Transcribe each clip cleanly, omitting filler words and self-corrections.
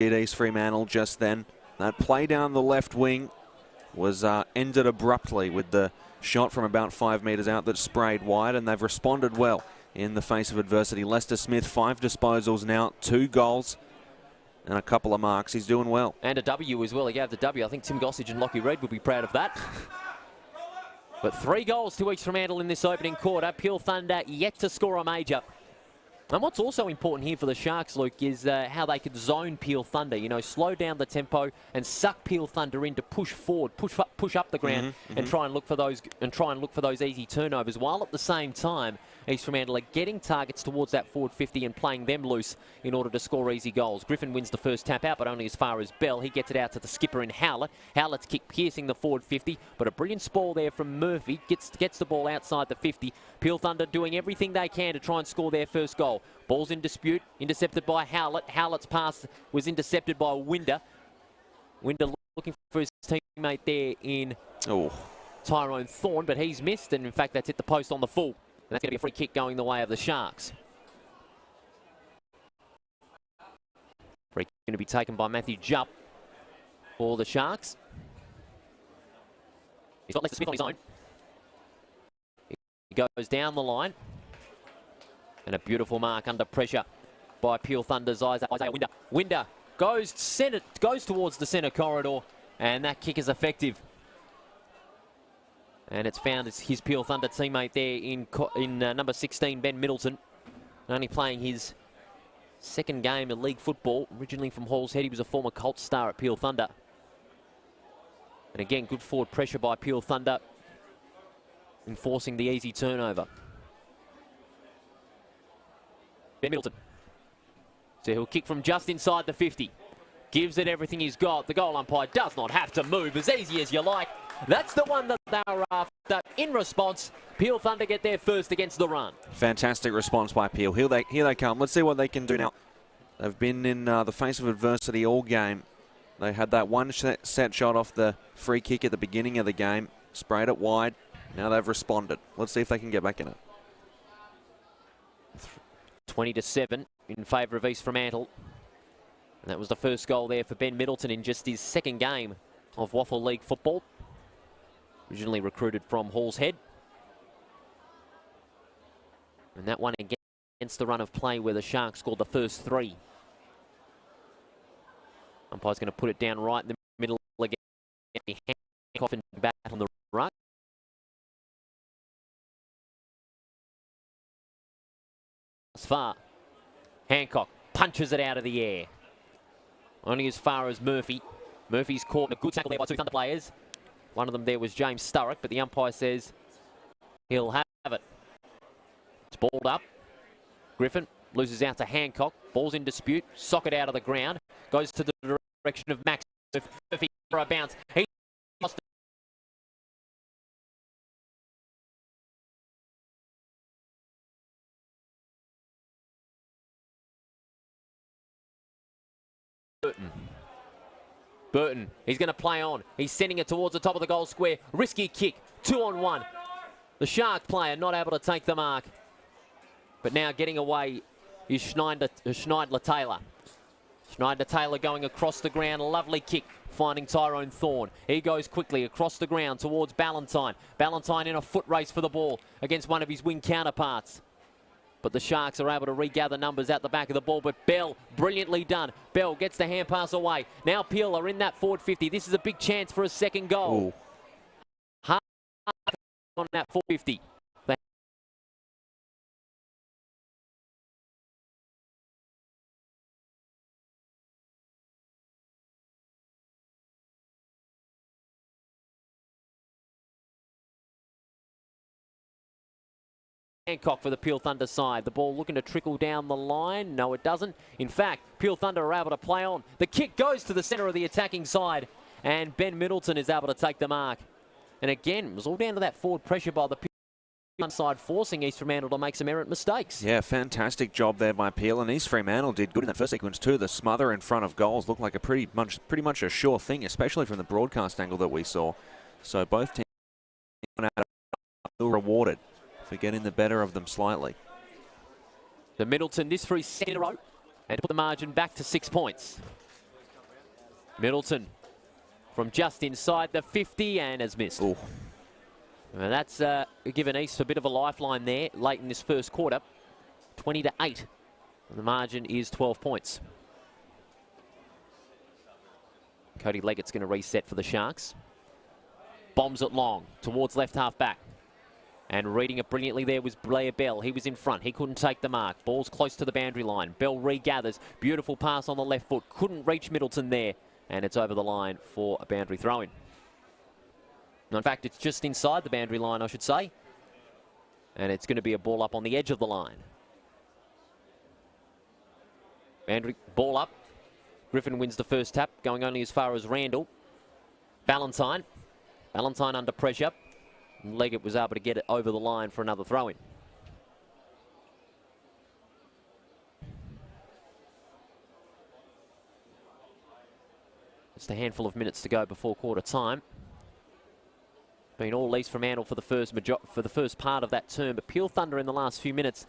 East Fremantle just then. That play down the left wing was ended abruptly with the shot from about 5 metres out that sprayed wide, and they've responded well in the face of adversity. Lester Smith, 5 disposals now, 2 goals and a couple of marks. He's doing well. And a W as well. He gave the W. I think Tim Gossage and Lockie Reid would be proud of that. But 3 goals to each Fremantle in this opening quarter. Peel Thunder yet to score a major. And what's also important here for the Sharks, Luke, is how they could zone Peel Thunder. You know, slow down the tempo and suck Peel Thunder in to push forward, push up the ground, and try and look for those easy turnovers. While at the same time, East Fremantle are getting targets towards that forward 50 and playing them loose in order to score easy goals. Griffin wins the first tap out, but only as far as Bell. He gets it out to the skipper in Howlett. Howlett's kick piercing the forward 50, but a brilliant spoil there from Murphy. Gets the ball outside the 50. Peel Thunder doing everything they can to try and score their first goal. Ball's in dispute, intercepted by Howlett. Howlett's pass was intercepted by Winder. Winder looking for his teammate there in Tyrone Thorne, but he's missed, and in fact that's hit the post on the full. And that's going to be a free kick going the way of the Sharks. Free kick going to be taken by Matthew Jupp for the Sharks. He's got Lester Smith on his own. He goes down the line. And a beautiful mark under pressure by Peel Thunder's Isaiah Winder. Winder goes towards the centre corridor, and that kick is effective. And it's found his Peel Thunder teammate there in number 16, Ben Middleton. Only playing his second game in league football. Originally from Halls Head, he was a former Colts star at Peel Thunder. And again, good forward pressure by Peel Thunder, enforcing the easy turnover. Ben Middleton. So he'll kick from just inside the 50. Gives it everything he's got. The goal umpire does not have to move, as easy as you like. That's the one that they were after. In response, Peel Thunder get there first against the run. Fantastic response by Peel. Here they come. Let's see what they can do now. They've been in the face of adversity all game. They had that one set shot off the free kick at the beginning of the game. Sprayed it wide. Now they've responded. Let's see if they can get back in it. 20-7 in favour of East Fremantle. And that was the first goal there for Ben Middleton in just his second game of WAFL League football. Originally recruited from Halls Head. And that one against the run of play where the Sharks scored the first 3. Umpire's going to put it down right in the middle again. Hancock and back on the ruck. As far. Hancock punches it out of the air. Only as far as Murphy. Murphy's caught in a good tackle there by 2 Thunder players. One of them there was James Sturrock, but the umpire says he'll have it. It's balled up. Griffin loses out to Hancock. Ball's in dispute. Socket out of the ground. Goes to the direction of Max. Murphy for a bounce. He lost Burton, he's going to play on. He's sending it towards the top of the goal square. Risky kick, 2-on-1. The Shark player not able to take the mark. But now getting away is Schneidler-Taylor. Schneidler-Taylor going across the ground. Lovely kick, finding Tyrone Thorne. He goes quickly across the ground towards Ballantyne. Ballantyne in a foot race for the ball against one of his wing counterparts. But the Sharks are able to regather numbers at the back of the ball. But Bell, brilliantly done. Bell gets the hand pass away. Now Peel are in that forward 50. This is a big chance for a second goal. Hard on that 450. Hancock for the Peel Thunder side. The ball looking to trickle down the line. No, it doesn't. In fact, Peel Thunder are able to play on. The kick goes to the centre of the attacking side, and Ben Middleton is able to take the mark. And again, it was all down to that forward pressure by the Peel side, forcing East Fremantle to make some errant mistakes. Yeah, fantastic job there by Peel, and East Fremantle did good in that first sequence too. The smother in front of goals looked like a pretty much a sure thing, especially from the broadcast angle that we saw. So both teams were rewarded for getting the better of them slightly. The Middleton, this for his second in a row, and to put the margin back to 6 points. Middleton from just inside the 50 and has missed. Ooh. And that's given East a bit of a lifeline there late in this first quarter. 20-8. And the margin is 12 points. Cody Leggett's going to reset for the Sharks. Bombs it long towards left half back. And reading it brilliantly there was Blair Bell. He was in front. He couldn't take the mark. Ball's close to the boundary line. Bell regathers. Beautiful pass on the left foot. Couldn't reach Middleton there. And it's over the line for a boundary throw-in. In fact, it's just inside the boundary line, I should say. And it's going to be a ball up on the edge of the line. Boundary ball up. Griffin wins the first tap, going only as far as Randall. Ballantyne. Ballantyne under pressure. Leggett was able to get it over the line for another throw-in. Just a handful of minutes to go before quarter time. Been all East Fremantle for the first part of that term, but Peel Thunder in the last few minutes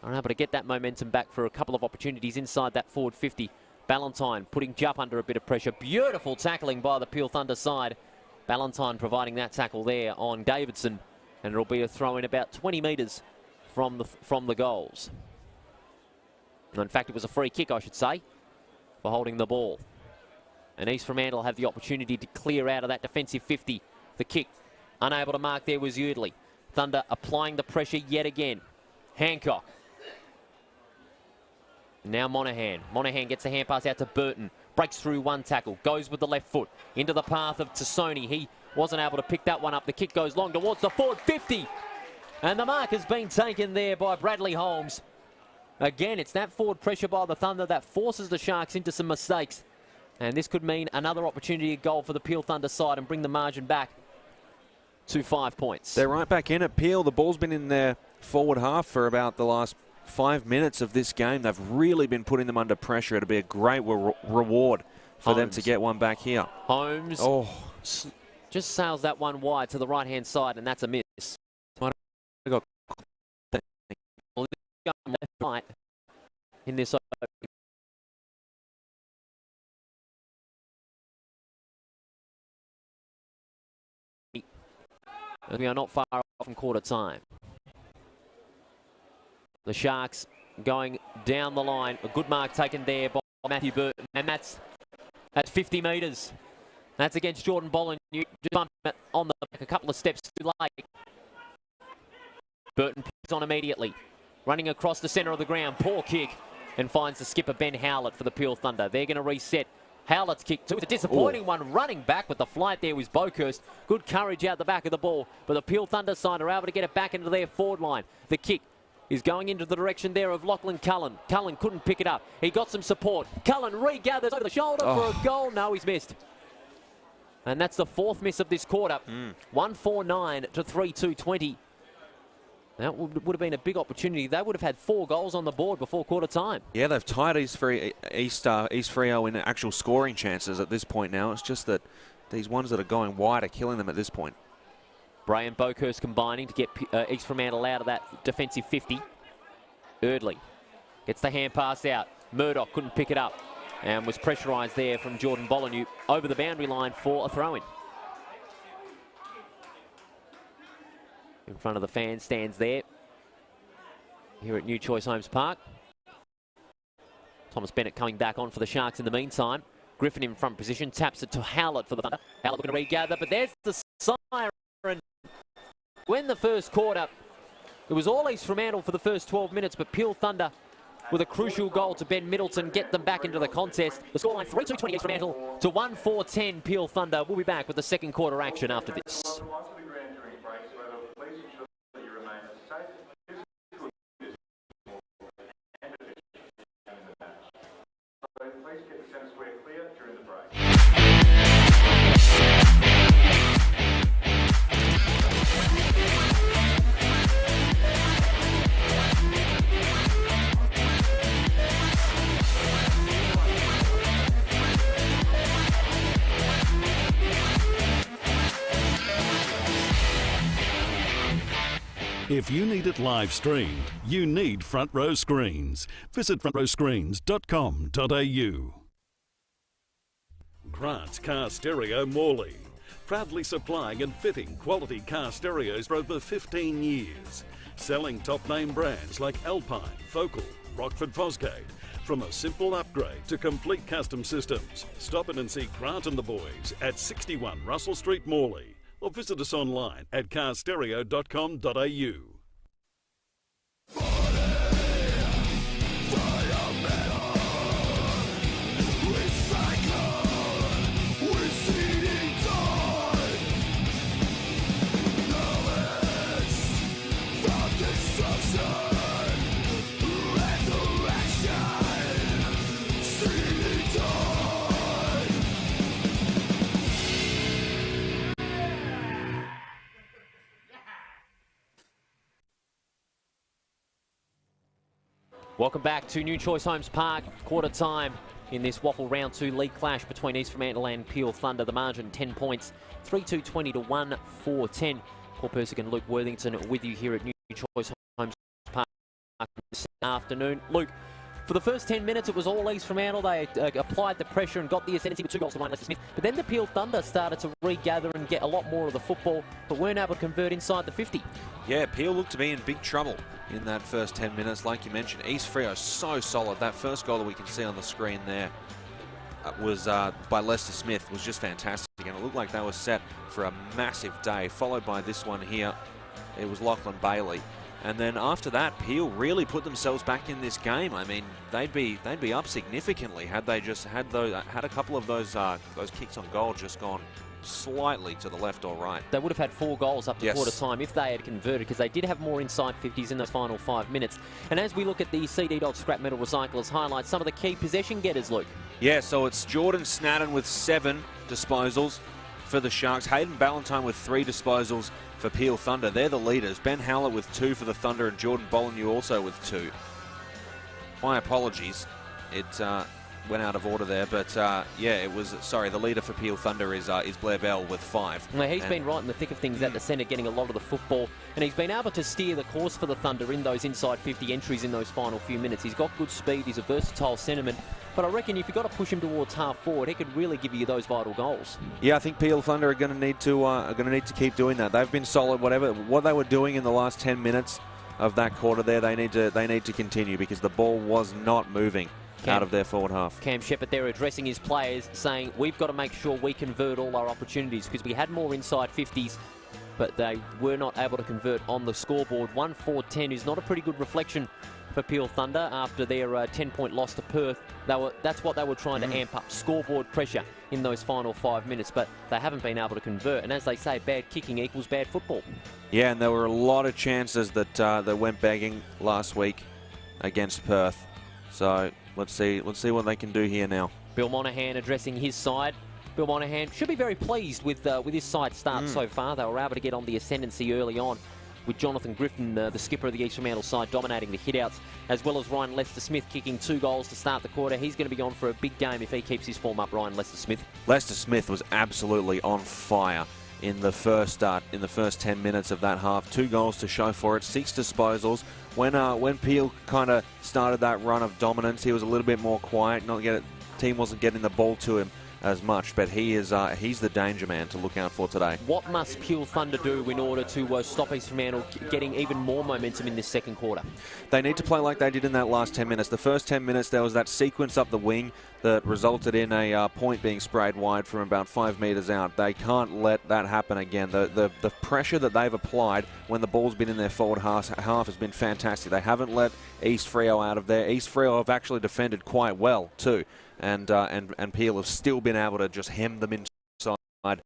are able to get that momentum back for a couple of opportunities inside that forward 50. Ballantyne putting Jupp under a bit of pressure. Beautiful tackling by the Peel Thunder side. Ballantyne providing that tackle there on Davidson, and it'll be a throw in about 20 metres from the goals. In fact, it was a free kick, I should say, for holding the ball. And East Fremantle have the opportunity to clear out of that defensive 50. The kick, unable to mark there was Yeardley. Thunder applying the pressure yet again. Hancock. Now Monahan. Monahan gets the hand pass out to Burton. Breaks through one tackle. Goes with the left foot into the path of Tassoni. He wasn't able to pick that one up. The kick goes long towards the forward 50. And the mark has been taken there by Bradley Holmes. Again, it's that forward pressure by the Thunder that forces the Sharks into some mistakes. And this could mean another opportunity at goal for the Peel Thunder side and bring the margin back to 5 points. They're right back in it. Peel, the ball's been in their forward half for about the last 5 minutes of this game. They've really been putting them under pressure. It'll be a great reward for them to get one back here. Holmes just sails that one wide to the right-hand side, and that's a miss. In this we are not far off from quarter time. The Sharks going down the line. A good mark taken there by Matthew Burton. And that's at 50 metres. That's against Jordan Bolin. You just bumped it on the back a couple of steps too late. Burton picks on immediately. Running across the centre of the ground. Poor kick. And finds the skipper Ben Howlett for the Peel Thunder. They're going to reset. Howlett's kick too. It's a disappointing one. Running back with the flight there was Bokhurst. Good courage out the back of the ball. But the Peel Thunder side are able to get it back into their forward line. The kick is going into the direction there of Lachlan Cullen. Cullen couldn't pick it up. He got some support. Cullen regathers over the shoulder for a goal. No, he's missed. And that's the fourth miss of this quarter. 149 to 3-2-20. That would have been a big opportunity. They would have had 4 goals on the board before quarter time. Yeah, they've tied East Freo in actual scoring chances at this point now. It's just that these ones that are going wide are killing them at this point. Bray and Bokhurst combining to get East Fremantle out of that defensive 50. Eardley gets the hand pass out. Murdoch couldn't pick it up and was pressurised there from Jordan Bolin over the boundary line for a throw-in. In front of the fan stands there here at New Choice Homes Park. Thomas Bennett coming back on for the Sharks in the meantime. Griffin in front position, taps it to Howlett for the Thunder. Howlett looking to regather, but there's the siren. When the first quarter, it was all East Fremantle for the first 12 minutes, but Peel Thunder with a crucial goal to Ben Middleton get them back into the contest. The scoreline 3-2-20 East Fremantle to 1-4-10 Peel Thunder. We'll be back with the second quarter action after this. Please get the centre square clear during the break. If you need it live streamed, you need Front Row Screens. Visit frontrowscreens.com.au. Grant's Car Stereo Morley. Proudly supplying and fitting quality car stereos for over 15 years. Selling top-name brands like Alpine, Focal, Rockford Fosgate. From a simple upgrade to complete custom systems. Stop in and see Grant and the boys at 61 Russell Street, Morley. Or visit us online at carstereo.com.au. Welcome back to New Choice Homes Park, quarter time in this WAFL Round 2 league clash between East Fremantle and Peel Thunder. The margin 10 points, 3-2-20 to 1-4-10. Paul Persick and Luke Worthington with you here at New Choice Homes Park this afternoon. Luke, for the first 10 minutes, it was all East Fremantle. They applied the pressure and got the ascendancy with 2 goals to Ryan Lester-Smith. But then the Peel Thunder started to regather and get a lot more of the football, but weren't able to convert inside the 50. Yeah, Peel looked to be in big trouble in that first 10 minutes. Like you mentioned, East Freo so solid. That first goal that we can see on the screen there was by Lester-Smith was just fantastic. And it looked like they were set for a massive day, followed by this one here. It was Lachlan Bailey. And then after that, Peel really put themselves back in this game. I mean, they'd be up significantly had they just had a couple of those kicks on goal just gone slightly to the left or right. They would have had 4 goals up to quarter time if they had converted, because they did have more inside 50s in those final 5 minutes. And as we look at the CD Dog Scrap Metal Recyclers highlights, some of the key possession getters, Luke. Yeah, so it's Jordan Snadden with 7 disposals for the Sharks. Hayden Ballantyne with 3 disposals for Peel Thunder. They're the leaders. Ben Hallett with 2 for the Thunder and Jordan Bollineau also with 2. My apologies. It went out of order there, but yeah, it was, sorry, the leader for Peel Thunder is Blair Bell with 5. Well, he's been right in the thick of things at the centre, getting a lot of the football, and he's been able to steer the course for the Thunder in those inside 50 entries in those final few minutes. He's got good speed, he's a versatile centreman, but I reckon if you've got to push him towards half forward, he could really give you those vital goals. Yeah, I think Peel Thunder are going to need to keep doing that. They've been solid. What they were doing in the last 10 minutes of that quarter there, they need to continue, because the ball was not moving out of their forward half. Cam Shepherd there addressing his players, saying we've got to make sure we convert all our opportunities, because we had more inside 50s, but they were not able to convert on the scoreboard. 1-4-10 is not a pretty good reflection for Peel Thunder after their 10-point loss to Perth. That's what they were trying to amp up, scoreboard pressure in those final 5 minutes, but they haven't been able to convert. And as they say, bad kicking equals bad football. Yeah, and there were a lot of chances that went begging last week against Perth. So let's see what they can do here now. Bill Monahan addressing his side. Bill Monahan should be very pleased with his side start so far. They were able to get on the ascendancy early on, with Jonathan Griffin, the skipper of the East Fremantle side, dominating the hitouts, as well as Ryan Lester-Smith kicking 2 goals to start the quarter. He's going to be on for a big game if he keeps his form up, Ryan Lester-Smith. Lester-Smith was absolutely on fire in the first 10 minutes of that half. 2 goals to show for it, 6 disposals. When Peel kind of started that run of dominance, he was a little bit more quiet. Team wasn't getting the ball to him as much, but he's the danger man to look out for today. What must Peel Thunder do in order to stop East Fremantle getting even more momentum in this second quarter? They need to play like they did in that last 10 minutes. The first 10 minutes, there was that sequence up the wing that resulted in a point being sprayed wide from about 5 metres out. They can't let that happen again. The pressure that they've applied when the ball's been in their forward half has been fantastic. They haven't let East Freo out of there. East Freo have actually defended quite well too. And Peel have still been able to just hem them inside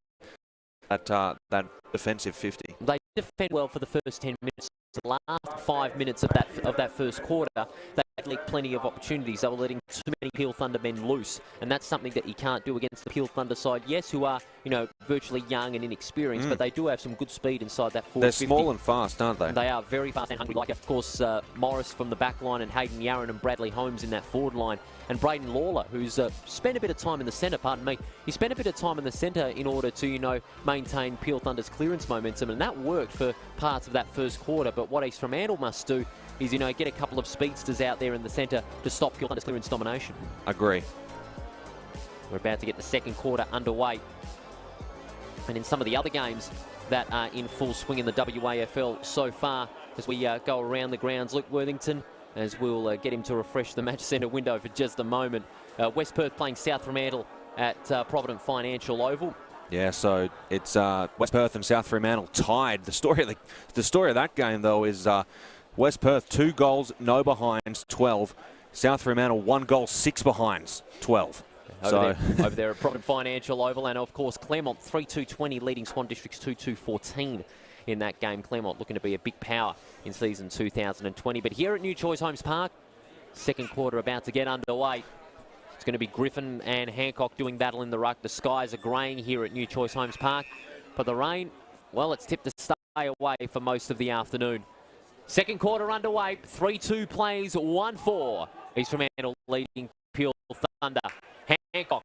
that defensive 50. They defend well for the first 10 minutes. The last 5 minutes of that first quarter, they had plenty of opportunities. They were letting too many Peel Thunder men loose, and that's something that you can't do against the Peel Thunder side. Yes, who are virtually young and inexperienced, but they do have some good speed inside that forward 50. They're small and fast, aren't they? They are very fast and hungry. Like, of course, Morris from the back line and Hayden Yarran and Bradley Holmes in that forward line. And Braden Lawler, who's spent a bit of time in the centre, he spent a bit of time in the centre in order to, maintain Peel Thunder's clearance momentum, and that worked for parts of that first quarter. But what East Fremantle must do is, get a couple of speedsters out there in the centre to stop Peel Thunder's clearance domination. Agree. We're about to get the second quarter underway. And in some of the other games that are in full swing in the WAFL so far, as we go around the grounds, Luke Worthington, as we'll get him to refresh the match centre window for just a moment. West Perth playing South Fremantle at Provident Financial Oval. Yeah, so it's West Perth and South Fremantle tied. The story of that game, though, is West Perth 2 goals, no behinds, 12. South Fremantle 1 goal, 6 behinds, 12. Over there at Provident Financial Oval, and of course Claremont 3-2-20 leading Swan Districts 2-2-14 in that game. Claremont looking to be a big power in season 2020. But here at New Choice Homes Park, second quarter about to get underway. It's going to be Griffin and Hancock doing battle in the ruck. The skies are greying here at New Choice Homes Park, but the rain, well, it's tipped to stay away for most of the afternoon. Second quarter underway, 3-2 plays, 1-4. East Fremantle leading Peel Thunder. Hancock.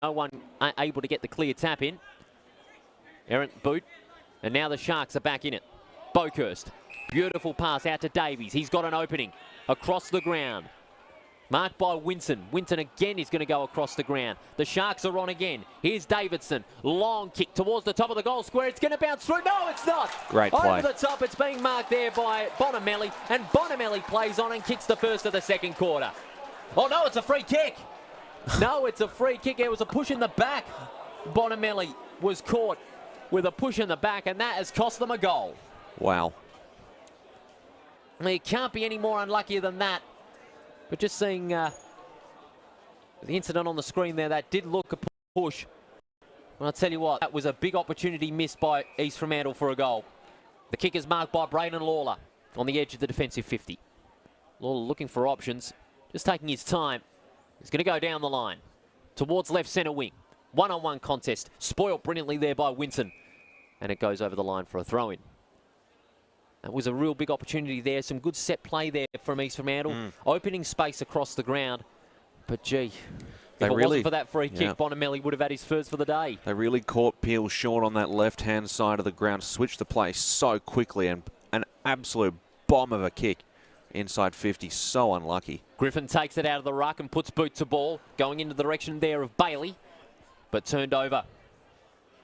No one able to get the clear tap in. Errant boot. And now the Sharks are back in it. Boakhurst. Beautiful pass out to Davies. He's got an opening across the ground. Marked by Winton. Winton again is going to go across the ground. The Sharks are on again. Here's Davidson. Long kick towards the top of the goal square. It's going to bounce through. No, it's not. Great play. Over the top. It's being marked there by Bonamelli. And Bonamelli plays on and kicks the first of the second quarter. Oh, no, it's a free kick. No, it's a free kick. It was a push in the back. Bonamelli was caught with a push in the back, and that has cost them a goal. Wow. It can't be any more unlucky than that. But just seeing the incident on the screen there, that did look a push. And I'll tell you what, that was a big opportunity missed by East Fremantle for a goal. The kick is marked by Braden Lawler on the edge of the defensive 50. Lawler looking for options, just taking his time. He's going to go down the line towards left centre wing. One-on-one contest, spoiled brilliantly there by Winton. And it goes over the line for a throw-in. That was a real big opportunity there. Some good set play there from East Fremantle. Opening space across the ground. But gee, if it wasn't for that free kick, Bonamelli would have had his first for the day. They really caught Peel short on that left-hand side of the ground. Switched the play so quickly, and an absolute bomb of a kick inside 50. So unlucky. Griffin takes it out of the ruck and puts boot to ball, going in the direction there of Bailey, but turned over.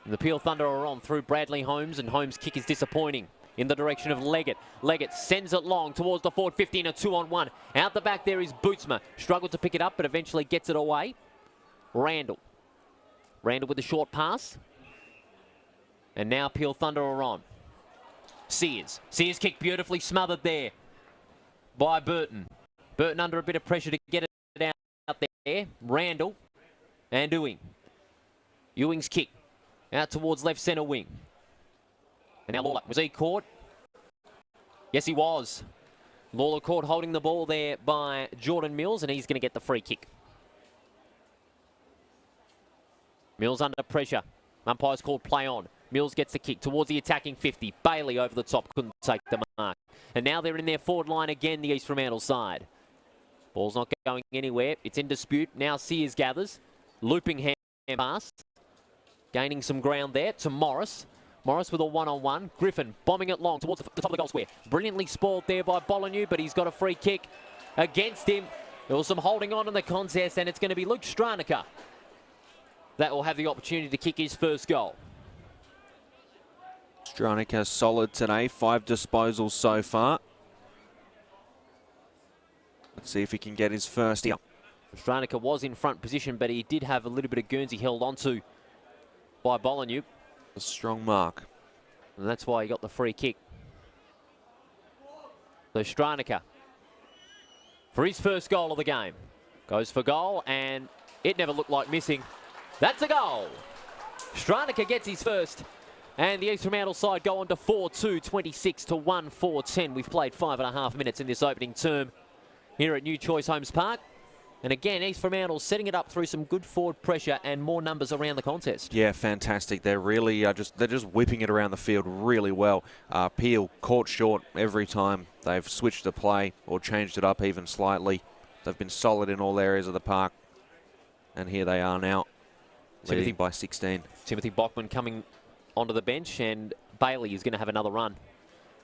And the Peel Thunder are on through Bradley Holmes, and Holmes' kick is disappointing in the direction of Leggett. Leggett sends it long towards the forward 50 in a 2-on-1. Out the back there is Bootsma. Struggled to pick it up, but eventually gets it away. Randall. Randall with a short pass. And now Peel Thunder are on. Sears. Sears kick beautifully smothered there by Burton. Burton under a bit of pressure to get it out there. Randall and Ewing. Ewing's kick out towards left centre wing. And now Lawler. Was he caught? Yes, he was. Lawler caught holding the ball there by Jordan Mills, and he's going to get the free kick. Mills under pressure. Umpire's called play on. Mills gets the kick towards the attacking 50. Bailey over the top, couldn't take the mark. And now they're in their forward line again, the East Fremantle side. Ball's not going anywhere. It's in dispute. Now Sears gathers. Looping hand pass. Gaining some ground there to Morris. Morris with a one-on-one. Griffin bombing it long towards the top of the goal square. Brilliantly spoiled there by Bolognese, but he's got a free kick against him. There was some holding on in the contest, and it's going to be Luke Stranica that will have the opportunity to kick his first goal. Stranica solid today, 5 disposals so far. Let's see if he can get his first here. Stranica was in front position, but he did have a little bit of Guernsey held onto by Bolognese. A strong mark. And that's why he got the free kick. So Stranica, for his first goal of the game, goes for goal, and it never looked like missing. That's a goal. Stranica gets his first, and the East Fremantle side go on to 4-2, 26 to 1, 4-10. We've played 5.5 minutes in this opening term here at New Choice Homes Park. And again, East Fremantle setting it up through some good forward pressure and more numbers around the contest. Yeah, fantastic. They're really they're just whipping it around the field really well. Peel caught short every time they've switched the play or changed it up even slightly. They've been solid in all areas of the park. And here they are now, leading by 16. Timothy Bockman coming onto the bench, and Bailey is going to have another run.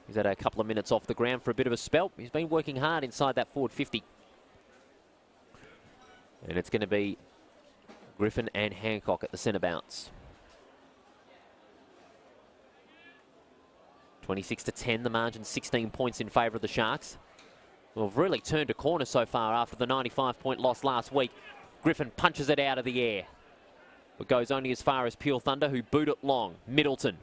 He's had a couple of minutes off the ground for a bit of a spell. He's been working hard inside that forward 50. And it's going to be Griffin and Hancock at the centre bounce. 26 to 10, the margin 16 points in favour of the Sharks. Well, have really turned a corner so far after the 95-point loss last week. Griffin punches it out of the air, but goes only as far as Peel Thunder, who boot it long. Middleton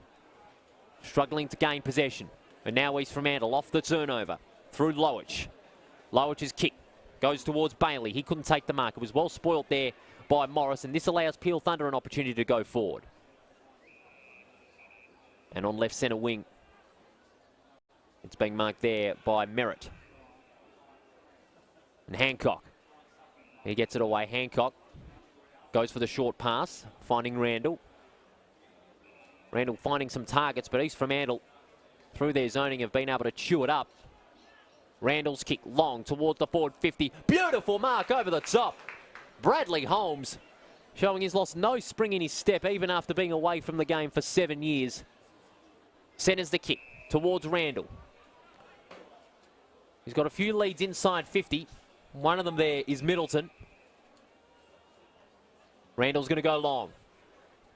struggling to gain possession. And now East Fremantle off the turnover through Lowich. Lowich's kick goes towards Bailey. He couldn't take the mark. It was well spoilt there by Morris, and this allows Peel Thunder an opportunity to go forward. And on left centre wing, it's being marked there by Merritt. And Hancock. He gets it away. Hancock goes for the short pass, finding Randall. Randall finding some targets, but East Fremantle, through their zoning, have been able to chew it up. Randall's kick long towards the forward 50. Beautiful mark over the top. Bradley Holmes showing he's lost no spring in his step, even after being away from the game for 7 years. Centers the kick towards Randall. He's got a few leads inside 50. One of them there is Middleton. Randall's going to go long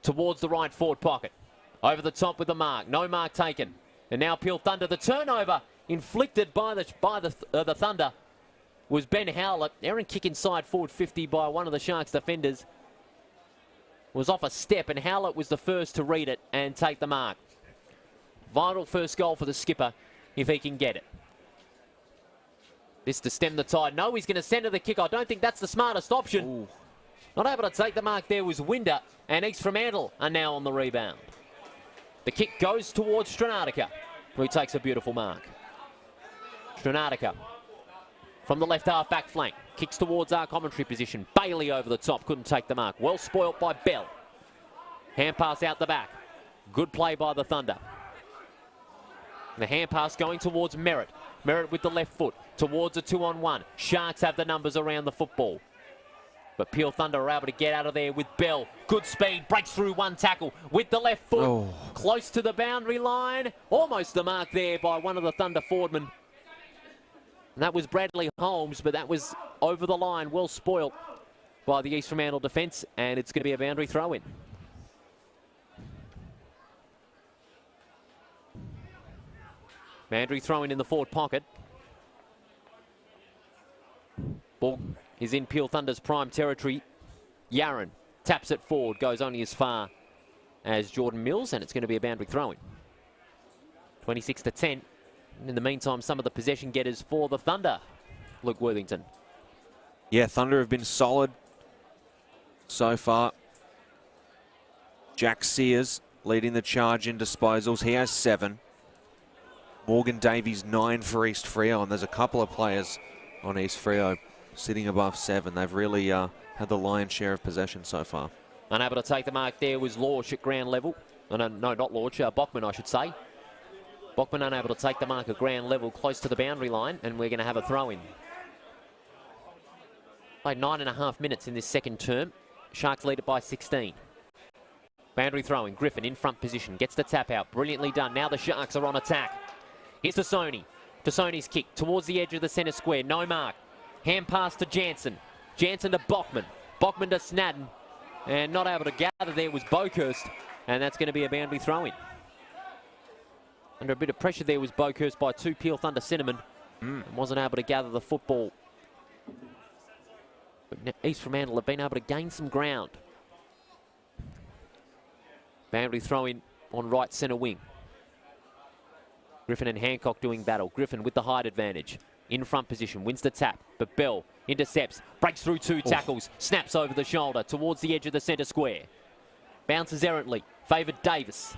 towards the right forward pocket. Over the top with the mark. No mark taken. And now Peel Thunder. The turnover inflicted by the Thunder was Ben Howlett. Errant kick inside forward 50 by one of the Sharks defenders was off a step, and Howlett was the first to read it and take the mark. Vital first goal for the skipper if he can get it. This to stem the tide. No, he's going to centre the kick. I don't think that's the smartest option. Ooh. Not able to take the mark there was Winder, and East Fremantle are now on the rebound. The kick goes towards Stranica, who takes a beautiful mark. Stranica from the left half back flank. Kicks towards our commentary position. Bailey over the top. Couldn't take the mark. Well spoilt by Bell. Hand pass out the back. Good play by the Thunder. The hand pass going towards Merritt. Merritt with the left foot towards a 2-on-1. Sharks have the numbers around the football. But Peel Thunder are able to get out of there with Bell. Good speed, breaks through one tackle with the left foot. Oh. Close to the boundary line. Almost the mark there by one of the Thunder forwardmen. And that was Bradley Holmes, but that was over the line, well spoilt by the East Fremantle defence, and it's going to be a boundary throw-in. Boundary throw-in in the forward pocket. Ball is in Peel Thunder's prime territory. Yaron taps it forward, goes only as far as Jordan Mills, and it's going to be a boundary throw-in. 26-10. And in the meantime, some of the possession getters for the Thunder. Luke Worthington. Yeah, Thunder have been solid so far. Jack Sears leading the charge in disposals. He has 7. Morgan Davies 9 for East Freo, and there's a couple of players on East Freo sitting above 7. They've really had the lion's share of possession so far. Unable to take the mark there was Lorch at ground level. No, not Lorch, Bockman, I should say. Bockman unable to take the mark at ground level close to the boundary line, and we're going to have a throw-in. Played 9.5 minutes in this second term. Sharks lead it by 16. Boundary throwing. Griffin in front position. Gets the tap out. Brilliantly done. Now the Sharks are on attack. Here's Tassoni. Tassoni's kick towards the edge of the centre square. No mark. Hand pass to Jansen. Jansen to Bockman. Bockman to Snadden. And not able to gather there was Bokhurst. And that's going to be a boundary throw-in. Under a bit of pressure there was Bokhurst by 2 Peel Thunder Cinnamon. And wasn't able to gather the football. But East Fremantle have been able to gain some ground. Boundary throw-in on right centre wing. Griffin and Hancock doing battle. Griffin with the height advantage. In front position, wins the tap, but Bell intercepts, breaks through 2 tackles, snaps over the shoulder towards the edge of the centre square. Bounces errantly, favoured Davis.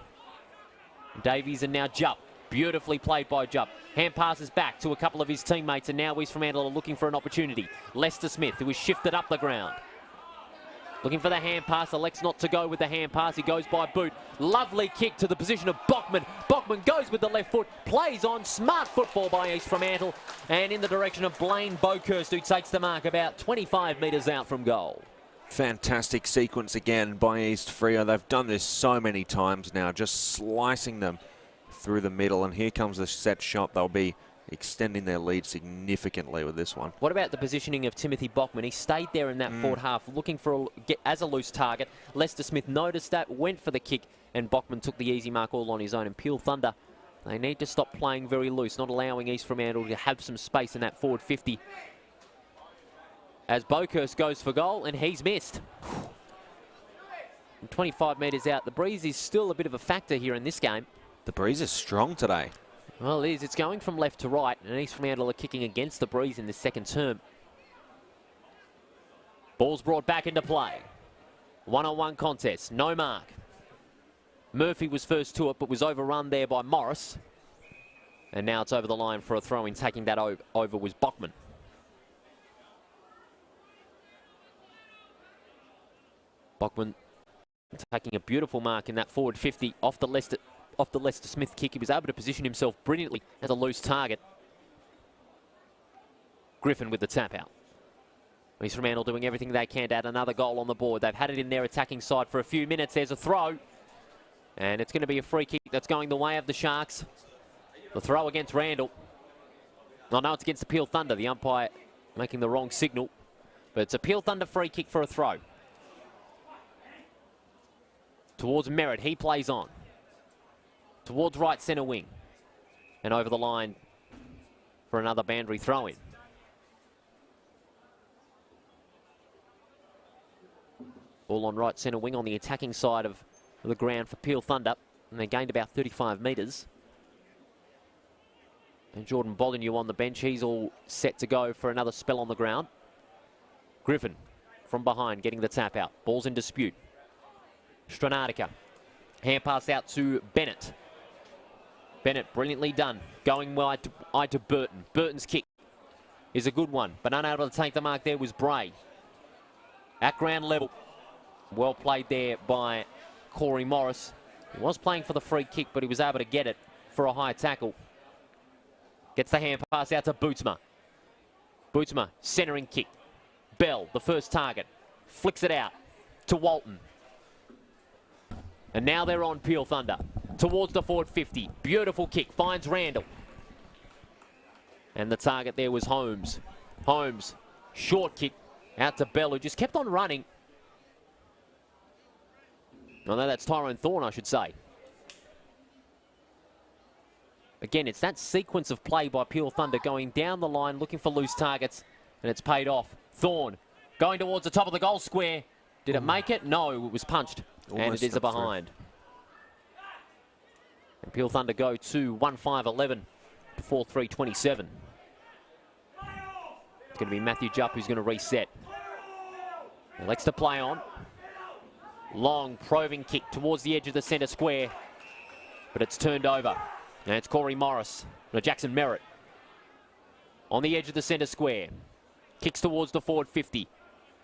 Davies and now Jupp. Beautifully played by Jupp. Hand passes back to a couple of his teammates, and now East Fremantle are looking for an opportunity. Lester Smith, who is shifted up the ground. Looking for the hand pass, elects not to go with the hand pass. He goes by boot. Lovely kick to the position of Bockman. Bockman goes with the left foot, plays on. Smart football by East Fremantle. And in the direction of Blaine Bokhurst, who takes the mark about 25 metres out from goal. Fantastic sequence again by East Freo. They've done this so many times now, just slicing them through the middle. And here comes the set shot. They'll be extending their lead significantly with this one. What about the positioning of Timothy Bockman? He stayed there in that forward half, looking for as a loose target. Lester Smith noticed that, went for the kick, and Bockman took the easy mark all on his own. And Peel Thunder, they need to stop playing very loose, not allowing East Fremantle to have some space in that forward 50. As Bokhurst goes for goal, and he's missed. From 25 metres out, the breeze is still a bit of a factor here in this game. The breeze is strong today. Well, it is. It's going from left to right, and East Fremantle are kicking against the breeze in this second term. Ball's brought back into play. One-on-one contest, no mark. Murphy was first to it, but was overrun there by Morris. And now it's over the line for a throw-in. Taking that over was Bockman. Bockman taking a beautiful mark in that forward 50 off the Lester Smith kick. He was able to position himself brilliantly as a loose target. Griffin with the tap out. East Fremantle doing everything they can to add another goal on the board. They've had it in their attacking side for a few minutes. There's a throw. And it's going to be a free kick that's going the way of the Sharks. The throw against Randall. Oh, no, it's against the Peel Thunder. The umpire making the wrong signal. But it's a Peel Thunder free kick for a throw. Towards Merritt. He plays on. Towards right centre wing. And over the line for another boundary throw-in. Ball on right centre wing on the attacking side of the ground for Peel Thunder. And they gained about 35 metres. And Jordan Bollineau on the bench. He's all set to go for another spell on the ground. Griffin from behind getting the tap out. Ball's in dispute. Stranatica. Hand pass out to Bennett. Bennett brilliantly done. Going wide to Burton. Burton's kick is a good one, but unable to take the mark there was Bray. At ground level. Well played there by Corey Morris. He was playing for the free kick, but he was able to get it for a high tackle. Gets the hand pass out to Bootsma. Bootsma, centering kick. Bell, the first target. Flicks it out to Walton. And now they're on Peel Thunder. Towards the forward 50. Beautiful kick. Finds Randall. And the target there was Holmes. Holmes. Short kick out to Bell, who just kept on running. Oh, no, that's Tyrone Thorne, I should say. Again, it's that sequence of play by Peel Thunder going down the line, looking for loose targets, and it's paid off. Thorne going towards the top of the goal square. Did it make it? No, it was punched. And it is a behind. And Peel Thunder go to 1-5-11 to 4-3-27. It's going to be Matthew Jupp who's going to reset. Elects to play on. Long probing kick towards the edge of the centre square, but it's turned over. And it's Corey Morris, no, Jackson Merritt. On the edge of the centre square. Kicks towards the forward 50.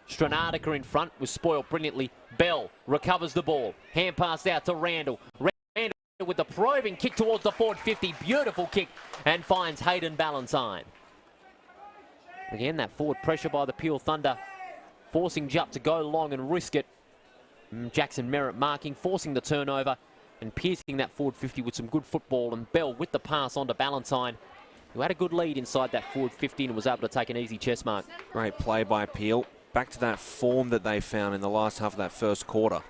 Stranadica in front was spoiled brilliantly. Bell recovers the ball. Hand pass out to Randall. Randall with the probing kick towards the forward 50. Beautiful kick and finds Hayden Ballantyne. Again, that forward pressure by the Peel Thunder, forcing Jupp to go long and risk it. Jackson Merritt marking, forcing the turnover and piercing that forward 50 with some good football. And Bell with the pass onto Ballantyne, who had a good lead inside that forward 50 and was able to take an easy chest mark. Great play by Peel. Back to that form that they found in the last half of that first quarter.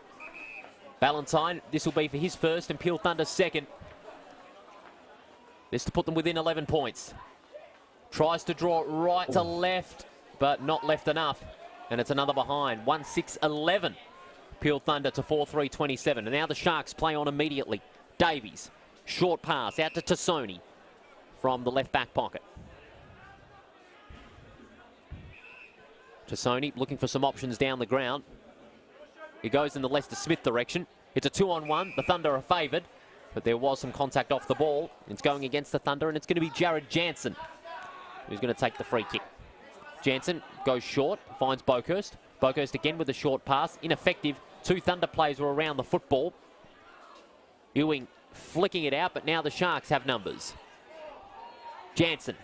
Ballantyne, this will be for his first and Peel Thunder's second. This to put them within 11 points. Tries to draw it right to left, but not left enough. And it's another behind. 1-6-11. Peel Thunder to 4-3-27. And now the Sharks play on immediately. Davies, short pass out to Tassoni from the left back pocket. Tassoni looking for some options down the ground. He goes in the Lester Smith direction. It's a 2-on-1. The Thunder are favoured, but there was some contact off the ball. It's going against the Thunder, and it's going to be Jared Jansen who's going to take the free kick. Jansen goes short, finds Boakhurst. Boakhurst again with a short pass, ineffective. Two Thunder players were around the football. Ewing flicking it out, but now the Sharks have numbers. Jansen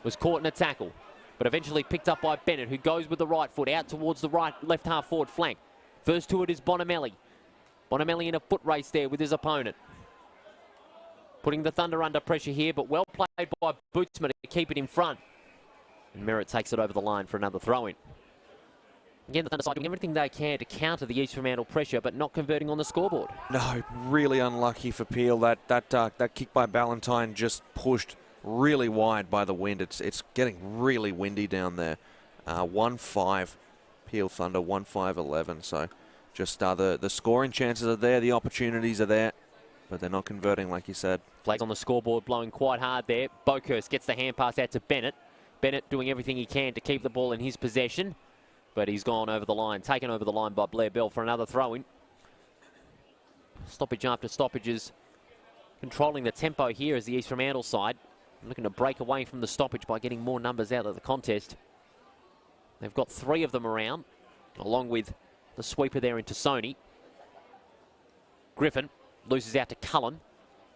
was caught in a tackle, but eventually picked up by Bennett, who goes with the right foot out towards the right left half forward flank. First to it is Bonamelli. Bonamelli in a foot race there with his opponent. Putting the Thunder under pressure here, but well played by Bootsman to keep it in front. And Merritt takes it over the line for another throw-in. Again, the Thunder side doing everything they can to counter the East Fremantle pressure, but not converting on the scoreboard. No, Really unlucky for Peel. That kick by Ballantyne just pushed really wide by the wind. It's getting really windy down there. 1-5 Peel Thunder, 1-5-11. So just the scoring chances are there, the opportunities are there, but they're not converting, like you said. Flags on the scoreboard blowing quite hard there. Boakhurst gets the hand pass out to Bennett. Bennett doing everything he can to keep the ball in his possession, but he's gone over the line, taken over the line by Blair Bell for another throw-in. Stoppage after stoppages, controlling the tempo here as the East Fremantle side, looking to break away from the stoppage by getting more numbers out of the contest. They've got 3 of them around, along with the sweeper there into Sony. Griffin loses out to Cullen.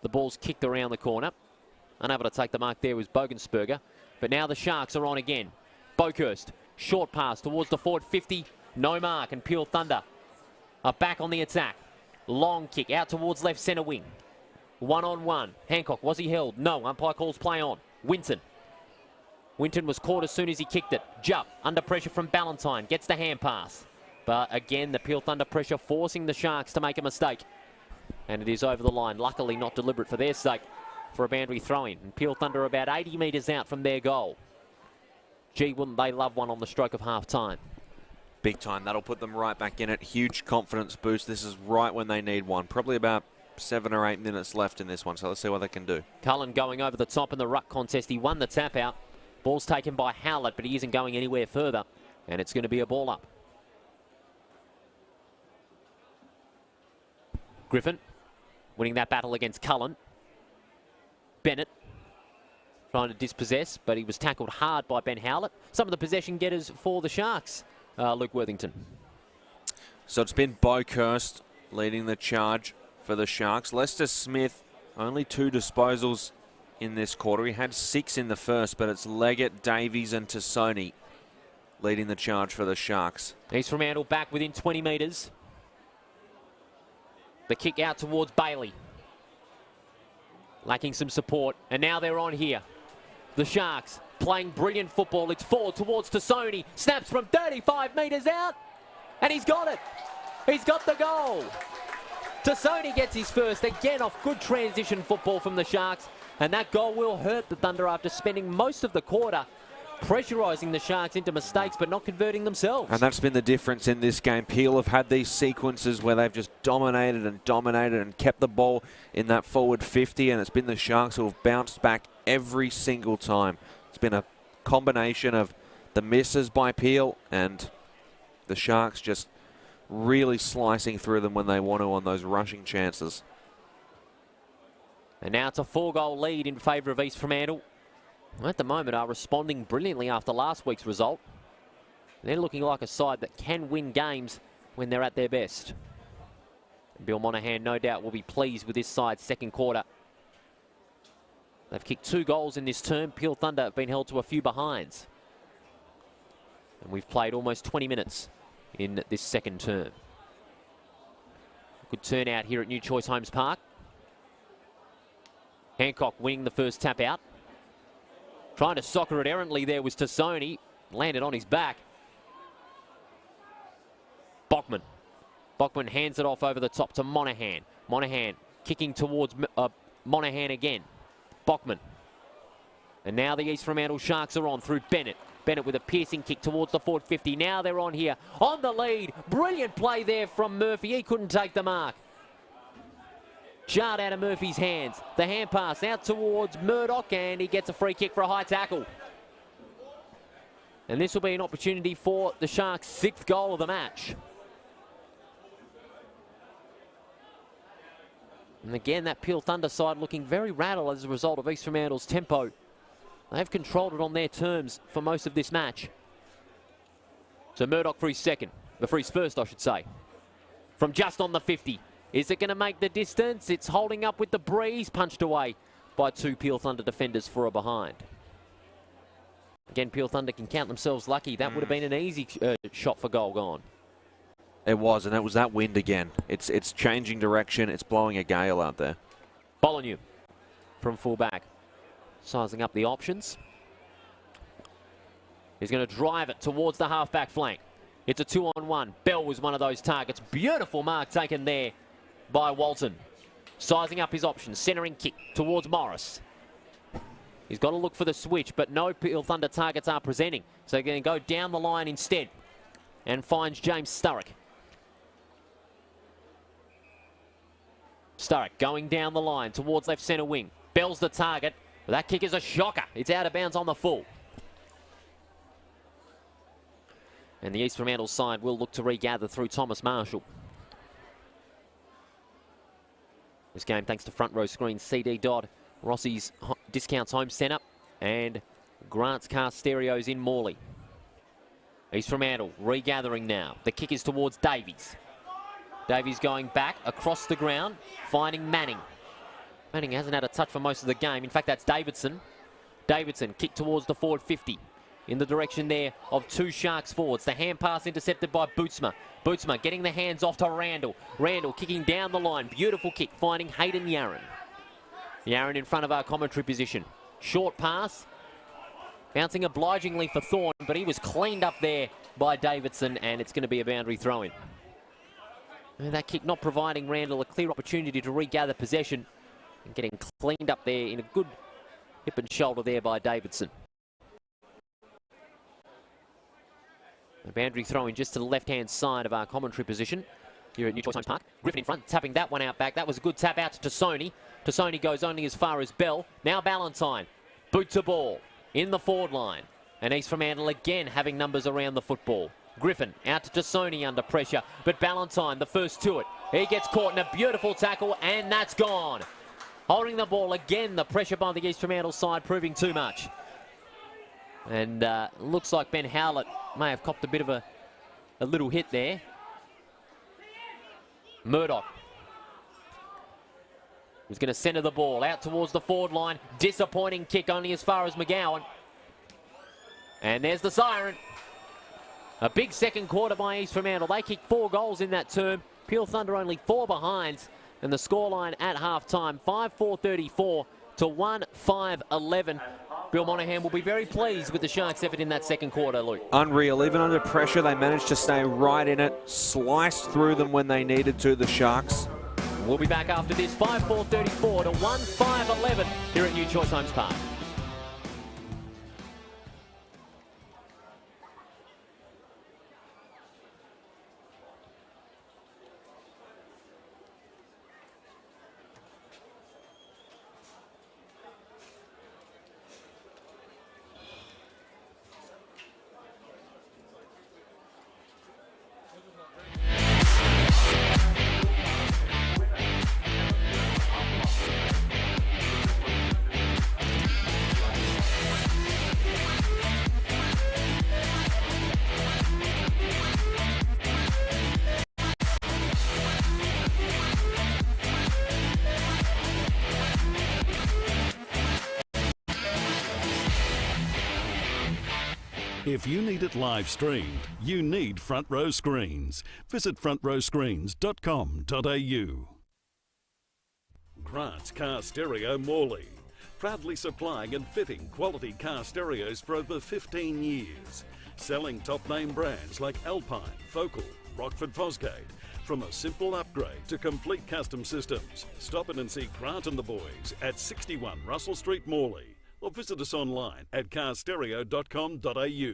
The ball's kicked around the corner. Unable to take the mark there was Bogensperger. But now the Sharks are on again. Boakhurst, short pass towards the forward 50. No mark, and Peel Thunder are back on the attack. Long kick out towards left centre wing. 1-on-1. Hancock, was he held? No, umpire calls play on. Winton. Winton was caught as soon as he kicked it. Jupp, under pressure from Ballantyne, gets the hand pass. But again, the Peel Thunder pressure forcing the Sharks to make a mistake. And it is over the line, luckily not deliberate for their sake, for a boundary throw-in. And Peel Thunder about 80 metres out from their goal. Gee, wouldn't they love one on the stroke of half-time. Big time. That'll put them right back in it. Huge confidence boost. This is right when they need one. Probably about 7 or 8 minutes left in this one, so let's see what they can do. Cullen going over the top in the ruck contest. He won the tap out. Ball's taken by Howlett, but he isn't going anywhere further. And it's going to be a ball up. Griffin winning that battle against Cullen. Bennett trying to dispossess, but he was tackled hard by Ben Howlett. Some of the possession getters for the Sharks, Luke Worthington. So it's been Boakhurst leading the charge for the Sharks. Lester Smith, only 2 disposals in this quarter. He had 6 in the first, but it's Leggett, Davies and Tassoni leading the charge for the Sharks. East Fremantle back within 20 metres. The kick out towards Bailey. Lacking some support, and now they're on here. The Sharks playing brilliant football. It's forward towards Tassoni. Snaps from 35 metres out, and he's got it. He's got the goal. Tassoni gets his first, again off good transition football from the Sharks, and that goal will hurt the Thunder after spending most of the quarter pressurising the Sharks into mistakes but not converting themselves. And that's been the difference in this game. Peel have had these sequences where they've just dominated and kept the ball in that forward 50, and it's been the Sharks who have bounced back every single time. It's been a combination of the misses by Peel and the Sharks just really slicing through them when they want to on those rushing chances. And now it's a 4-goal lead in favour of East Fremantle. At the moment are responding brilliantly after last week's result. They're looking like a side that can win games when they're at their best. Bill Monahan no doubt will be pleased with this side's second quarter. They've kicked 2 goals in this term. Peel Thunder have been held to a few behinds. And we've played almost 20 minutes in this second term. Good turnout here at New Choice Homes Park. Hancock winning the first tap out. Trying to soccer it errantly there was Tassoni. Landed on his back. Bachman hands it off over the top to Monahan. Monahan kicking towards Monahan again. Bachman. And now the East Fremantle Sharks are on through Bennett. Bennett with a piercing kick towards the forward 50. Now they're on here. On the lead. Brilliant play there from Murphy. He couldn't take the mark. Jarred out of Murphy's hands. The hand pass out towards Murdoch, and he gets a free kick for a high tackle. And this will be an opportunity for the Sharks' 6th goal of the match. And again, that Peel Thunder side looking very rattled as a result of East Fremantle's tempo. They've controlled it on their terms for most of this match. So Murdoch for his first, I should say. From just on the 50. Is it going to make the distance? It's holding up with the breeze, punched away by 2 Peel Thunder defenders for a behind. Again, Peel Thunder can count themselves lucky. That would have been an easy shot for goal gone. It was, and it was that wind again. It's changing direction. It's blowing a gale out there. Molyneux from full-back. Sizing up the options. He's going to drive it towards the half-back flank. It's a 2-on-1. Bell was one of those targets. Beautiful mark taken there by Walton. Sizing up his options. Centering kick towards Morris. He's got to look for the switch, but no Peel Thunder targets are presenting. So they're going to go down the line instead and finds James Sturrock. Sturrock going down the line towards left centre wing. Bell's the target. That kick is a shocker. It's out of bounds on the full. And the East Fremantle side will look to regather through Thomas Marshall. This game thanks to Front Row Screens, CD Dodd, Rossi's Discounts Home Centre, and Grant's Car Stereos in Morley. East Fremantle regathering now. The kick is towards Davies. Davies going back across the ground, finding Manning. Manning hasn't had a touch for most of the game. In fact, that's Davidson. Davidson kick towards the forward 50. In the direction there of 2 Sharks forwards. The hand pass intercepted by Bootsma. Bootsma getting the hands off to Randall. Randall kicking down the line. Beautiful kick, finding Hayden Yarran. Yarran in front of our commentary position. Short pass. Bouncing obligingly for Thorne, but he was cleaned up there by Davidson, and it's going to be a boundary throw-in. And that kick not providing Randall a clear opportunity to regather possession, and getting cleaned up there in a good hip and shoulder there by Davidson. A boundary throw-in just to the left-hand side of our commentary position here at New Choice Homes Park. Griffin in front, tapping that one out back. That was a good tap out to Tassoni. Tassoni goes only as far as Bell. Now Ballantyne. Boot to ball in the forward line. And East Fremantle again having numbers around the football. Griffin out to Tassoni under pressure. But Ballantyne, the first to it. He gets caught in a beautiful tackle, and that's gone. Holding the ball again, the pressure by the East Fremantle side proving too much. And looks like Ben Howlett may have copped a bit of a little hit there. Murdoch. He's going to centre the ball out towards the forward line. Disappointing kick only as far as McGowan. And there's the siren. A big second quarter by East Fremantle. They kicked 4 goals in that term. Peel Thunder only 4 behinds. And the scoreline at half-time, 5-4-34 to 1-5-11. Bill Monahan will be very pleased with the Sharks' effort in that second quarter, Luke. Unreal. Even under pressure, they managed to stay right in it, sliced through them when they needed to, the Sharks. We'll be back after this, 5-4-34 to 1-5-11 here at New Choice Homes Park. If you need it live streamed, you need Front Row Screens. Visit frontrowscreens.com.au. Grant's Car Stereo Morley. Proudly supplying and fitting quality car stereos for over 15 years. Selling top-name brands like Alpine, Focal, Rockford Fosgate. From a simple upgrade to complete custom systems. Stop in and see Grant and the boys at 61 Russell Street, Morley. Or visit us online at carstereo.com.au.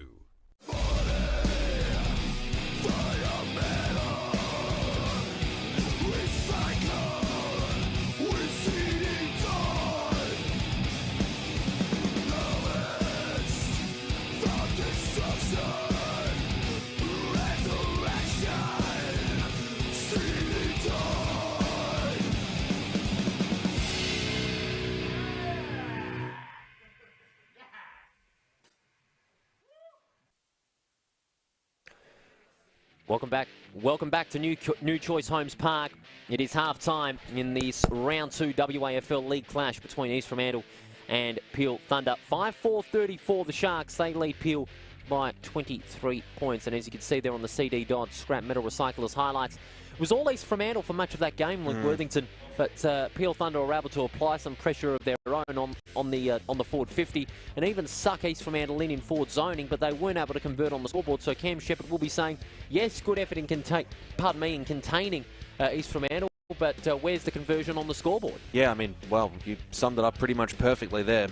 Welcome back to New Choice Homes Park. It is half-time in this Round 2 WAFL League clash between East Fremantle and Peel Thunder. 5-4-34 the Sharks. They lead Peel by 23 points. And as you can see there on the CD Dodd Scrap Metal Recyclers highlights, it was all East Fremantle for much of that game, Luke Worthington. But Peel Thunder were able to apply some pressure of their own on the forward 50 and even suck East Fremantle in forward zoning, but they weren't able to convert on the scoreboard. So Cam Shepherd will be saying, yes, good effort in containing East Fremantle, but where's the conversion on the scoreboard? Yeah, I mean, well, you summed it up pretty much perfectly there.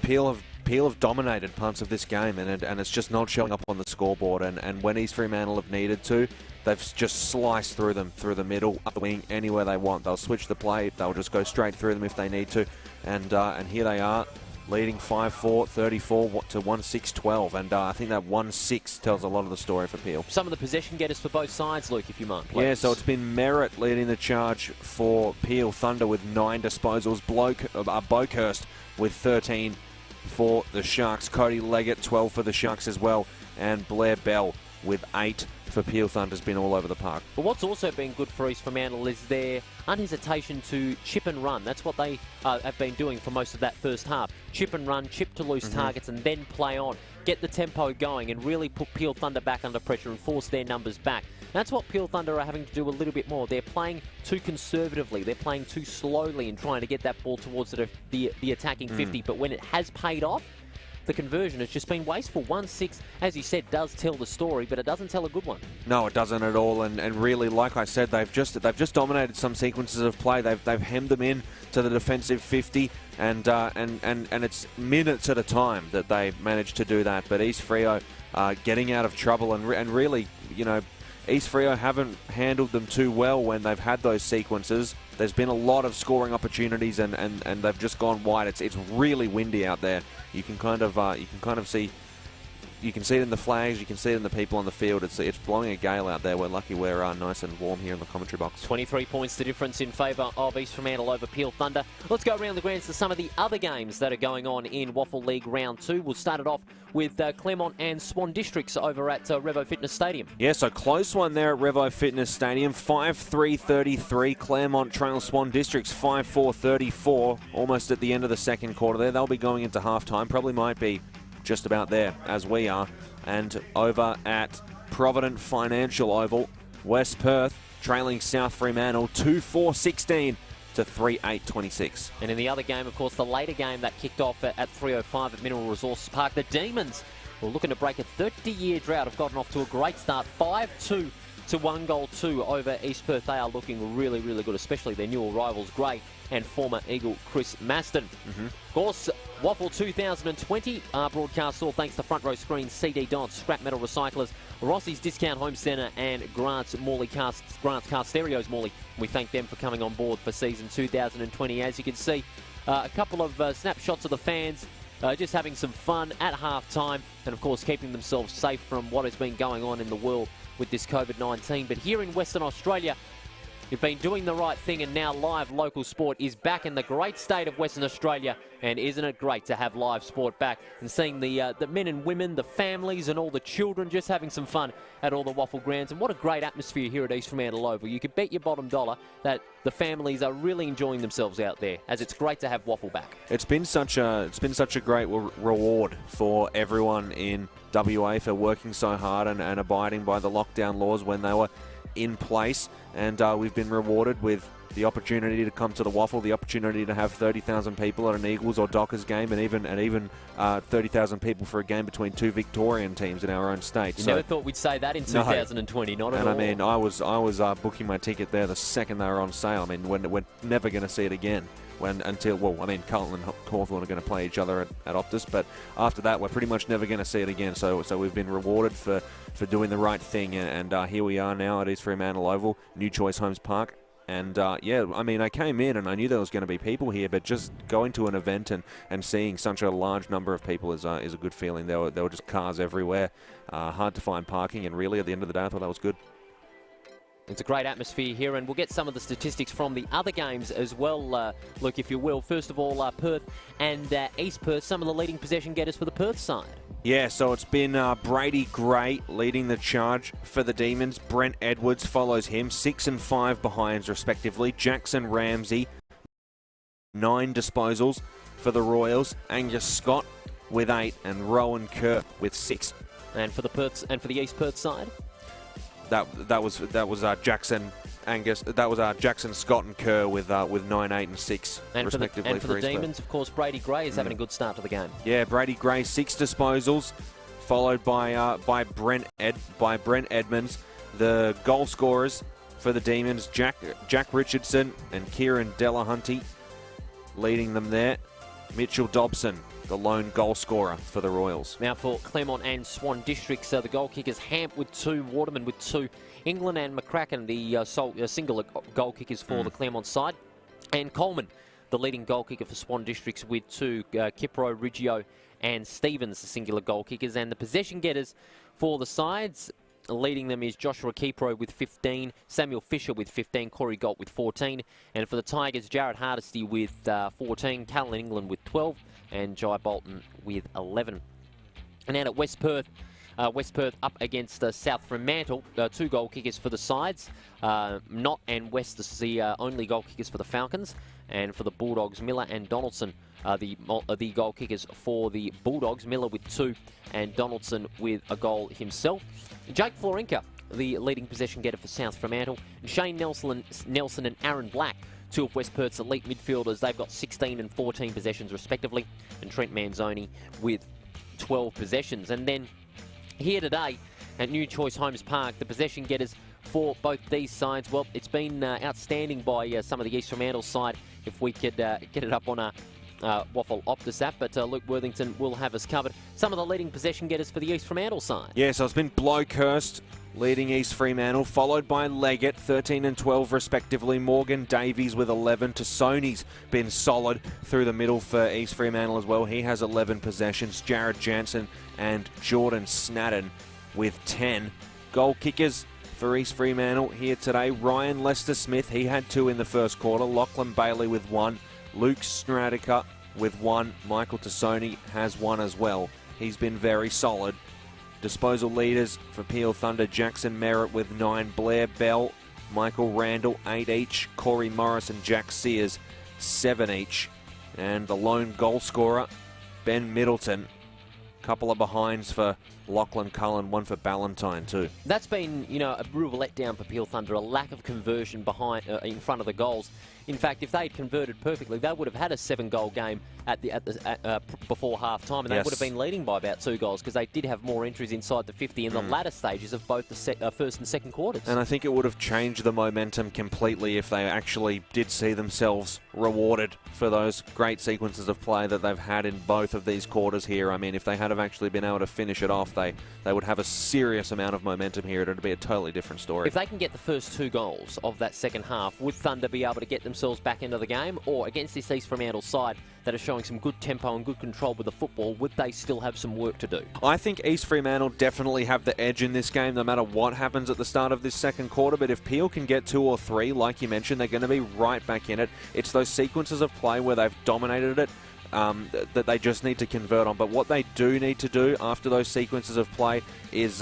Peel have dominated parts of this game, and it's just not showing up on the scoreboard. And when East Fremantle have needed to, they've just sliced through them, through the middle, up the wing, anywhere they want. They'll switch the play. They'll just go straight through them if they need to. And here they are, leading 5-4-34 to 1-6-12. And I think that 1-6 tells a lot of the story for Peel. Some of the possession getters for both sides, Luke, if you mind, please. Yeah, so it's been Merritt leading the charge for Peel Thunder with 9 disposals. Boakhurst with 13 for the Sharks. Cody Leggett, 12 for the Sharks as well. And Blair Bell with 8 for Peel Thunder's been all over the park. But what's also been good for East Fremantle is their unhesitation to chip and run. That's what they have been doing for most of that first half. Chip and run, chip to loose targets, and then play on. Get the tempo going and really put Peel Thunder back under pressure and force their numbers back. That's what Peel Thunder are having to do a little bit more. They're playing too conservatively. They're playing too slowly and trying to get that ball towards the attacking 50. But when it has paid off, the conversion has just been wasteful. 1-6, as you said, does tell the story, but it doesn't tell a good one. No, it doesn't at all. And really, like I said, they've just dominated some sequences of play. They've hemmed them in to the defensive 50, and it's minutes at a time that they managed to do that. But East Freo getting out of trouble, and really, you know, East Freo haven't handled them too well when they've had those sequences. There's been a lot of scoring opportunities, and they've just gone wide. It's really windy out there. You can kind of see. You can see it in the flags, you can see it in the people on the field. It's blowing a gale out there. We're lucky we're nice and warm here in the commentary box. 23 points the difference in favour of East Fremantle over Peel Thunder. Let's go around the grounds to some of the other games that are going on in WAFL League Round 2. We'll start it off with Claremont and Swan Districts over at Revo Fitness Stadium. Yeah, so close one there at Revo Fitness Stadium. 5-3-33. Claremont trails Swan Districts 5-4-34. Almost at the end of the second quarter there. They'll be going into halftime. Probably might be just about there as we are. And over at Provident Financial Oval, West Perth trailing South Fremantle 2-4-16 to 3-8-26. And in the other game, of course, the later game that kicked off at 3:05 at Mineral Resources Park, the Demons were looking to break a 30-year drought. Have gotten off to a great start, 5-2 to 1-2 over East Perth. They are looking really, really good, especially their new arrivals, Gray and former Eagle Chris Maston. Of course, WAFL 2020 broadcast all thanks to Front Row Screens, CD Dodd, Scrap Metal Recyclers, Rossi's Discount Home Centre, and Grant's Car Stereos Morley. We thank them for coming on board for season 2020. As you can see, a couple of snapshots of the fans just having some fun at half-time, and of course keeping themselves safe from what has been going on in the world with this COVID-19. But here in Western Australia, You've been doing the right thing, and now live local sport is back in the great state of Western Australia. And isn't it great to have live sport back and seeing the men and women, the families and all the children just having some fun at all the WAFL grounds. And what a great atmosphere here at East Fremantle Oval. You could bet your bottom dollar that the families are really enjoying themselves out there, as it's great to have WAFL back. It's been such a great reward for everyone in WA for working so hard and abiding by the lockdown laws when they were in place, and we've been rewarded with the opportunity to come to the WAFL, the opportunity to have 30,000 people at an Eagles or Dockers game, and even 30,000 people for a game between two Victorian teams in our own state. You never thought we'd say that in 2020, not at all. And I mean, I was booking my ticket there the second they were on sale. I mean, we're never going to see it again. Carlton and Hawthorn are going to play each other at Optus, but after that, we're pretty much never going to see it again. So we've been rewarded for doing the right thing, and here we are now at East Fremantle Oval, New Choice Homes Park. And I came in and I knew there was going to be people here, but just going to an event and seeing such a large number of people is a good feeling. There were just cars everywhere, hard to find parking, and really at the end of the day, I thought that was good. It's a great atmosphere here, and we'll get some of the statistics from the other games as well, Luke, if you will. First of all, Perth and East Perth, some of the leading possession getters for the Perth side. Yeah, so it's been Brady Gray leading the charge for the Demons. Brent Edwards follows him, 6 and 5 behinds respectively. Jackson Ramsey, 9 disposals for the Royals. Angus Scott with 8, and Rowan Kerr with 6. And for the East Perth side? That was Jackson Angus. That was Jackson Scott and Kerr with 9, 8, and 6 respectively. And for the Demons, of course, Brady Gray is having a good start to the game. Yeah, Brady Gray 6 disposals, followed by Brent Edmonds. The goal scorers for the Demons, Jack Richardson and Kieran Delahunty, leading them there. Mitchell Dobson, the lone goal scorer for the Royals. Now for Claremont and Swan Districts, the goal kickers, Hamp with 2, Waterman with 2, England and McCracken, the single goal kickers for the Claremont side, and Coleman, the leading goal kicker for Swan Districts with 2, Kipro, Riggio and Stevens, the singular goal kickers. And the possession getters for the sides, leading them is Joshua Kipro with 15, Samuel Fisher with 15, Corey Galt with 14, and for the Tigers, Jared Hardesty with 14, Callan England with 12, and Jai Bolton with 11. And out at West Perth up against South Fremantle, 2 goal kickers for the sides. Knott and West the only goal kickers for the Falcons, and for the Bulldogs, Miller and Donaldson the goal kickers for the Bulldogs. Miller with 2 and Donaldson with a goal himself. Jake Florinka, the leading possession getter for South Fremantle. And Shane Nelson and Aaron Black, 2 of West Perth's elite midfielders. They've got 16 and 14 possessions respectively. And Trent Manzoni with 12 possessions. And then here today at New Choice Homes Park, the possession getters for both these sides, well, it's been outstanding by some of the East Fremantle side. If we could get it up on a WAFL Optus app, but Luke Worthington will have us covered. Some of the leading possession getters for the East Fremantle side. Yeah, so it's been Blokehurst leading East Fremantle, followed by Leggett, 13 and 12 respectively. Morgan Davies with 11. Tassoni's been solid through the middle for East Fremantle as well. He has 11 possessions. Jared Jansen and Jordan Snadden with 10. Goal kickers for East Fremantle here today. Ryan Lester-Smith, he had 2 in the first quarter. Lachlan Bailey with 1. Luke Stradica with 1. Michael Tassoni has 1 as well. He's been very solid. Disposal leaders for Peel Thunder, Jackson Merritt with 9. Blair Bell, Michael Randall, 8 each. Corey Morris and Jack Sears, 7 each. And the lone goal scorer, Ben Middleton. Couple of behinds for Lachlan Cullen, 1 for Ballantyne too. That's been, a real letdown for Peel Thunder, a lack of conversion behind in front of the goals. In fact, if they'd converted perfectly, they would have had a 7-goal game before half-time, and they would have been leading by about 2 goals because they did have more entries inside the 50 in the latter stages of both the first and second quarters. And I think it would have changed the momentum completely if they actually did see themselves rewarded for those great sequences of play that they've had in both of these quarters here. I mean, if they had have actually been able to finish it off, they would have a serious amount of momentum here. It would be a totally different story. If they can get the first 2 goals of that second half, would Thunder be able to get themselves back into the game? Or against this East Fremantle side, that are showing some good tempo and good control with the football, would they still have some work to do? I think East Fremantle definitely have the edge in this game no matter what happens at the start of this second quarter, but if Peel can get 2 or 3, like you mentioned, they're going to be right back in it. It's those sequences of play where they've dominated it that they just need to convert on. But what they do need to do after those sequences of play is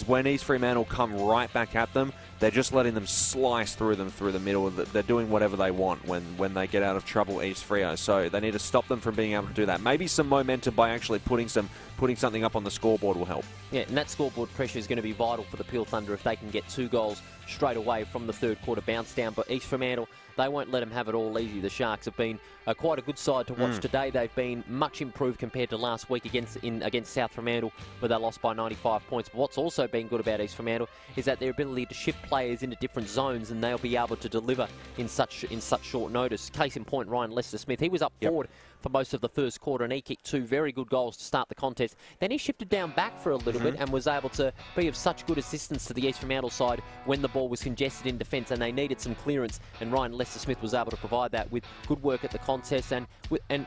when East Fremantle come right back at them, they're just letting them slice through them through the middle. They're doing whatever they want when they get out of trouble, East Freo. So they need to stop them from being able to do that. Maybe some momentum by actually putting something up on the scoreboard will help. Yeah, and that scoreboard pressure is going to be vital for the Peel Thunder if they can get 2 goals straight away from the third quarter bounce down. But East Fremantle, they won't let them have it all easy. The Sharks have been quite a good side to watch today. They've been much improved compared to last week against South Fremantle, where they lost by 95 points. But what's also been good about East Fremantle is that their ability to shift players into different zones, and they'll be able to deliver in such short notice. Case in point, Ryan Lester-Smith, he was up forward for most of the first quarter, and he kicked 2 very good goals to start the contest. Then he shifted down back for a little bit and was able to be of such good assistance to the East Fremantle side when the ball was congested in defence and they needed some clearance, and Ryan Lester-Smith was able to provide that with good work at the contest and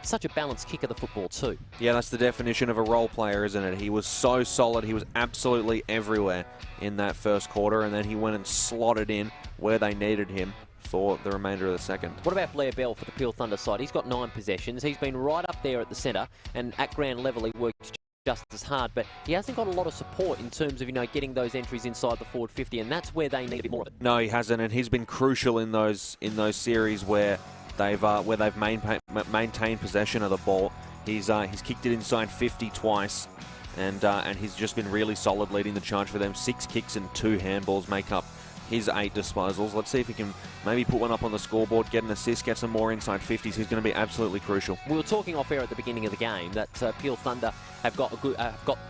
such a balanced kick of the football too. Yeah, that's the definition of a role player, isn't it? He was so solid. He was absolutely everywhere in that first quarter, and then he went and slotted in where they needed him for the remainder of the second. What about Blair Bell for the Peel Thunder side? He's got 9 possessions. He's been right up there at the centre, and at ground level he works just as hard, but he hasn't got a lot of support in terms of getting those entries inside the forward 50, and that's where they need a bit more of it. No, he hasn't, and he's been crucial in those series where they've maintained possession of the ball. He's kicked it inside 50 twice, and he's just been really solid leading the charge for them. 6 kicks and 2 handballs make up his 8 disposals. Let's see if he can maybe put one up on the scoreboard, get an assist, get some more inside 50s. He's going to be absolutely crucial. We were talking off air at the beginning of the game that Peel Thunder have got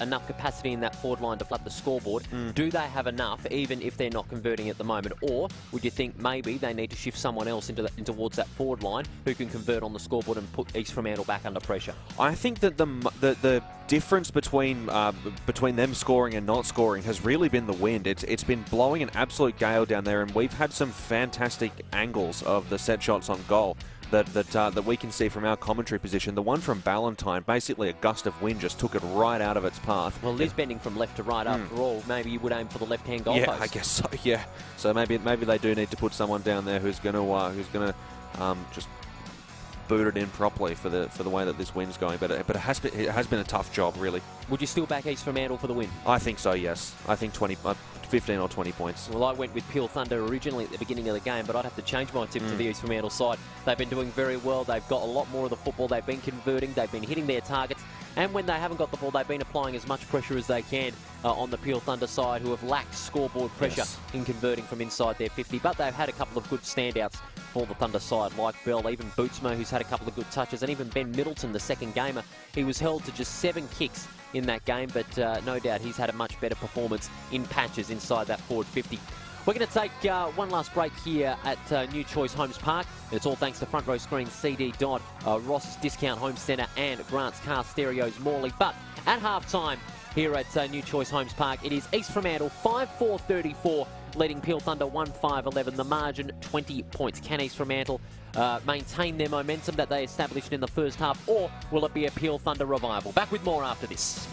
enough capacity in that forward line to flood the scoreboard. Do they have enough, even if they're not converting at the moment? Or would you think maybe they need to shift someone else into towards that forward line who can convert on the scoreboard and put East Fremantle back under pressure? I think that the difference between them scoring and not scoring has really been the wind. It's been blowing an absolute gale down there, and we've had some fantastic angles of the set shots on goal that we can see from our commentary position. The one from Ballantyne, basically a gust of wind just took it right out of its path. Well, it is bending from left to right after all. Maybe you would aim for the left-hand goal post. I guess so. Yeah. So maybe they do need to put someone down there who's going to just boot it in properly for the way that this wind's going. But it has been a tough job, really. Would you still back East Fremantle for the win? I think so. Yes. I think 15 or 20 points. Well, I went with Peel Thunder originally at the beginning of the game, but I'd have to change my tip to the East Fremantle side. They've been doing very well. They've got a lot more of the football. They've been converting. They've been hitting their targets. And when they haven't got the ball, they've been applying as much pressure as they can on the Peel Thunder side, who have lacked scoreboard pressure in converting from inside their 50. But they've had a couple of good standouts for the Thunder side, like Bell, even Bootsma, who's had a couple of good touches, and even Ben Middleton, the second gamer. He was held to just 7 kicks in that game, but no doubt he's had a much better performance in patches inside that forward 50. We're going to take one last break here at New Choice Homes Park. It's all thanks to Front Row Screens, CD Dodd, Ross's Discount Home Centre and Grant's Car Stereos Morley. But at half-time here at New Choice Homes Park, it is East Fremantle 5-4-34, leading Peel Thunder 1-5-11. The margin 20 points. Can East Fremantle maintain their momentum that they established in the first half, or will it be a Peel Thunder revival? Back with more after this.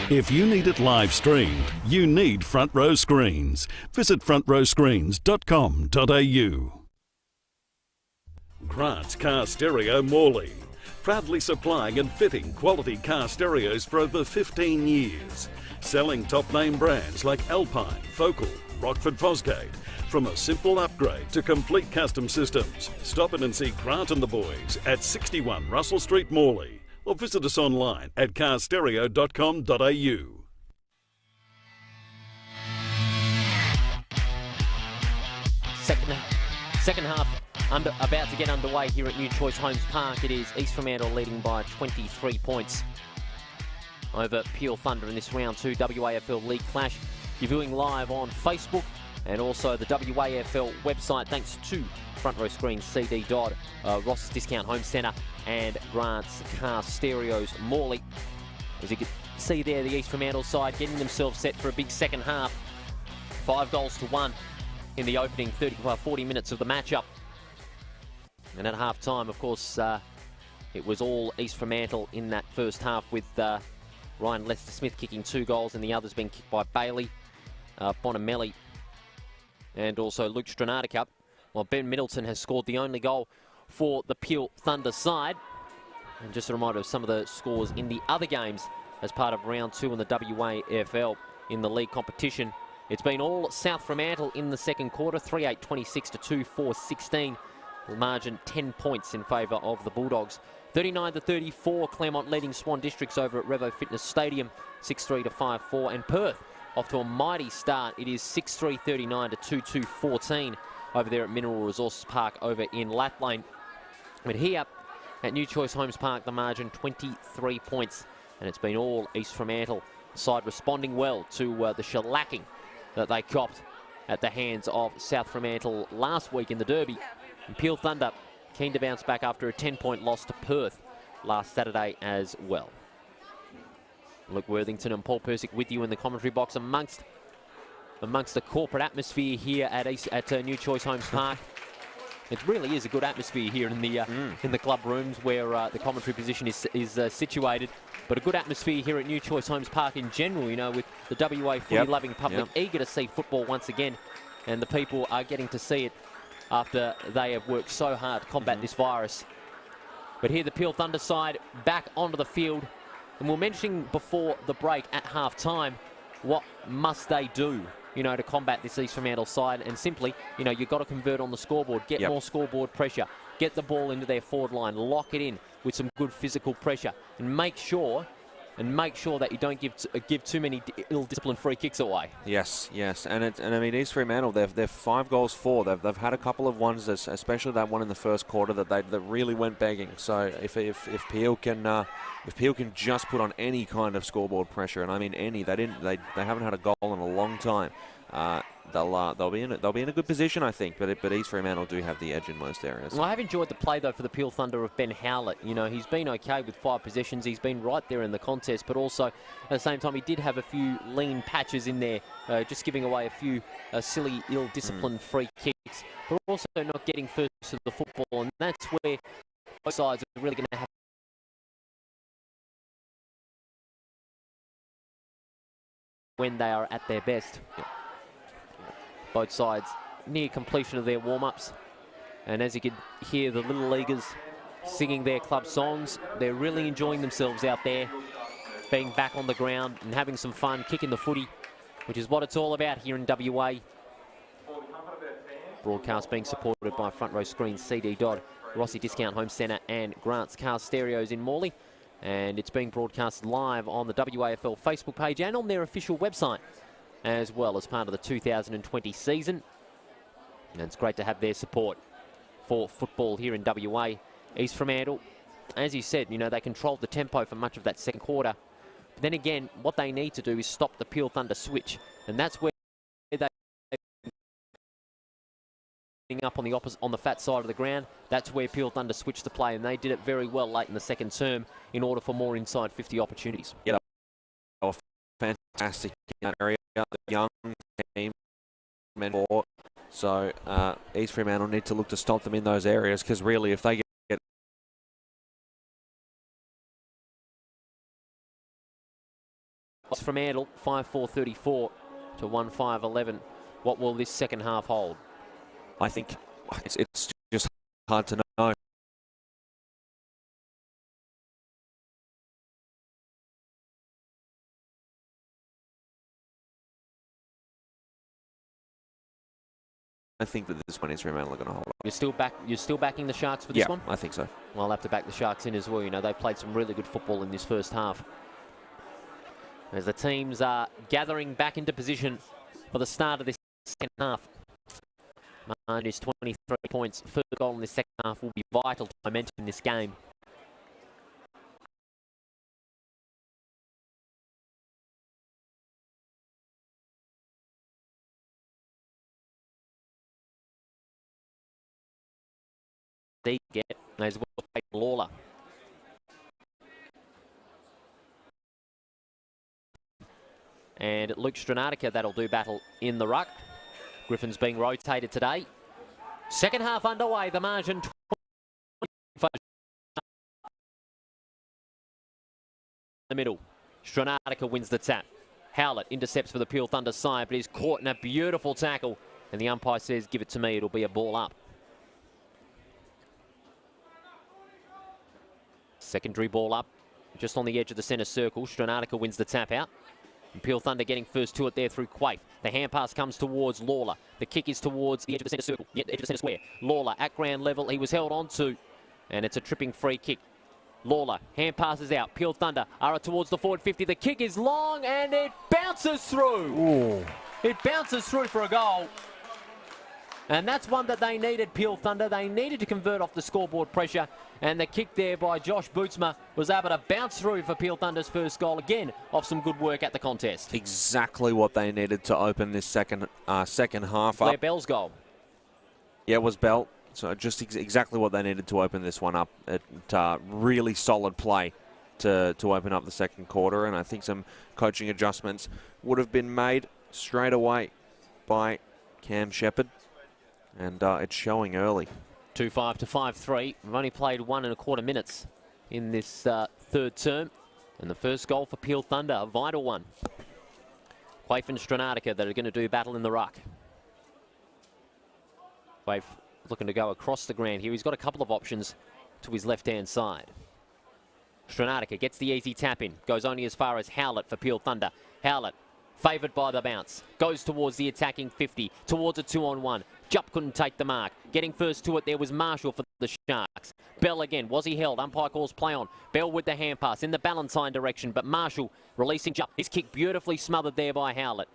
If you need it live streamed, you need Front Row Screens. Visit frontrowscreens.com.au. Grant's Car Stereo Morley. Proudly supplying and fitting quality car stereos for over 15 years. Selling top name brands like Alpine, Focal, Rockford Fosgate. From a simple upgrade to complete custom systems. Stop in and see Grant and the boys at 61 Russell Street, Morley. Or visit us online at carstereo.com.au. Second half about to get underway here at New Choice Homes Park. It is East Fremantle leading by 23 points over Peel Thunder in this round 2 WAFL League clash. You're viewing live on Facebook and also the WAFL website, thanks to Front Row Screen, CD Dodd, Ross's Discount Home Centre and Grant's Car Stereos Morley. As you can see there, the East Fremantle side getting themselves set for a big second half. 5-1 in the opening 40 minutes of the matchup. And at half-time, of course, it was all East Fremantle in that first half, with Ryan Lester-Smith kicking 2 goals and the others being kicked by Bailey, Bonamelli and also Luke Stranaticup. While Ben Middleton has scored the only goal for the Peel Thunder side. And just a reminder of some of the scores in the other games as part of round 2 in the WAFL in the league competition. It's been all South Fremantle in the second quarter, 3-8-26 to 2-4-16. The margin 10 points in favour of the Bulldogs. 39-34, Claremont leading Swan Districts over at Revo Fitness Stadium, 6-3 to 5-4. And Perth off to a mighty start. It is 6-3-39 to 2-2-14 over there at Mineral Resources Park over in Lathlane. But here at New Choice Homes Park, the margin 23 points. And it's been all East Fremantle side responding well to the shellacking that they copped at the hands of South Fremantle last week in the Derby. And Peel Thunder keen to bounce back after a 10-point loss to Perth last Saturday as well. Luke Worthington and Paul Persick with you in the commentary box amongst the corporate atmosphere here at New Choice Homes Park. It really is a good atmosphere here in the club rooms where the commentary position is situated. But a good atmosphere here at New Choice Homes Park in general, you know, with the WA footy-loving public eager to see football once again. And the people are getting to see it after they have worked so hard to combat this virus. But here the Peel Thunder side back onto the field. And we're mentioning before the break at half-time, what must they do, you know, to combat this East Fremantle side? And simply, you know, you've got to convert on the scoreboard, get more scoreboard pressure, get the ball into their forward line, lock it in with some good physical pressure, and make sure that you don't give too many ill-disciplined free kicks away. Yes, and I mean East Fremantle, they're 5 goals for. They've had a couple of ones, especially that one in the first quarter that really went begging. So if Peel can just put on any kind of scoreboard pressure, and I mean any, they haven't had a goal in a long time. They'll be in a good position, I think. But East Fremantle do have the edge in most areas. Well, I have enjoyed the play though for the Peel Thunder of Ben Howlett. You know, he's been okay with 5 possessions. He's been right there in the contest, but also at the same time he did have a few lean patches in there, just giving away a few silly, ill-disciplined free kicks, but also not getting first to the football, and that's where both sides are really going to have when they are at their best. Both sides near completion of their warm-ups, and as you can hear the Little Leaguers singing their club songs, they're really enjoying themselves out there, being back on the ground and having some fun, kicking the footy, which is what it's all about here in WA. Broadcast being supported by Front Row Screen, CD Dodd, Rossi Discount Home Centre and Grant's Car Stereos in Morley. And it's being broadcast live on the WAFL Facebook page and on their official website, as well as part of the 2020 season. And it's great to have their support for football here in WA. East Fremantle, as you said, you know, they controlled the tempo for much of that second quarter. But then again, what they need to do is stop the Peel Thunder switch. And that's where they up on the fat side of the ground. That's where Peel Thunder switched the play, and they did it very well late in the second term in order for more inside 50 opportunities. Yeah, fantastic in that area. The young team, mentor. So East Fremantle need to look to stop them in those areas, because really, if they get Fremantle 5-4-34 to 1-5-11, what will this second half hold? I think it's just hard to know. I think that this one is Fremantle going to hold up. You're still backing the Sharks for this one? I think so. Well, I'll have to back the Sharks in as well. You know, they played some really good football in this first half. As the teams are gathering back into position for the start of this second half. Margin is 23 points. First goal in the second half will be vital to momentum in this game. They get as well as Lawler. And Luke Stranatica, that'll do battle in the ruck. Griffin's being rotated today. Second half underway, the margin 20 the middle. Stranatica wins the tap. Howlett intercepts for the Peel Thunder side, but he's caught in a beautiful tackle. And the umpire says, give it to me, it'll be a ball up. Secondary ball up, just on the edge of the centre circle. Stranatica wins the tap out. And Peel Thunder getting first to it there through Quaife. The hand pass comes towards Lawler. The kick is towards the edge of the centre circle, edge of the centre square. Lawler at ground level, he was held on to, and it's a tripping free kick. Lawler, hand passes out. Peel Thunder are towards the forward 50. The kick is long and it bounces through. Ooh. It bounces through for a goal. And that's one that they needed, Peel Thunder. They needed to convert off the scoreboard pressure. And the kick there by Josh Bootsma was able to bounce through for Peel Thunder's first goal. Again, off some good work at the contest. Exactly what they needed to open this second half Blair up. Bell's goal. Yeah, it was Bell. So just exactly what they needed to open this one up. Really solid play to open up the second quarter. And I think some coaching adjustments would have been made straight away by Cam Shepherd. And it's showing early. 2-5 to 5-3. We've only played 1.25 minutes in this third term. And the first goal for Peel Thunder, a vital one. Quaife and Stranatica that are going to do battle in the ruck. Quaife looking to go across the ground here. He's got a couple of options to his left-hand side. Stranatica gets the easy tap in. Goes only as far as Howlett for Peel Thunder. Howlett, favoured by the bounce. Goes towards the attacking 50. Towards a 2-on-1. Jupp couldn't take the mark. Getting first to it there was Marshall for the Sharks. Bell again. Was he held? Umpire calls play on. Bell with the hand pass in the Ballantyne direction, but Marshall releasing Jupp. His kick beautifully smothered there by Howlett.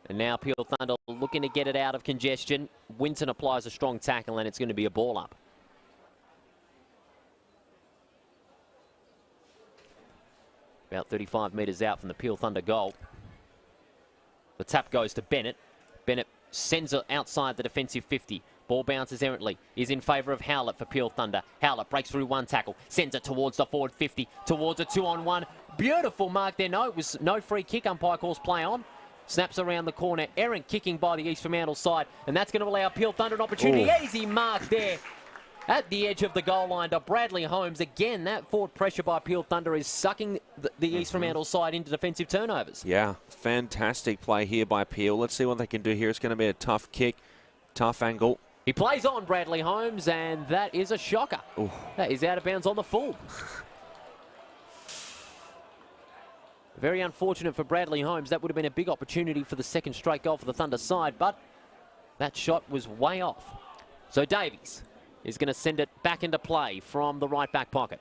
And now Peel Thunder looking to get it out of congestion. Winton applies a strong tackle and it's going to be a ball up. About 35 metres out from the Peel Thunder goal. The tap goes to Bennett. Bennett sends it outside the defensive 50. Ball bounces errantly. Is in favour of Howlett for Peel Thunder. Howlett breaks through one tackle. Sends it towards the forward 50. Towards a 2-on-1. Beautiful mark there. No, it was no free kick. Umpire calls play on. Snaps around the corner. Errant kicking by the East Fremantle side. And that's going to allow Peel Thunder an opportunity. Ooh. Easy mark there. At the edge of the goal line to Bradley Holmes. Again, that forward pressure by Peel Thunder is sucking the East Fremantle side into defensive turnovers. Yeah, fantastic play here by Peel. Let's see what they can do here. It's going to be a tough kick, tough angle. He plays on Bradley Holmes, and that is a shocker. Ooh. That is out of bounds on the full. Very unfortunate for Bradley Holmes. That would have been a big opportunity for the second straight goal for the Thunder side, but that shot was way off. So Davies is going to send it back into play from the right back pocket.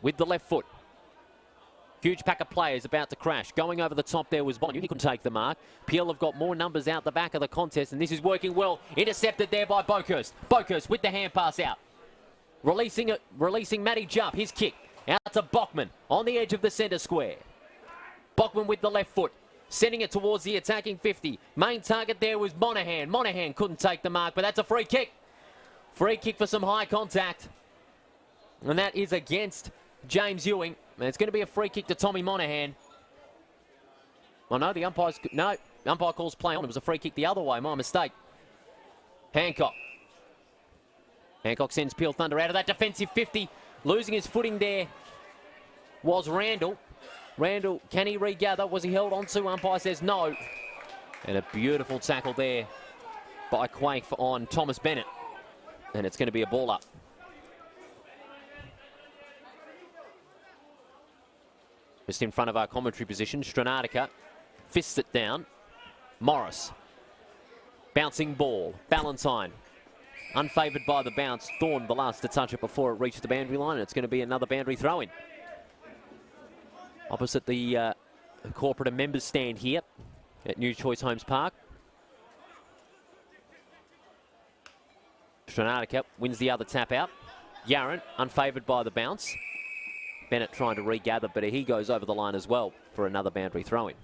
With the left foot. Huge pack of players about to crash. Going over the top there was Bond. He couldn't take the mark. Peel have got more numbers out the back of the contest, and this is working well. Intercepted there by Bokhurst. Bokhurst with the hand pass out. Releasing Matty Jupp. His kick out to Bachman on the edge of the centre square. Bachman with the left foot. Sending it towards the attacking 50. Main target there was Monahan. Monahan couldn't take the mark, but that's a free kick. Free kick for some high contact. And that is against James Ewing. And it's going to be a free kick to Tommy Monahan. Oh no, the umpire calls play on. It was a free kick the other way. My mistake. Hancock. Hancock sends Peel Thunder out of that defensive 50. Losing his footing there was Randall. Randall, can he regather? Was he held onto? Umpire says no. And a beautiful tackle there by Quaife on Thomas Bennett. And it's going to be a ball up. Just in front of our commentary position, Stranatica fists it down. Morris. Bouncing ball. Ballantyne. Unfavoured by the bounce. Thorne the last to touch it before it reached the boundary line. And it's going to be another boundary throw-in. Opposite the corporate and members stand here at New Choice Homes Park. Stranatica wins the other tap out. Yarran unfavoured by the bounce. Bennett trying to regather, but he goes over the line as well for another boundary throw-in.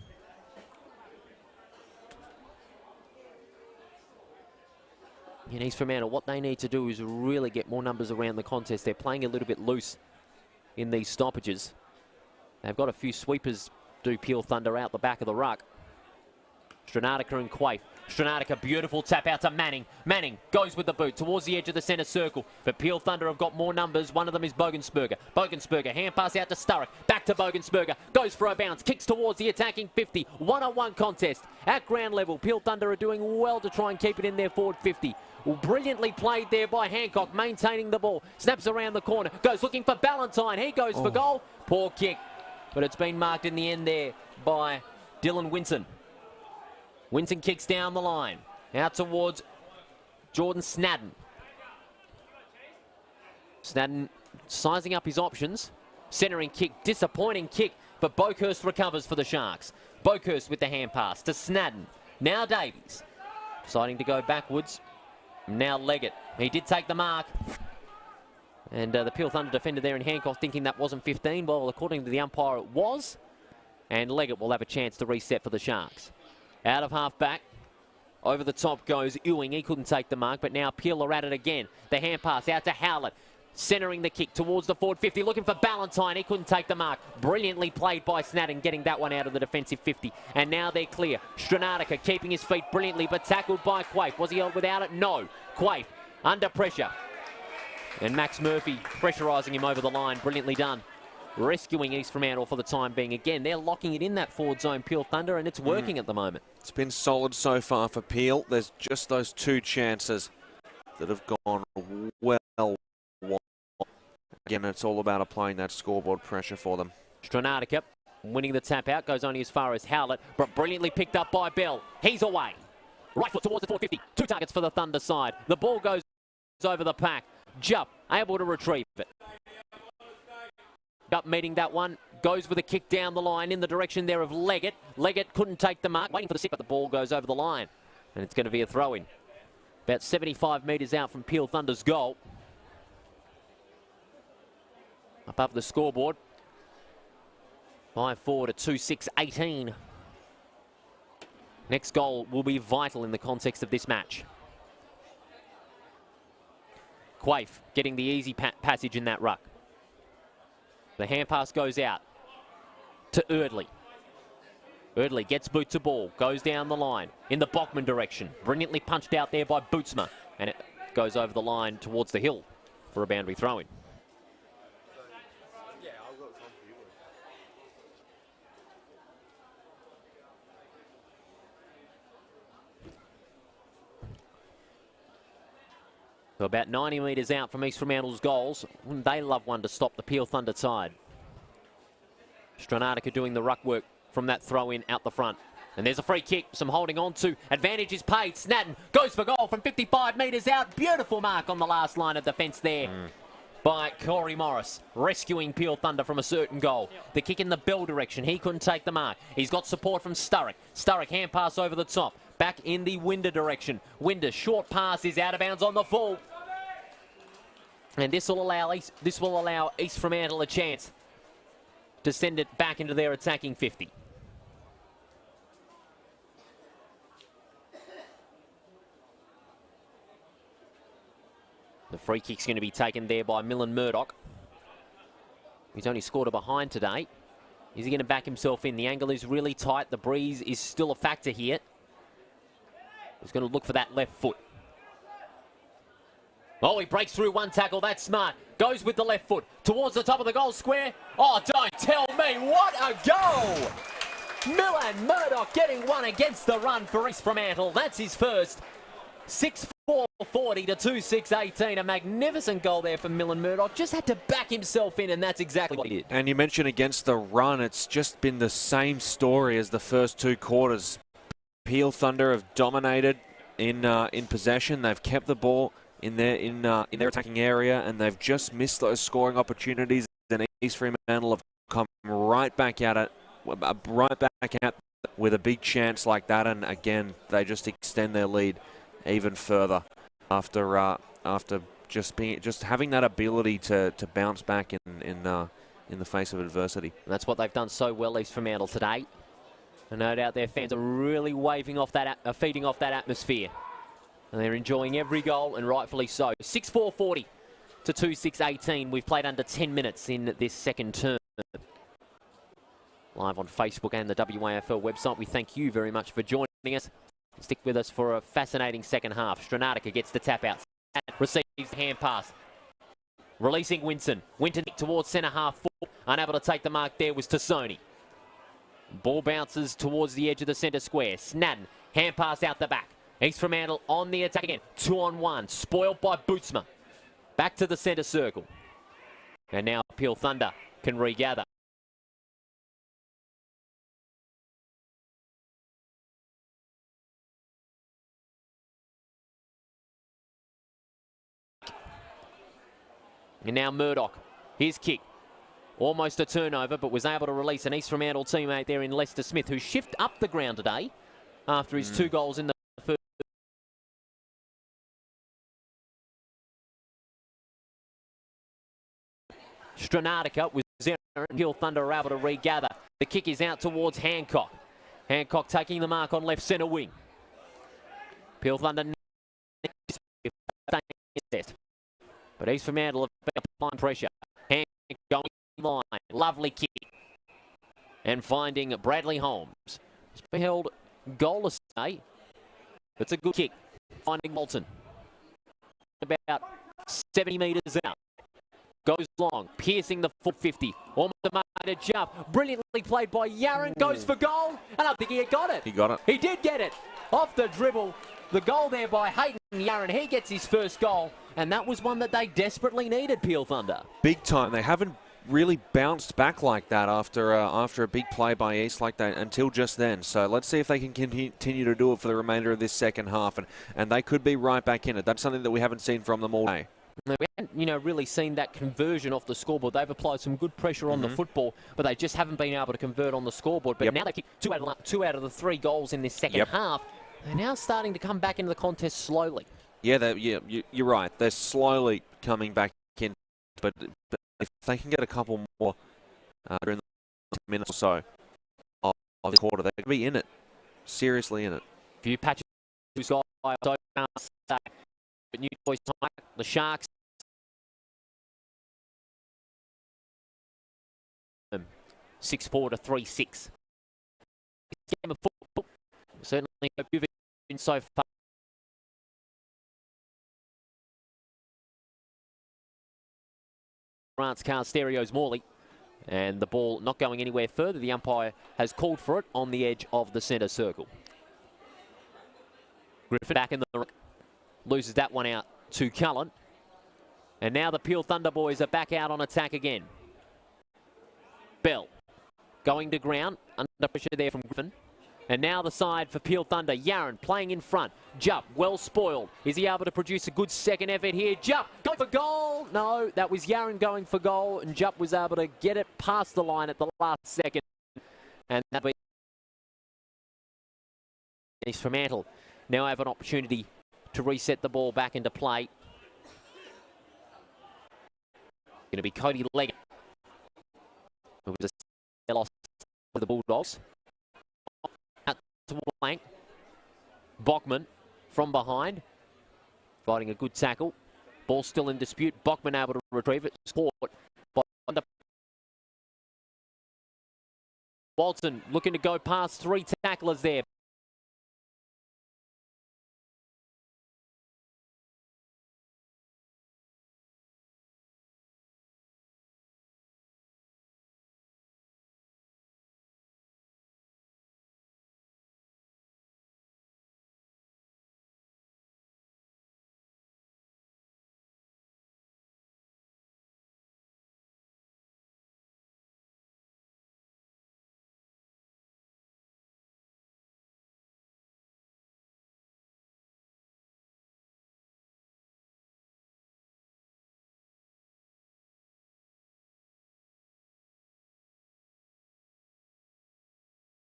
In East Fremantle, what they need to do is really get more numbers around the contest. They're playing a little bit loose in these stoppages. They've got a few sweepers do Peel Thunder out the back of the ruck. Stranatica and Quaife. Stranatica, beautiful tap out to Manning. Manning goes with the boot towards the edge of the centre circle. But Peel Thunder have got more numbers. One of them is Bogensberger. Bogensberger, hand pass out to Sturrock. Back to Bogensberger. Goes for a bounce. Kicks towards the attacking 50. One-on-one contest at ground level. Peel Thunder are doing well to try and keep it in their forward 50. Brilliantly played there by Hancock, maintaining the ball. Snaps around the corner. Goes looking for Ballantyne. He goes for goal. Poor kick. But it's been marked in the end there by Dylan Winson. Winson kicks down the line. Out towards Jordan Snadden. Snadden sizing up his options. Centering kick, disappointing kick, but Boakhurst recovers for the Sharks. Boakhurst with the hand pass to Snadden. Now Davies. Deciding to go backwards. Now Leggett. He did take the mark. And the Peel Thunder defender there in Hancock thinking that wasn't 15. Well, according to the umpire, it was. And Leggett will have a chance to reset for the Sharks. Out of half back. Over the top goes Ewing. He couldn't take the mark, but now Peel are at it again. The hand pass out to Howlett. Centering the kick towards the forward 50. Looking for Ballantyne. He couldn't take the mark. Brilliantly played by Snadden, getting that one out of the defensive 50. And now they're clear. Stranatica keeping his feet brilliantly, but tackled by Quaife. Was he without it? No. Quaife under pressure. And Max Murphy pressurising him over the line. Brilliantly done. Rescuing East Fremantle for the time being. Again, they're locking it in that forward zone, Peel Thunder, and it's working at the moment. It's been solid so far for Peel. There's just those two chances that have gone well. Again, it's all about applying that scoreboard pressure for them. Stranatica winning the tap out. Goes only as far as Howlett, but brilliantly picked up by Bell. He's away. Right foot towards the 450. Two targets for the Thunder side. The ball goes over the pack. Jupp able to retrieve it. Up meeting that one, goes with a kick down the line in the direction there of Leggett. Leggett couldn't take the mark, waiting for the sit, but the ball goes over the line. And it's going to be a throw-in. About 75 metres out from Peel Thunder's goal. Above the scoreboard. 5-4 to 2-6-18. Next goal will be vital in the context of this match. Quaife getting the easy passage in that ruck. The hand pass goes out to Erdley. Erdley gets boot to ball, goes down the line in the Bachman direction. Brilliantly punched out there by Bootsma. And it goes over the line towards the hill for a boundary throw-in. So about 90 metres out from East Fremantle's goals. Wouldn't they love one to stop the Peel Thunder side? Stranatica doing the ruck work from that throw-in out the front. And there's a free kick, some holding on to. Advantage is paid. Snadden goes for goal from 55 metres out. Beautiful mark on the last line of defence there by Corey Morris, rescuing Peel Thunder from a certain goal. The kick in the Bell direction, he couldn't take the mark. He's got support from Sturrock. Sturrock hand pass over the top. Back in the Winder direction. Winder short pass is out of bounds on the full. And this will allow East Fremantle a chance to send it back into their attacking 50. The free kick's going to be taken there by Millen Murdoch. He's only scored a behind today. Is he going to back himself in? The angle is really tight. The breeze is still a factor here. He's going to look for that left foot. Oh, he breaks through one tackle. That's smart. Goes with the left foot towards the top of the goal square. Oh, don't tell me. What a goal! Millen Murdoch getting one against the run for East Fremantle. That's his first. 6-4-40 to 2-6-18. A magnificent goal there from Millen Murdoch. Just had to back himself in, and that's exactly what he did. And you mentioned against the run, it's just been the same story as the first two quarters. Peel Thunder have dominated in possession. They've kept the ball in their attacking area, and they've just missed those scoring opportunities. And East Fremantle have come right back out with a big chance like that, and again they just extend their lead even further after just having that ability to bounce back in the face of adversity. And that's what they've done so well, East Fremantle, today. And no doubt their fans are really feeding off that atmosphere. And they're enjoying every goal, and rightfully so. 6-4-40 to 2-6-18. We've played under 10 minutes in this second term. Live on Facebook and the WAFL website. We thank you very much for joining us. Stick with us for a fascinating second half. Stranatica gets the tap out. Receives the hand pass. Releasing Winton. Winton towards centre half forward. Unable to take the mark there was Tassoni. Ball bounces towards the edge of the centre square. Snadden. Hand pass out the back. East Fremantle on the attack again. 2-on-1. Spoiled by Bootsma. Back to the centre circle. And now Peel Thunder can regather. And now Murdoch, his kick. Almost a turnover, but was able to release an East Fremantle teammate there in Lester Smith, who shifted up the ground today after his 2 goals in the first. Stranatica was there, and Peel Thunder are able to regather. The kick is out towards Hancock. Hancock taking the mark on left centre wing. Peel Thunder but East Fremantle have been applying pressure. Hancock going line. Lovely kick. And finding Bradley Holmes. It's been held goalless today. It's a good kick. Finding Moulton. About 70 metres out. Goes long. Piercing the full 50. Almost made a jump. Brilliantly played by Yaron. Goes for goal. And I think he got it. He got it. He did get it. Off the dribble. The goal there by Hayden Yaron. He gets his first goal. And that was one that they desperately needed, Peel Thunder. Big time. They haven't really bounced back like that after a big play by East like that until just then. So let's see if they can continue to do it for the remainder of this second half. And they could be right back in it. That's something that we haven't seen from them all day. We haven't, really seen that conversion off the scoreboard. They've applied some good pressure on the football, but they just haven't been able to convert on the scoreboard. But now they kick two out of the 3 goals in this second half. They're now starting to come back into the contest slowly. Yeah, you're right. They're slowly coming back in, but if they can get a couple more during the minutes or so of the quarter, they could be in it, seriously in it. Few patches got but new choice time. The Sharks 6-4 to 3-6. Game of football. Certainly hope you've been so far. France Car Stereos Morley, and the ball not going anywhere further. The umpire has called for it on the edge of the centre circle. Griffin back in the loses that one out to Cullen, and now the Peel Thunder boys are back out on attack again. Bell going to ground under pressure there from Griffin. And now the side for Peel Thunder. Yaron playing in front. Jupp, well spoiled. Is he able to produce a good second effort here? Jupp going for goal. No, that was Yaron going for goal. And Jupp was able to get it past the line at the last second. And that be East Fremantle now have an opportunity to reset the ball back into play. Going to be Cody Leggett, who was a loss for the Bulldogs. Blank. Bachman from behind, fighting a good tackle. Ball still in dispute. Bachman able to retrieve it. Scored by Walton, looking to go past 3 tacklers there.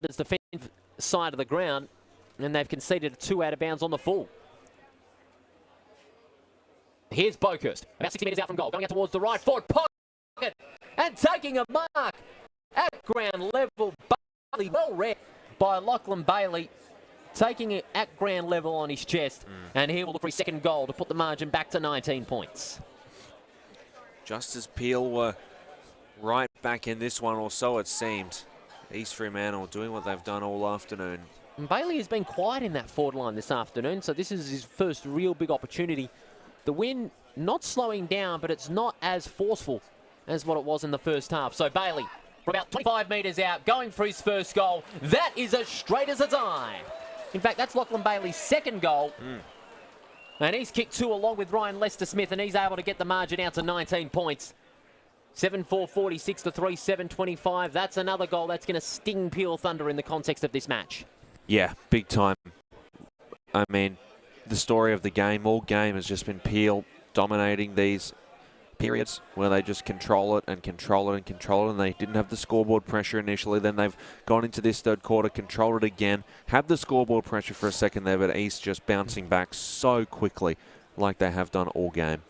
defensive side of the ground, and they've conceded a 2 out of bounds on the full. Here's Boakhurst, about 60 metres out from goal, going out towards the right forward pocket, and taking a mark at ground level. Bailey, well read by Lachlan Bailey, taking it at ground level on his chest, and he will look for his second goal to put the margin back to 19 points. Just as Peel were right back in this one, or so it seemed. East Fremantle doing what they've done all afternoon. And Bailey has been quiet in that forward line this afternoon, so this is his first real big opportunity. The wind not slowing down, but it's not as forceful as what it was in the first half. So Bailey, from about 25 metres out, going for his first goal. That is as straight as a die. In fact, that's Lachlan Bailey's second goal. And he's kicked 2 along with Ryan Lester-Smith, and he's able to get the margin out to 19 points. 7-4-46 to 3-7-25. That's another goal that's going to sting Peel Thunder in the context of this match. Yeah, big time. I mean, the story of the game, all game, has just been Peel dominating these periods where they just control it and control it and control it, and they didn't have the scoreboard pressure initially. Then they've gone into this third quarter, controlled it again, had the scoreboard pressure for a second there, but East just bouncing back so quickly like they have done all game.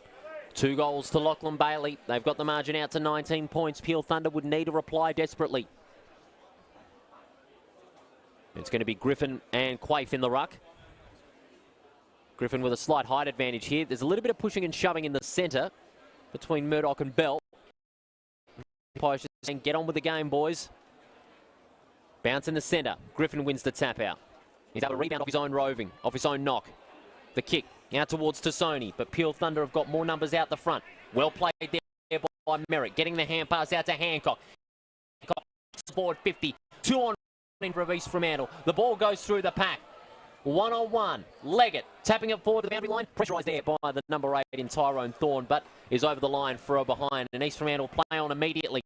2 goals to Lachlan Bailey. They've got the margin out to 19 points. Peel Thunder would need a reply desperately. It's going to be Griffin and Quaife in the ruck. Griffin with a slight height advantage here. There's a little bit of pushing and shoving in the centre between Murdoch and Bell. Saying, get on with the game, boys. Bounce in the centre. Griffin wins the tap out. He's able to rebound off his own roving, off his own knock. The kick out towards Tassoni, but Peel Thunder have got more numbers out the front. Well played there by Merrick, getting the hand pass out to Hancock. Hancock forward 50, 2 on for East Fremantle. The ball goes through the pack. 1-on-1, Leggett tapping it forward to the boundary line. Pressurised there by the number 8 in Tyrone Thorne, but is over the line for a behind. And East Fremantle play on immediately.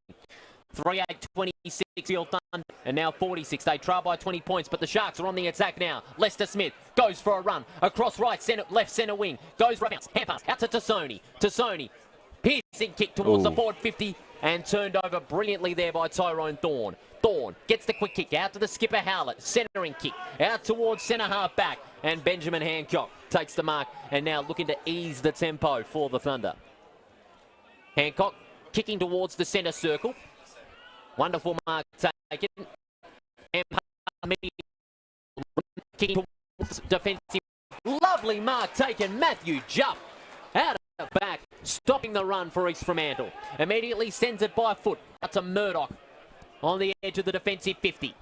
3-8-26, Peel Thunder, and now 46. They trail by 20 points, but the Sharks are on the attack now. Lester-Smith goes for a run across right centre, left centre wing. Goes for a bounce, hand pass out to Tassoni. Tassoni, piercing kick towards the forward 50, and turned over brilliantly there by Tyrone Thorne. Thorne gets the quick kick out to the skipper Howlett. Centering kick out towards centre half back, and Benjamin Hancock takes the mark and now looking to ease the tempo for the Thunder. Hancock kicking towards the centre circle. Wonderful mark taken. And kicking towards defensive. Lovely mark taken. Matthew Jupp out of the back, stopping the run for East Fremantle. Immediately sends it by foot out to Murdoch on the edge of the defensive 50.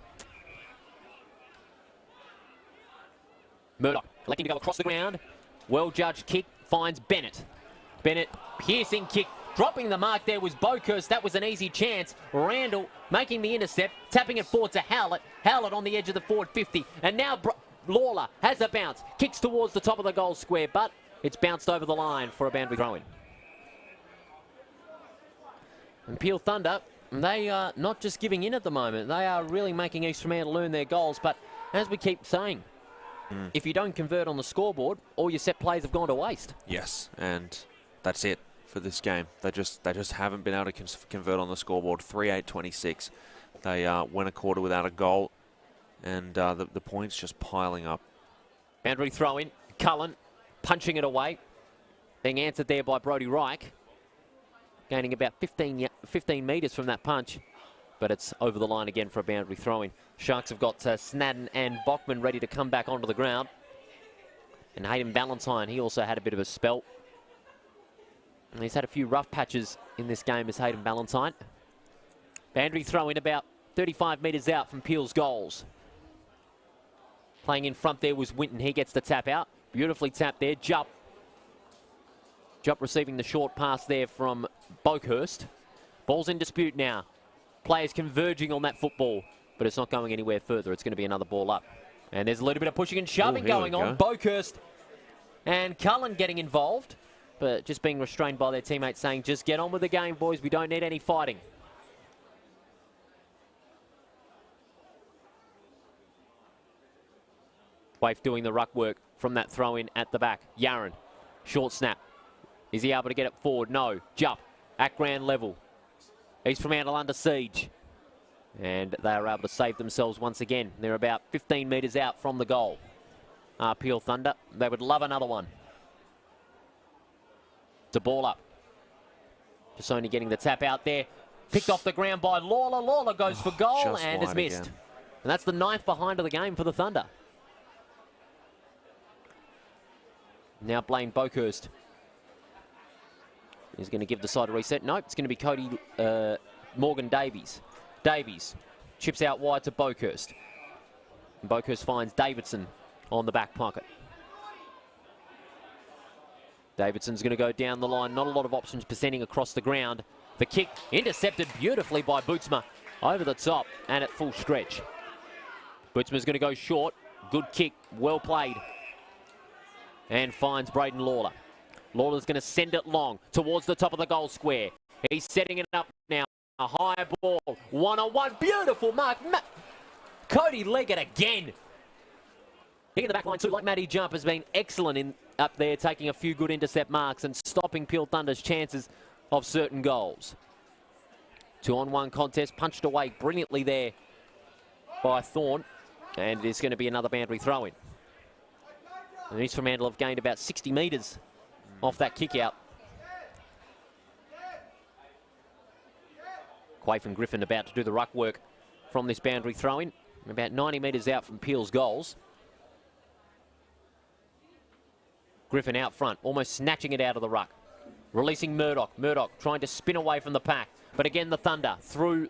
Murdoch electing to go across the ground. Well-judged kick finds Bennett. Bennett, piercing kick. Dropping the mark there was Boakhurst. That was an easy chance. Randall making the intercept, tapping it forward to Howlett. Howlett on the edge of the forward 50. And now Lawler has a bounce. Kicks towards the top of the goal square, but it's bounced over the line for a boundary throw-in. And Peel Thunder, they are not just giving in at the moment. They are really making East Fremantle learn their goals. But as we keep saying, if you don't convert on the scoreboard, all your set plays have gone to waste. Yes, and that's it for this game. They just haven't been able to convert on the scoreboard. 3-8-26. They went a quarter without a goal, and the points just piling up. Boundary throw-in. Cullen punching it away. Being answered there by Brodie Reich. Gaining about 15 metres from that punch, but it's over the line again for a boundary throw-in. Sharks have got Snadden and Bachman ready to come back onto the ground. And Hayden Valentine, he also had a bit of a spell. And he's had a few rough patches in this game as Hayden Valentine. Boundary throw-in about 35 metres out from Peel's goals. Playing in front there was Winton. He gets the tap out. Beautifully tapped there. Jupp receiving the short pass there from Boakhurst. Ball's in dispute now. Players converging on that football, but it's not going anywhere further. It's going to be another ball up. And there's a little bit of pushing and shoving going on. Boakhurst and Cullen getting involved, but just being restrained by their teammates saying, just get on with the game, boys. We don't need any fighting. Waif doing the ruck work from that throw-in at the back. Yaron, short snap. Is he able to get it forward? No. Jupp at ground level. East Fremantle under siege. And they are able to save themselves once again. They're about 15 metres out from the goal. Peel Thunder, they would love another one. It's a ball up. Just only getting the tap out there. Picked off the ground by Lawler. Lawler goes for goal and is missed. Again. And that's the 9th behind of the game for the Thunder. Now Blaine Boakhurst is going to give the side a reset. Nope, it's going to be Cody Morgan Davies. Davies chips out wide to Boakhurst. And Boakhurst finds Davidson on the back pocket. Davidson's going to go down the line. Not a lot of options presenting across the ground. The kick intercepted beautifully by Bootsma over the top and at full stretch. Bootsma's going to go short. Good kick, well played. And finds Braden Lawler. Lawler's going to send it long towards the top of the goal square. He's setting it up now. A high ball, one-on-one, beautiful mark. Cody Leggett again. Hitting the back line too, like Matty Jump has been excellent up there, taking a few good intercept marks and stopping Peel Thunder's chances of certain goals. 2-on-1 contest, punched away brilliantly there by Thorne, and it's going to be another boundary throw-in. And East Fremantle have gained about 60 metres off that kick-out. Quaife and Griffin about to do the ruck work from this boundary throw-in. About 90 metres out from Peel's goals. Griffin out front, almost snatching it out of the ruck. Releasing Murdoch. Murdoch trying to spin away from the pack. But again, the Thunder through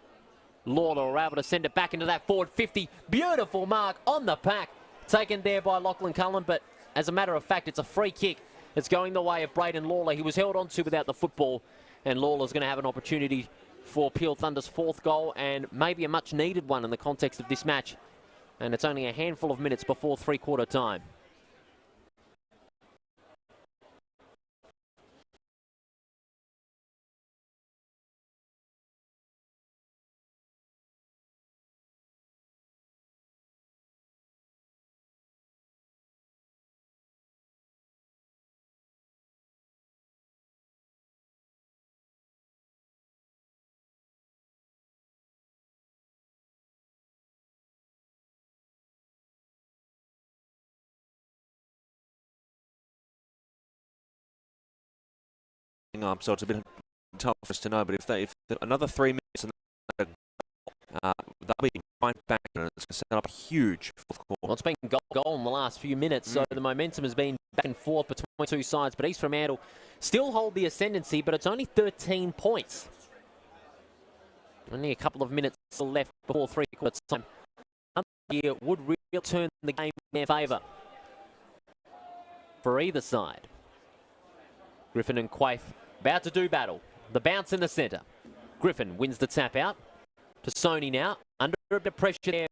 Lawler are able to send it back into that forward 50. Beautiful mark on the pack. Taken there by Lachlan Cullen, but as a matter of fact, it's a free kick. It's going the way of Braden Lawler. He was held on to without the football, and Lawler's going to have an opportunity for Peel Thunder's 4th goal, and maybe a much needed one in the context of this match. And it's only a handful of minutes before three-quarter time. So it's a bit tough for us to know, but if another 3 minutes and they'll be right back, and it's going to set up a huge 4th quarter. Well, it's been goal in the last few minutes, so the momentum has been back and forth between two sides, but East Fremantle still hold the ascendancy, but it's only 13 points. Only a couple of minutes left before three-quarter time. Here would really turn the game in their favour for either side. Griffin and Quaife about to do battle. The bounce in the centre. Griffin wins the tap out to Sony now. Under a bit of pressure there.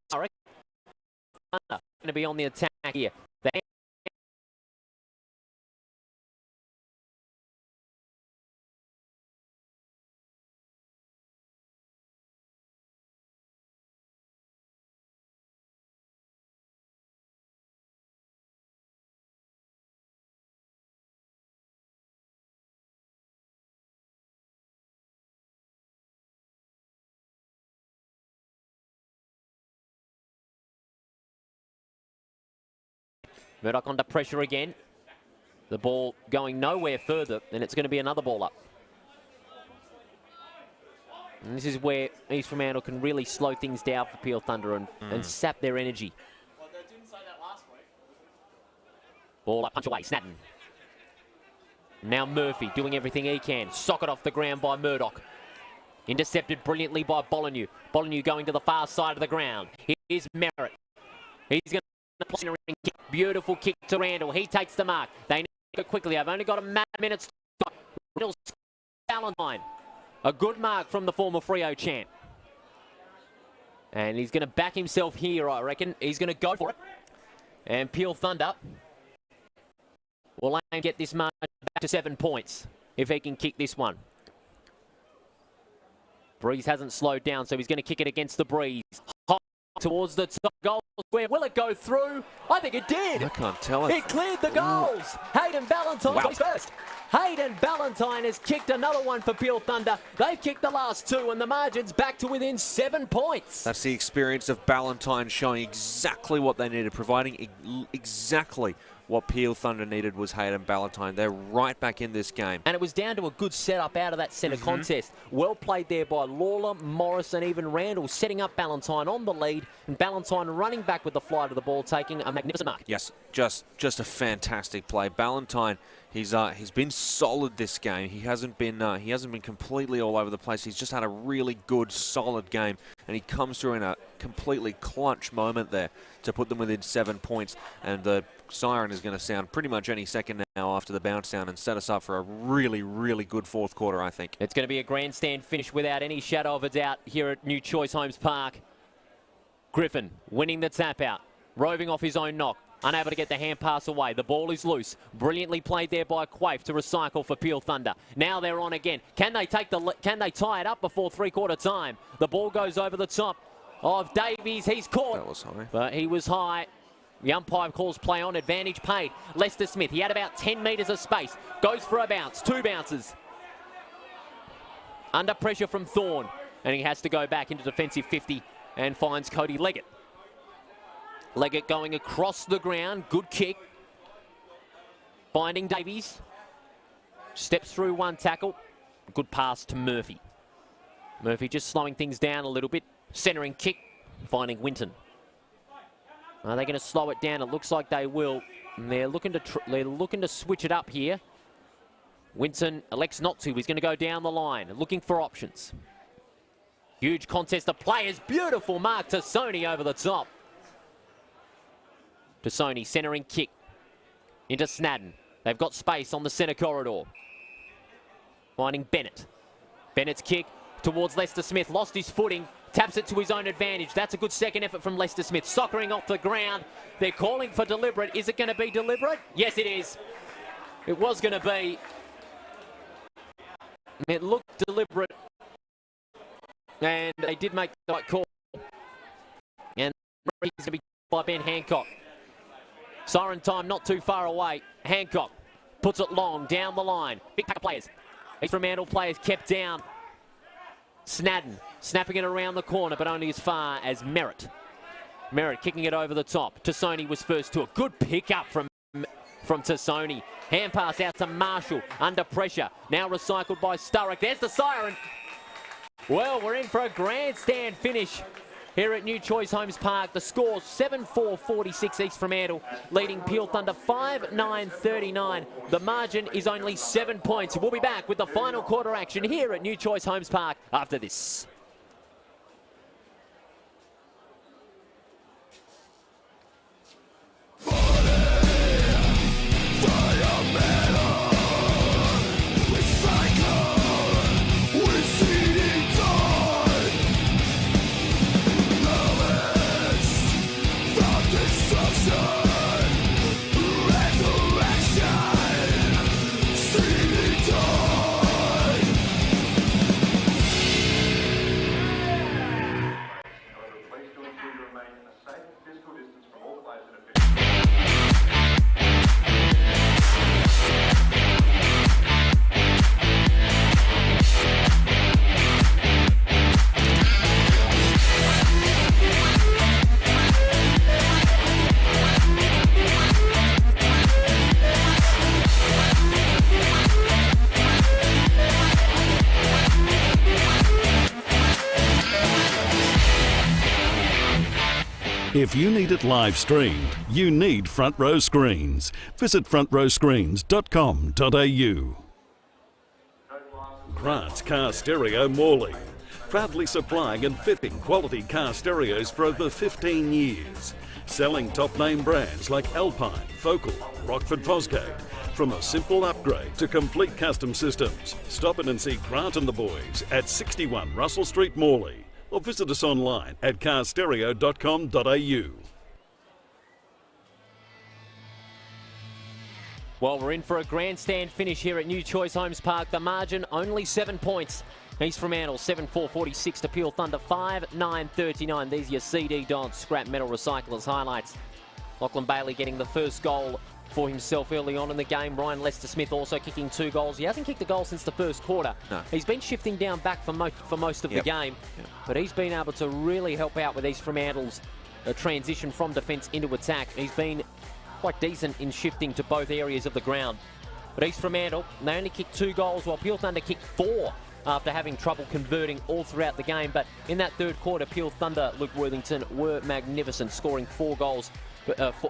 Surrey. Going to be on the attack here. Murdoch under pressure again. The ball going nowhere further, and it's going to be another ball up. And this is where East Fremantle can really slow things down for Peel Thunder and sap their energy. Well, they didn't say that last week. Ball up, punch away, Snatton. Now Murphy doing everything he can. Socket off the ground by Murdoch. Intercepted brilliantly by Bolognue. Bolognue going to the far side of the ground. Here's Merritt. He's going to kick. Beautiful kick to Randall. He takes the mark. They need to go quickly. I've only got a minute. Randall's Valentine. A good mark from the former Freo champ. And he's going to back himself here, I reckon. He's going to go for it. And Peel Thunder will aim to get this mark back to 7 points if he can kick this one. Breeze hasn't slowed down, so he's going to kick it against the Breeze. Hot towards the top goal square. Will it go through? I think it did. I can't tell it. It cleared the goals. Hayden Valentine goes first. Hayden Ballantyne has kicked another one for Peel Thunder. They've kicked the last two and the margin's back to within 7 points. That's the experience of Ballantyne showing exactly what they needed, providing exactly what Peel Thunder needed was Hayden Ballantyne. They're right back in this game. And it was down to a good setup out of that centre contest. Well played there by Lawler, Morris and even Randall, setting up Ballantyne on the lead. And Ballantyne running back with the flight of the ball, taking a magnificent mark. Yes, just a fantastic play. Ballantyne, he's been solid this game. He hasn't been completely all over the place. He's just had a really good, solid game. And he comes through in a completely clutch moment there to put them within 7 points. And the siren is going to sound pretty much any second now after the bounce down and set us up for a really, really good fourth quarter, I think. It's going to be a grandstand finish without any shadow of a doubt here at New Choice Homes Park. Griffin winning the tap out, roving off his own knock. Unable to get the hand pass away. The ball is loose. Brilliantly played there by Quaife to recycle for Peel Thunder. Now they're on again. Can they tie it up before three-quarter time? The ball goes over the top of Davies. He's caught. That was high. But he was high. The umpire calls play on. Advantage paid. Lester Smith. He had about 10 metres of space. Goes for a bounce. 2 bounces. Under pressure from Thorne. And he has to go back into defensive 50 and finds Cody Leggett. Leggett going across the ground. Good kick. Finding Davies. Steps through one tackle. Good pass to Murphy. Murphy just slowing things down a little bit. Centering kick. Finding Winton. Are they going to slow it down? It looks like they will. And they're looking to switch it up here. Winton elects not to. He's going to go down the line. Looking for options. Huge contest of players. Beautiful mark to Sony over the top. To Sony, centering kick into Snadden. They've got space on the centre corridor. Finding Bennett. Bennett's kick towards Lester Smith. Lost his footing. Taps it to his own advantage. That's a good second effort from Lester Smith. Soccering off the ground. They're calling for deliberate. Is it going to be deliberate? Yes, it is. It was going to be. It looked deliberate. And they did make the right call. And he's going to be by Ben Hancock. Siren time not too far away. Hancock puts it long down the line. Big pack of players. These Fremantle players kept down. Snadden snapping it around the corner, but only as far as Merritt. Merritt kicking it over the top. Tassoni was first to a good pick up from Tassoni. Hand pass out to Marshall under pressure. Now recycled by Sturrock. There's the siren. Well, we're in for a grandstand finish here at New Choice Homes Park. The score 7-4-46 East Fremantle, leading Peel Thunder 5-9-39. The margin is only 7 points. We'll be back with the final quarter action here at New Choice Homes Park after this. If you need it live streamed, you need Front Row Screens. Visit frontrowscreens.com.au. Grant's Car Stereo Morley. Proudly supplying and fitting quality car stereos for over 15 years. Selling top name brands like Alpine, Focal, Rockford Fosgate. From a simple upgrade to complete custom systems. Stop in and see Grant and the boys at 61 Russell Street, Morley. Or visit us online at carstereo.com.au. Well, we're in for a grandstand finish here at New Choice Homes Park. The margin only 7 points. East Fremantle 7-4-46 to Peel Thunder 5-9-39. These are your CD Dons scrap metal recyclers highlights. Lachlan Bailey getting the first goal for himself early on in the game. Ryan Lester-Smith also kicking 2 goals. He hasn't kicked a goal since the first quarter. No. He's been shifting down back for most of the game, but he's been able to really help out with East Fremantle's transition from defence into attack. He's been quite decent in shifting to both areas of the ground. But East Fremantle, they only kicked 2 goals, while Peel Thunder kicked 4 after having trouble converting all throughout the game. But in that third quarter, Peel Thunder, Luke Worthington, were magnificent, scoring 4 goals.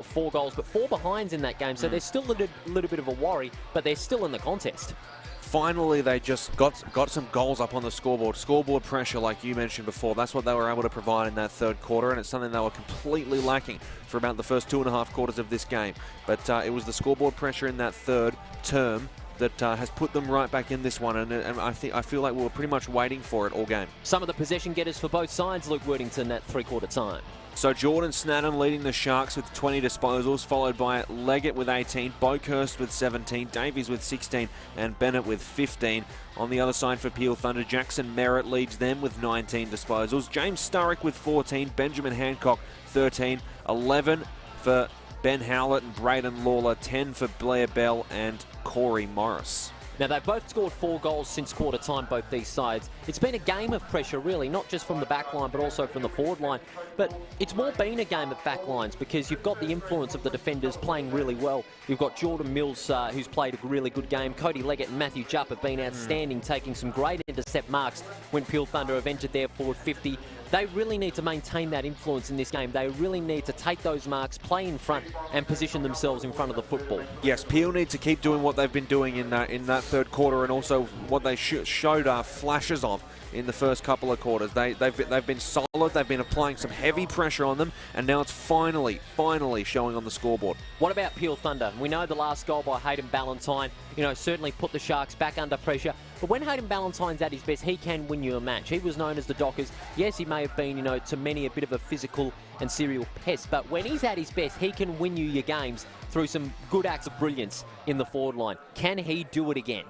4 goals, but 4 behinds in that game. So there's still a little bit of a worry, but they're still in the contest. Finally, they just got some goals up on the scoreboard. Scoreboard pressure, like you mentioned before, that's what they were able to provide in that third quarter, and it's something they were completely lacking for about the first 2.5 quarters of this game. But it was the scoreboard pressure in that third term that has put them right back in this one, and I feel like we were pretty much waiting for it all game. Some of the possession getters for both sides, Luke Worthington, at 3/4 time. So Jordan Snadden leading the Sharks with 20 disposals, followed by Leggett with 18, Boakhurst with 17, Davies with 16, and Bennett with 15. On the other side for Peel Thunder, Jackson Merritt leads them with 19 disposals, James Sturrock with 14, Benjamin Hancock 13, 11 for Ben Howlett and Braden Lawler, 10 for Blair Bell and Corey Morris. Now, they've both scored 4 goals since quarter time, both these sides. It's been a game of pressure, really, not just from the back line, but also from the forward line. But it's more been a game of back lines because you've got the influence of the defenders playing really well. You've got Jordan Mills, who's played a really good game. Cody Leggett and Matthew Jupp have been outstanding, taking some great intercept marks when Peel Thunder have entered their forward 50. They really need to maintain that influence in this game. They really need to take those marks, play in front, and position themselves in front of the football. Yes, Peel need to keep doing what they've been doing in that third quarter, and also what they showed flashes of in the first couple of quarters. They've been solid. They've been applying some heavy pressure on them, and now it's finally showing on the scoreboard. What about Peel Thunder? We know the last goal by Hayden Ballantyne, certainly put the Sharks back under pressure. But when Hayden Ballantyne's at his best, he can win you a match. He was known as the Dockers. Yes, he may have been, to many a bit of a physical and serial pest, but when he's at his best, he can win you your games through some good acts of brilliance in the forward line. Can he do it again?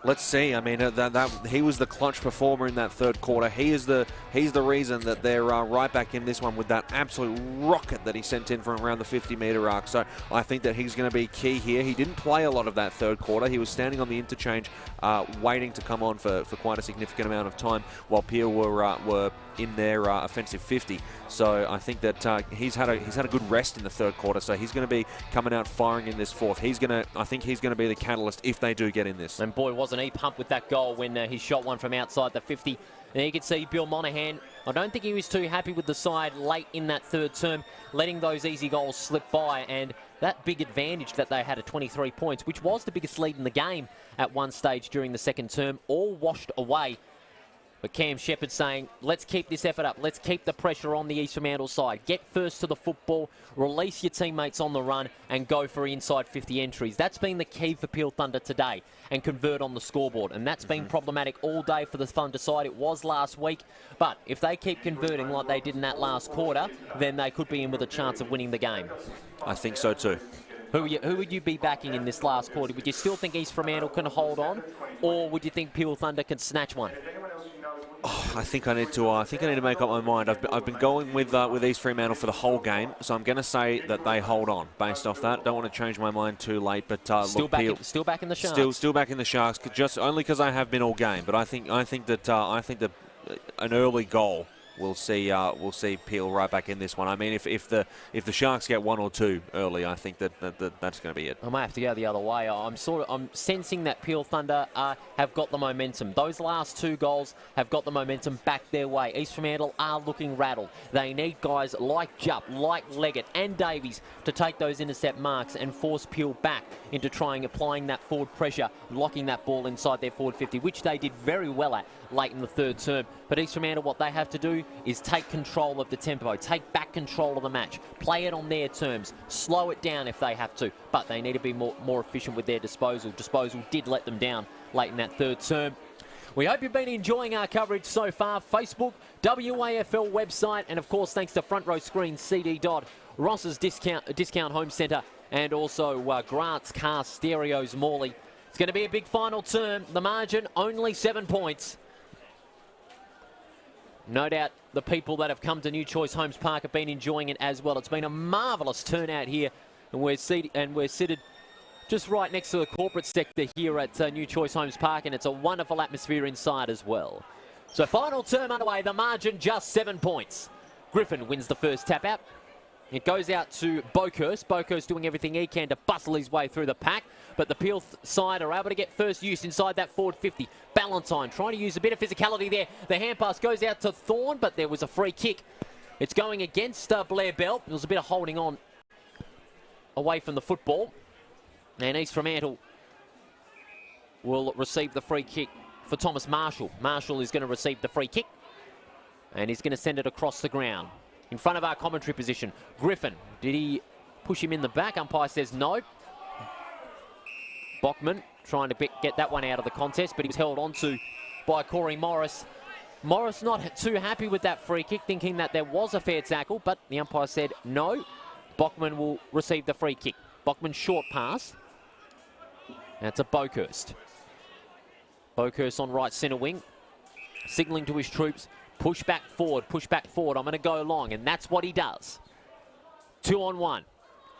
Let's see. I mean, he was the clutch performer in that third quarter. He's the reason that they're right back in this one with that absolute rocket that he sent in from around the 50-metre arc. So I think that he's going to be key here. He didn't play a lot of that third quarter. He was standing on the interchange, waiting to come on for quite a significant amount of time while Peel were in their offensive 50. So I think that he's had a good rest in the third quarter. So he's going to be coming out firing in this fourth. I think he's going to be the catalyst if they do get in this. And boy, wasn't he pumped with that goal when he shot one from outside the 50. And you can see Bill Monahan, I don't think he was too happy with the side late in that third term, letting those easy goals slip by, and that big advantage that they had at 23 points, which was the biggest lead in the game at one stage during the second term, all washed away. But Cam Shepherd saying, let's keep this effort up. Let's keep the pressure on the East Fremantle side. Get first to the football, release your teammates on the run, and go for inside 50 entries. That's been the key for Peel Thunder today, and convert on the scoreboard. And that's been problematic all day for the Thunder side. It was last week. But if they keep converting like they did in that last quarter, then they could be in with a chance of winning the game. I think so too. Who would you be backing in this last quarter? Would you still think East Fremantle can hold on, or would you think Peel Thunder can snatch one? I think I need to make up my mind. I've been going with East Fremantle for the whole game, so I'm going to say that they hold on based off that. Don't want to change my mind too late, but still back in the Sharks. Still back in the Sharks, just only because I have been all game. But I think that an early goal we'll see Peel right back in this one. I mean, if the Sharks get 1 or 2 early, I think that's going to be it. I might have to go the other way. I'm sensing that Peel Thunder have got the momentum. Those last 2 goals have got the momentum back their way. East Fremantle are looking rattled. They need guys like Jupp, like Leggett and Davies to take those intercept marks and force Peel back into applying that forward pressure, locking that ball inside their forward 50, which they did very well at late in the third term. But East Fremantle, what they have to do is take control of the tempo, take back control of the match, play it on their terms, slow it down if they have to, but they need to be more efficient with their disposal. Disposal did let them down late in that third term. We hope you've been enjoying our coverage so far. Facebook, WAFL website, and of course thanks to Front Row Screen, CD Dodd, Ross's Discount Home Centre, and also Grant's Car Stereos Morley. It's going to be a big final term. The margin, only 7 points. No doubt the people that have come to New Choice Homes Park have been enjoying it as well. It's been a marvellous turnout here, and we're seated just right next to the corporate sector here at New Choice Homes Park, and it's a wonderful atmosphere inside as well. So final term underway, the margin just 7 points. Griffin wins the first tap out. It goes out to Bokhurst. Bokhurst doing everything he can to bustle his way through the pack, but the Peel side are able to get first use inside that forward 50. Ballantyne trying to use a bit of physicality there. The hand pass goes out to Thorne, but there was a free kick. It's going against Blair Bell. There was a bit of holding on away from the football. And East Fremantle will receive the free kick for Thomas Marshall. Marshall is going to receive the free kick, and he's going to send it across the ground. In front of our commentary position, Griffin. Did he push him in the back? Umpire says no. Bachman trying to get that one out of the contest, but he was held onto by Corey Morris. Morris not too happy with that free kick, thinking that there was a fair tackle, but the umpire said no. Bachman will receive the free kick. Bachman short pass. That's a Bokhurst. Bokhurst on right centre wing, signalling to his troops, push back forward, I'm going to go long, and that's what he does. 2-on-1.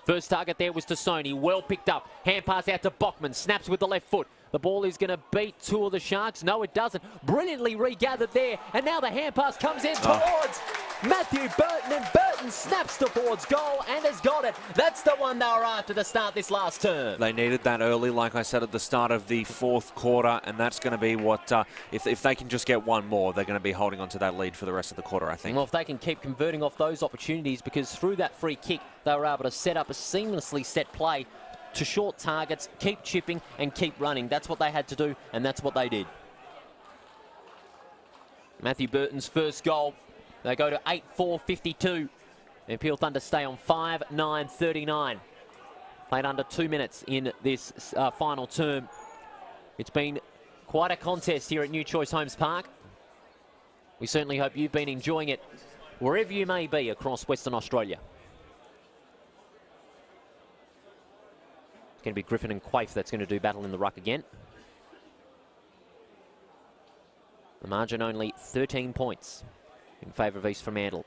First target there was to Sony, well picked up. Hand pass out to Bachman, snaps with the left foot. The ball is going to beat two of the Sharks. No, it doesn't. Brilliantly regathered there, and now the hand pass comes in towards Matthew Burton, and Burton snaps towards goal and has got it. That's the one they were after to start this last term. They needed that early, like I said, at the start of the fourth quarter, and that's going to be what, if they can just get one more, they're going to be holding on to that lead for the rest of the quarter, I think. Well, if they can keep converting off those opportunities, because through that free kick, they were able to set up a seamlessly set play to short targets, keep chipping and keep running. That's what they had to do, and that's what they did. Matthew Burton's first goal. They go to 8-4-52. And Peel Thunder stay on 5-9-39. Played under 2 minutes in this final term. It's been quite a contest here at New Choice Homes Park. We certainly hope you've been enjoying it wherever you may be across Western Australia. Going to be Griffin and Quaife that's going to do battle in the ruck again. The margin only 13 points in favour of East Fremantle.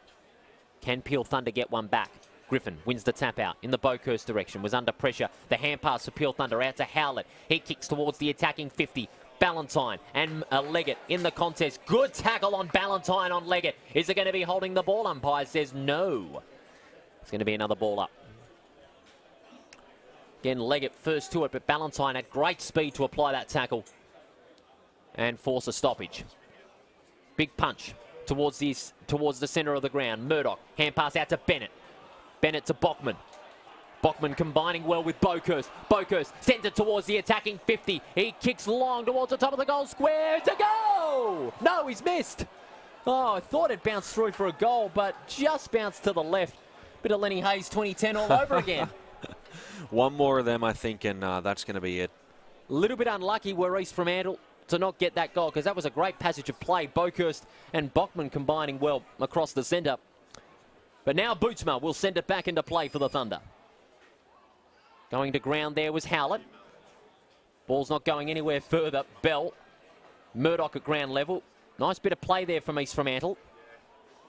Can Peel Thunder get one back? Griffin wins the tap out in the Bokhurst direction, was under pressure. The hand pass for Peel Thunder out to Howlett. He kicks towards the attacking 50. Ballantyne and Leggett in the contest. Good tackle on Ballantyne on Leggett. Is it going to be holding the ball? Umpire says no. It's going to be another ball up. Again, Leggett first to it, but Ballantyne at great speed to apply that tackle and force a stoppage. Big punch towards the centre of the ground. Murdoch, hand pass out to Bennett. Bennett to Bachman. Bachman combining well with Bokhurst. Bokhurst sends it towards the attacking 50. He kicks long towards the top of the goal square. It's a goal! No, he's missed. Oh, I thought it bounced through for a goal, but just bounced to the left. Bit of Lenny Hayes 2010 all over again. One more of them, I think, and that's going to be it. A little bit unlucky were East Fremantle to not get that goal, because that was a great passage of play. Bokhurst and Bachman combining well across the centre. But now Bootsma will send it back into play for the Thunder. Going to ground there was Howlett. Ball's not going anywhere further. Bell. Murdoch at ground level. Nice bit of play there from East Fremantle.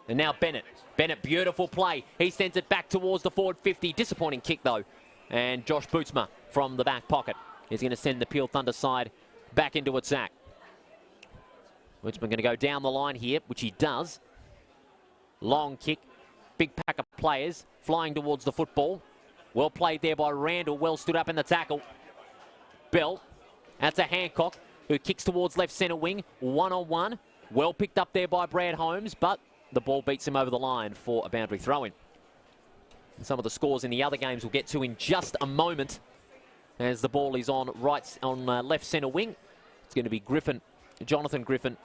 And now Bennett. Bennett, beautiful play. He sends it back towards the forward 50. Disappointing kick, though. And Josh Bootsma from the back pocket is going to send the Peel Thunder side back into attack. Bootsma going to go down the line here, which he does. Long kick. Big pack of players flying towards the football. Well played there by Randall. Well stood up in the tackle. Bell. That's a Hancock who kicks towards left centre wing. 1-on-1. Well picked up there by Brad Holmes, but the ball beats him over the line for a boundary throw-in. Some of the scores in the other games we'll get to in just a moment, as the ball is on left centre wing. It's going to be Griffin, Jonathan Griffin,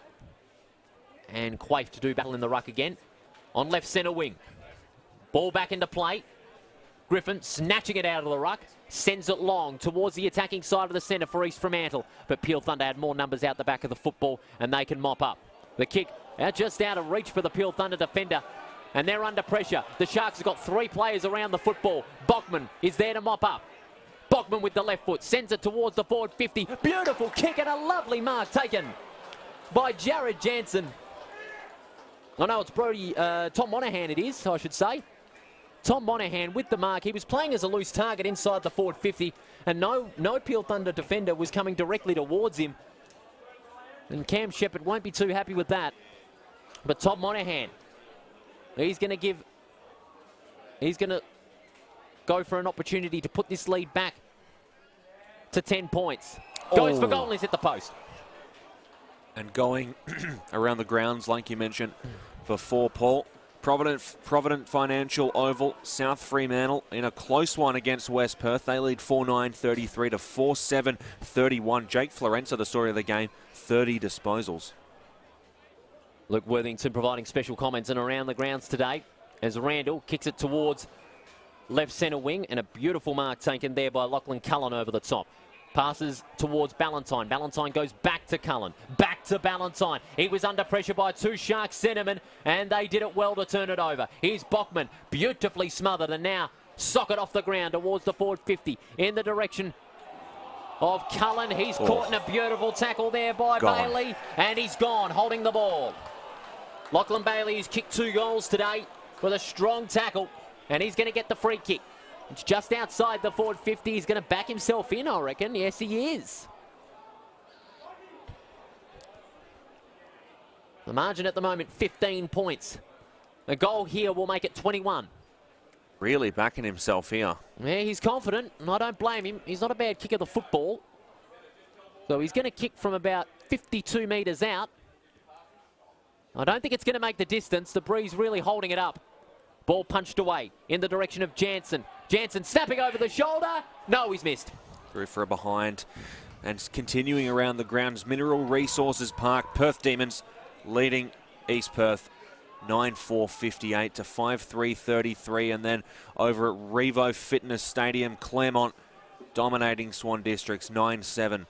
and Quaife to do battle in the ruck again. On left centre wing. Ball back into play. Griffin snatching it out of the ruck, sends it long towards the attacking side of the centre for East Fremantle. But Peel Thunder had more numbers out the back of the football, and they can mop up. The kick just out of reach for the Peel Thunder defender. And they're under pressure. The Sharks have got three players around the football. Bachman is there to mop up. Bachman with the left foot sends it towards the forward 50. Beautiful kick and a lovely mark taken by Jared Jansen. I know it's Brody, Tom Monahan it is, I should say. Tom Monahan with the mark. He was playing as a loose target inside the forward 50, and no Peel Thunder defender was coming directly towards him. And Cam Shepherd won't be too happy with that. But Tom Monahan, he's going to go for an opportunity to put this lead back to 10 points. Goes for goal and he's hit the post. And going around the grounds, like you mentioned before, Paul. Provident Financial Oval, South Fremantle in a close one against West Perth. They lead 4-9-33 to 4-7-31. Jake Florenza, the story of the game, 30 disposals. Luke Worthington providing special comments and around the grounds today as Randall kicks it towards left centre wing, and a beautiful mark taken there by Lachlan Cullen over the top. Passes towards Ballantyne. Ballantyne goes back to Cullen. Back to Ballantyne. He was under pressure by two Sharks centremen, and they did it well to turn it over. Here's Bachman, beautifully smothered, and now socket off the ground towards the forward 50 in the direction of Cullen. He's caught in a beautiful tackle there by Bailey, and he's gone, holding the ball. Lachlan Bailey has kicked 2 goals today with a strong tackle, and he's going to get the free kick. It's just outside the forward 50. He's going to back himself in, I reckon. Yes, he is. The margin at the moment, 15 points. A goal here will make it 21. Really backing himself here. Yeah, he's confident, and I don't blame him. He's not a bad kicker of the football. So he's going to kick from about 52 metres out. I don't think it's going to make the distance. The breeze really holding it up. Ball punched away in the direction of Jansen. Jansen snapping over the shoulder. No, he's missed. Through for a behind. And continuing around the grounds, Mineral Resources Park, Perth Demons leading East Perth 9-4-58 to 5-3-33. And then over at Revo Fitness Stadium, Claremont dominating Swan Districts 9-7-61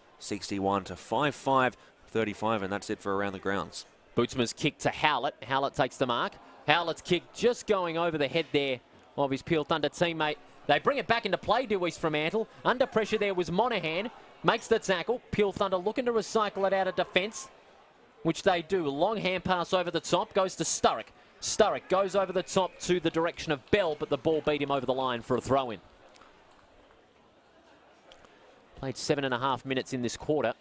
to 5-5-35. And that's it for around the grounds. Bootsman's kick to Howlett. Howlett takes the mark. Howlett's kick just going over the head there of his Peel Thunder teammate. They bring it back into play to East Fremantle. Under pressure there was Monahan. Makes the tackle. Peel Thunder looking to recycle it out of defence, which they do. Long hand pass over the top. Goes to Sturrock. Sturrock goes over the top to the direction of Bell, but the ball beat him over the line for a throw-in. Played 7.5 minutes in this quarter.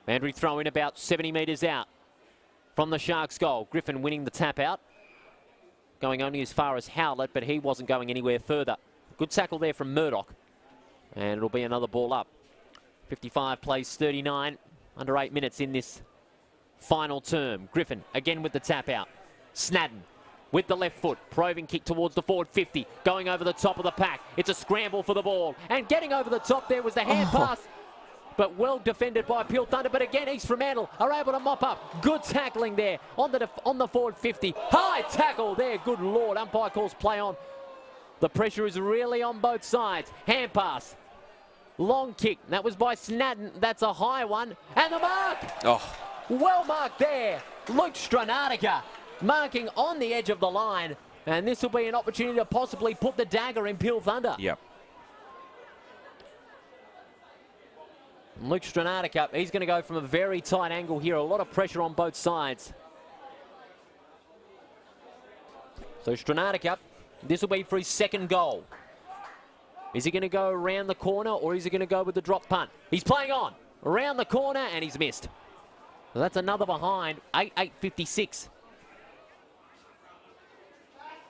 Mandry throw in about 70 metres out from the Sharks' goal. Griffin winning the tap out. Going only as far as Howlett, but he wasn't going anywhere further. Good tackle there from Murdoch. And it'll be another ball up. 55 plays 39. Under 8 minutes in this final term. Griffin again with the tap out. Snadden with the left foot. Probing kick towards the forward 50. Going over the top of the pack. It's a scramble for the ball. And getting over the top there was the hand pass. But well defended by Peel Thunder. But again, East Fremantle are able to mop up. Good tackling there on the forward 50. High tackle there. Good Lord. Umpire calls play on. The pressure is really on both sides. Hand pass. Long kick. That was by Snadden. That's a high one. And the mark. Oh. Well marked there. Luke Stranatica marking on the edge of the line. And this will be an opportunity to possibly put the dagger in Peel Thunder. Yep. Luke Stranatica, he's going to go from a very tight angle here. A lot of pressure on both sides. So Stranatica, this will be for his second goal. Is he going to go around the corner or is he going to go with the drop punt? He's playing on. Around the corner and he's missed. So that's another behind. 8-8-56.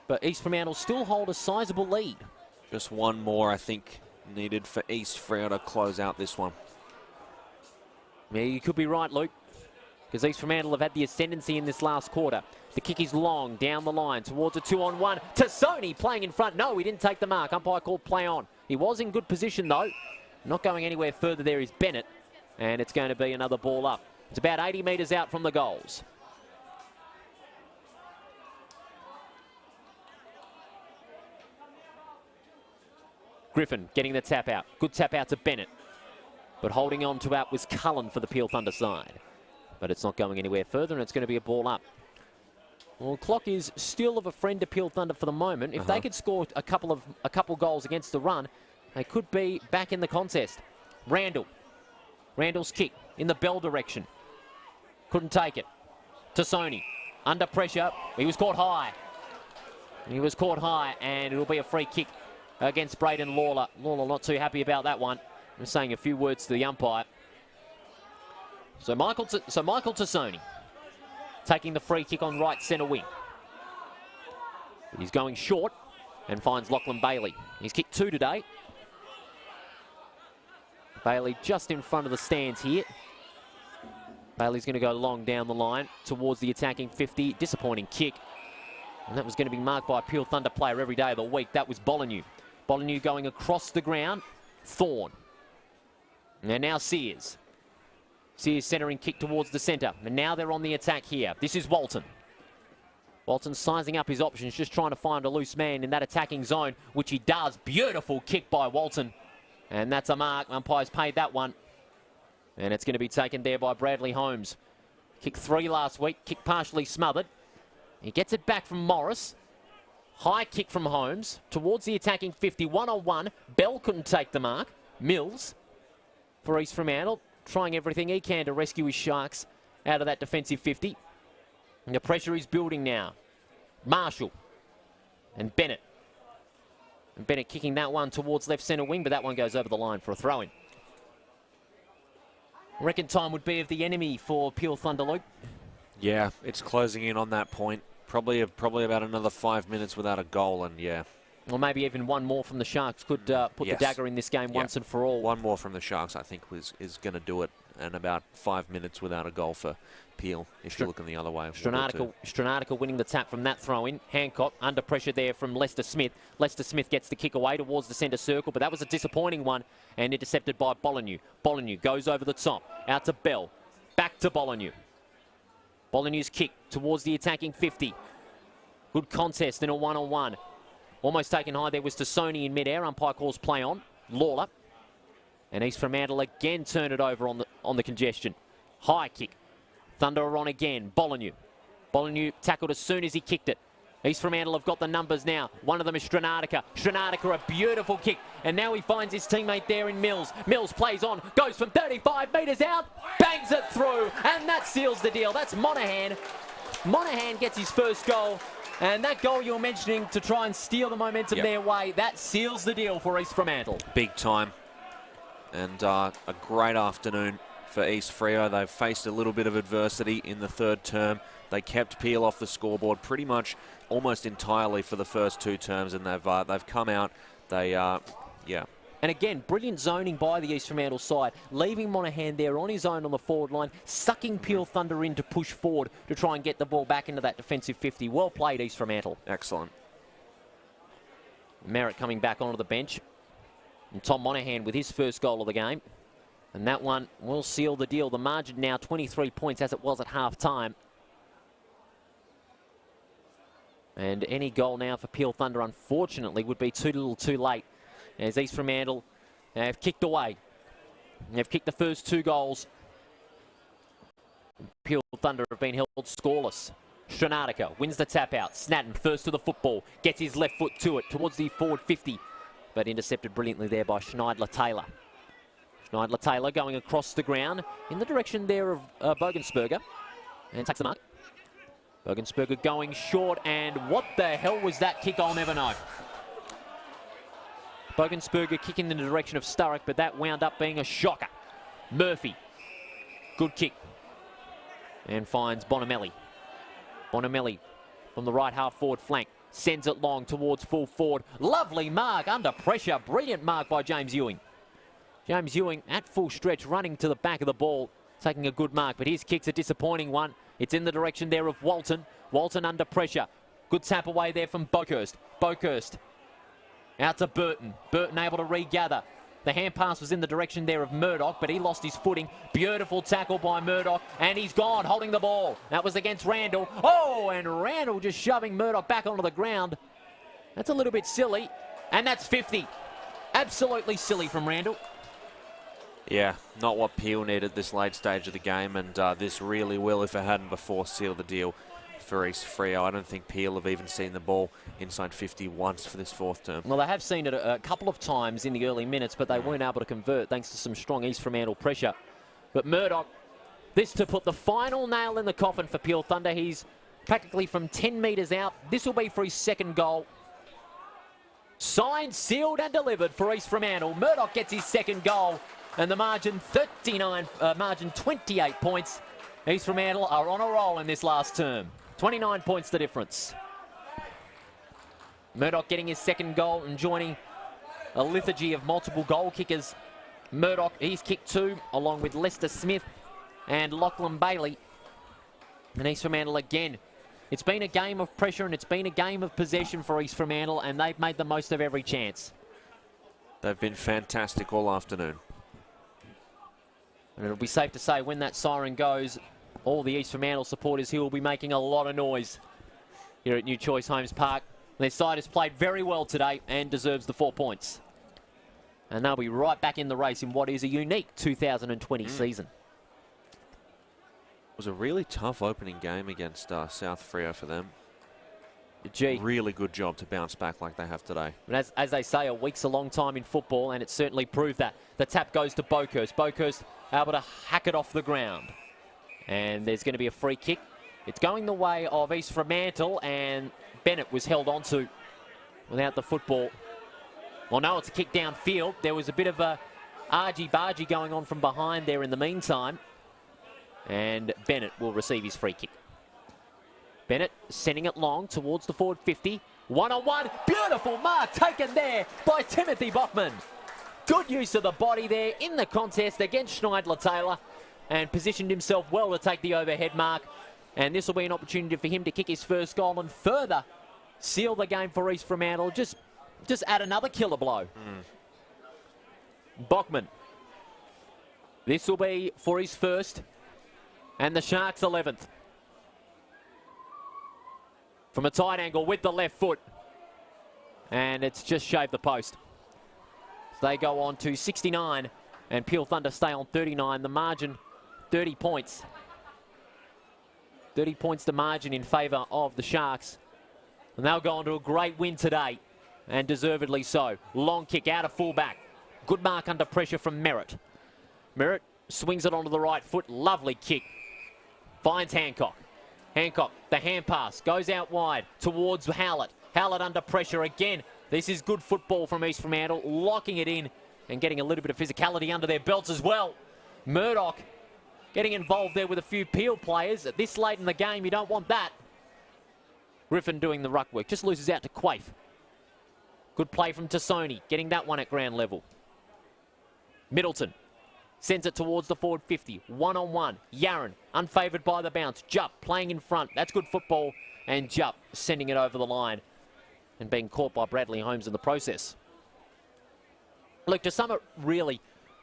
But East Fremantle still hold a sizable lead. Just one more, I think, needed for East Fremantle to close out this one. Yeah, you could be right, Luke, because East Fremantle have had the ascendancy in this last quarter. The kick is long, down the line, towards a 2-on-1. Tassoni playing in front. No, he didn't take the mark. Umpire called play on. He was in good position, though. Not going anywhere further there is Bennett, and it's going to be another ball up. It's about 80 metres out from the goals. Griffin getting the tap out. Good tap out to Bennett. But holding on to out was Cullen for the Peel Thunder side. But it's not going anywhere further, and it's going to be a ball up. Well, clock is still of a friend to Peel Thunder for the moment. If they could score a couple goals against the run, they could be back in the contest. Randall. Randall's kick in the bell direction. Couldn't take it. Tassoni. Under pressure. He was caught high. He was caught high, and it'll be a free kick against Braden Lawler. Lawler not too happy about that one. I'm saying a few words to the umpire. So Michael Tassoni taking the free kick on right centre wing. He's going short and finds Lachlan Bailey. He's kicked 2 today. Bailey just in front of the stands here. Bailey's going to go long down the line towards the attacking 50. Disappointing kick. And that was going to be marked by a Peel Thunder player every day of the week. That was Bolognau. Bolognau going across the ground. Thorne. And now Sears. Sears centering kick towards the centre. And now they're on the attack here. This is Walton. Walton sizing up his options, just trying to find a loose man in that attacking zone, which he does. Beautiful kick by Walton. And that's a mark. Umpire's paid that one. And it's going to be taken there by Bradley Holmes. Kick 3 last week. Kick partially smothered. He gets it back from Morris. High kick from Holmes towards the attacking 50. 1-on-1. Bell couldn't take the mark. Mills for East Fremantle, trying everything he can to rescue his Sharks out of that defensive 50. And the pressure is building now. Marshall and Bennett. And Bennett kicking that one towards left centre wing, but that one goes over the line for a throw-in. Reckon time would be of the enemy for Peel Thunder, Luke. Yeah, it's closing in on that point. Probably about another 5 minutes without a goal, and yeah. Or maybe even one more from the Sharks could put the dagger in this game once and for all. One more from the Sharks, I think, is going to do it. And about 5 minutes without a goal for Peel, if you're looking the other way. Stranatica winning the tap from that throw-in. Hancock under pressure there from Lester Smith. Lester Smith gets the kick away towards the centre circle, but that was a disappointing one and intercepted by Bolognau. Bolognau goes over the top, out to Bell, back to Bolognau. Bolognau's kick towards the attacking 50. Good contest in a 1-on-1. Almost taken high there was Tassoni in mid-air. Umpire calls play on. Lawler. And East Fremantle again turn it over on the congestion. High kick. Thunder are on again. Bolognau. Bolognau tackled as soon as he kicked it. East Fremantle have got the numbers now. One of them is Stranatica. Stranatica, a beautiful kick. And now he finds his teammate there in Mills. Mills plays on. Goes from 35 metres out. Bangs it through. And that seals the deal. That's Monaghan. Monaghan gets his first goal. And that goal you were mentioning to try and steal the momentum their way, that seals the deal for East Fremantle. Big time. And a great afternoon for East Freo. They've faced a little bit of adversity in the third term. They kept Peel off the scoreboard pretty much almost entirely for the first 2 terms, and they've come out. And again, brilliant zoning by the East Fremantle side, leaving Monaghan there on his own on the forward line, sucking Peel Thunder in to push forward to try and get the ball back into that defensive 50. Well played, East Fremantle. Excellent. Merritt coming back onto the bench. And Tom Monaghan with his first goal of the game. And that one will seal the deal. The margin now 23 points as it was at half-time. And any goal now for Peel Thunder, unfortunately, would be too little too late. As East Fremantle have kicked away. They've kicked the first 2 goals. Peel Thunder have been held scoreless. Stranatica wins the tap out. Snatton first to the football. Gets his left foot to it towards the forward 50. But intercepted brilliantly there by Schneidler-Taylor. Schneidler-Taylor going across the ground in the direction there of Bogensberger. And takes the mark. Bogensberger going short. And what the hell was that kick? I'll never know. Bogensberger kicking in the direction of Sturrock, but that wound up being a shocker. Murphy. Good kick. And finds Bonomelli. Bonomelli from the right half forward flank. Sends it long towards full forward. Lovely mark under pressure. Brilliant mark by James Ewing. James Ewing at full stretch running to the back of the ball. Taking a good mark, but his kick's a disappointing one. It's in the direction there of Walton. Walton under pressure. Good tap away there from Boakhurst. Boakhurst out to Burton. Burton able to regather. The hand pass was in the direction there of Murdoch, but he lost his footing. Beautiful tackle by Murdoch, and he's gone, holding the ball. That was against Randall. Oh, and Randall just shoving Murdoch back onto the ground. That's a little bit silly, and that's 50. Absolutely silly from Randall. Yeah, not what Peel needed this late stage of the game, and this really will, if it hadn't before, seal the deal for East Freo. I don't think Peel have even seen the ball inside 50 once for this fourth term. Well, they have seen it a couple of times in the early minutes, but they weren't able to convert thanks to some strong East Fremantle pressure. But Murdoch, this to put the final nail in the coffin for Peel Thunder. He's practically from 10 metres out. This will be for his second goal. Signed, sealed and delivered for East Fremantle. Murdoch gets his second goal, and the margin 28 points. East Fremantle are on a roll in this last term. 29 points the difference. Murdoch getting his second goal and joining a litany of multiple goal kickers. Murdoch, he's kicked 2, along with Lester Smith and Lachlan Bailey. And East Fremantle again. It's been a game of pressure and it's been a game of possession for East Fremantle, and they've made the most of every chance. They've been fantastic all afternoon. And it'll be safe to say when that siren goes, all the East Fremantle supporters here will be making a lot of noise here at New Choice Homes Park. Their side has played very well today and deserves the 4 points. And they'll be right back in the race in what is a unique 2020 season. It was a really tough opening game against South Freo for them. Gee. Really good job to bounce back like they have today. And as they say, a week's a long time in football, and it certainly proved that. The tap goes to Boakhurst. Boakhurst able to hack it off the ground. And there's going to be a free kick. It's going the way of East Fremantle, and Bennett was held onto without the football. Well, no, it's a kick downfield. There was a bit of a argy-bargy going on from behind there in the meantime. And Bennett will receive his free kick. Bennett sending it long towards the forward 50. One-on-one. Beautiful mark taken there by Timothy Bachman. Good use of the body there in the contest against Schneidler-Taylor, and positioned himself well to take the overhead mark. And this will be an opportunity for him to kick his first goal and further seal the game for East Fremantle. Just add another killer blow. Bachman. This will be for his first, and the Sharks' 11th. From a tight angle with the left foot. And it's just shaved the post. So they go on to 69, and Peel Thunder stay on 39. The margin, 30 points. 30 points to margin in favour of the Sharks. And they'll go on to a great win today, and deservedly so. Long kick out of fullback. Good mark under pressure from Merritt. Merritt swings it onto the right foot. Lovely kick. Finds Hancock. Hancock, the hand pass, goes out wide towards Howlett. Howlett under pressure again. This is good football from East Fremantle, locking it in and getting a little bit of physicality under their belts as well. Murdoch getting involved there with a few Peel players. At this late in the game, you don't want that. Griffin doing the ruck work, just loses out to Quaife. Good play from Tassoni, getting that one at ground level. Middleton sends it towards the forward 50. One-on-one. Yaron, unfavoured by the bounce. Jupp playing in front. That's good football. And Jupp sending it over the line and being caught by Bradley Holmes in the process. Look, to sum it really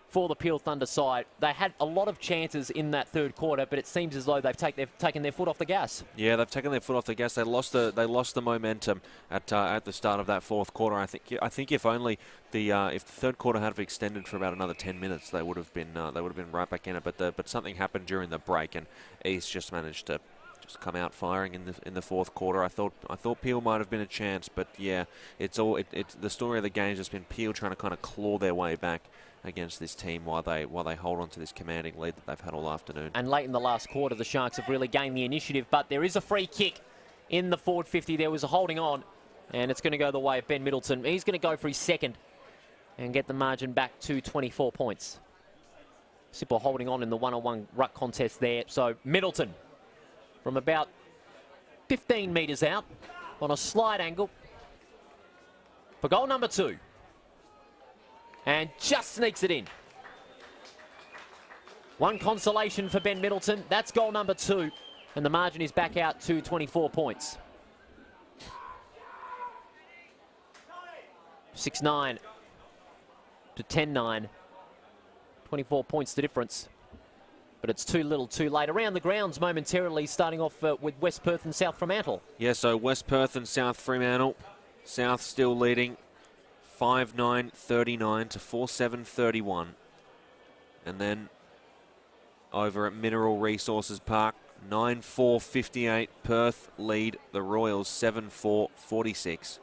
for the Peel Thunder side, they had a lot of chances in that third quarter, but it seems as though they've taken their foot off the gas. Yeah, they've taken their foot off the gas. They lost the momentum at the start of that fourth quarter. I think if only if the third quarter had extended for about another 10 minutes, they would have been right back in it. But something happened during the break, and East just managed to just come out firing in the fourth quarter. I thought Peel might have been a chance, but yeah, it's the story of the game has just been Peel trying to kind of claw their way back against this team while they hold on to this commanding lead that they've had all afternoon. And late in the last quarter, the Sharks have really gained the initiative, but there is a free kick in the forward 50. There was a holding on, and it's going to go the way of Ben Middleton. He's going to go for his second and get the margin back to 24 points. Simple holding on in the one-on-one ruck contest there. So Middleton from about 15 metres out on a slight angle for goal number 2. And just sneaks it in. One consolation for Ben Middleton. That's goal number 2. And the margin is back out to 24 points. 6-9 to 10-9. 24 points the difference. But it's too little too late. Around the grounds momentarily, starting off with West Perth and South Fremantle. Yeah, so West Perth and South Fremantle. South still leading 5-9-39 to 4-7-31. And then over at Mineral Resources Park, 9-4-58. Perth lead the Royals 7-4-46.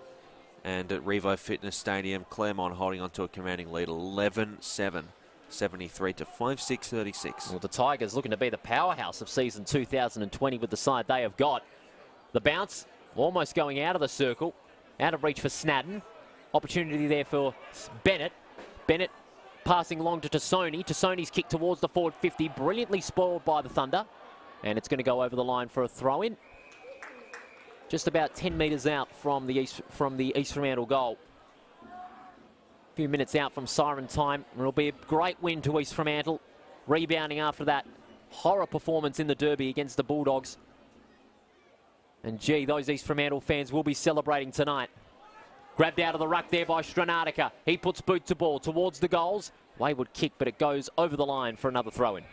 And at Revo Fitness Stadium, Claremont holding on to a commanding lead 11-7. 73 to 5-6-36. Well, the Tigers looking to be the powerhouse of season 2020 with the side they have got. The bounce almost going out of the circle, out of reach for Snadden. Opportunity there for Bennett. Bennett passing along to Tassoni. Tassoni's kick towards the forward 50, brilliantly spoiled by the Thunder. And it's going to go over the line for a throw-in. Just about 10 metres out from the East Fremantle goal. A few minutes out from siren time. It'll be a great win to East Fremantle. Rebounding after that horror performance in the Derby against the Bulldogs. And gee, those East Fremantle fans will be celebrating tonight. Grabbed out of the ruck there by Stranatica. He puts boot to ball towards the goals. Wayward kick, but it goes over the line for another throw-in.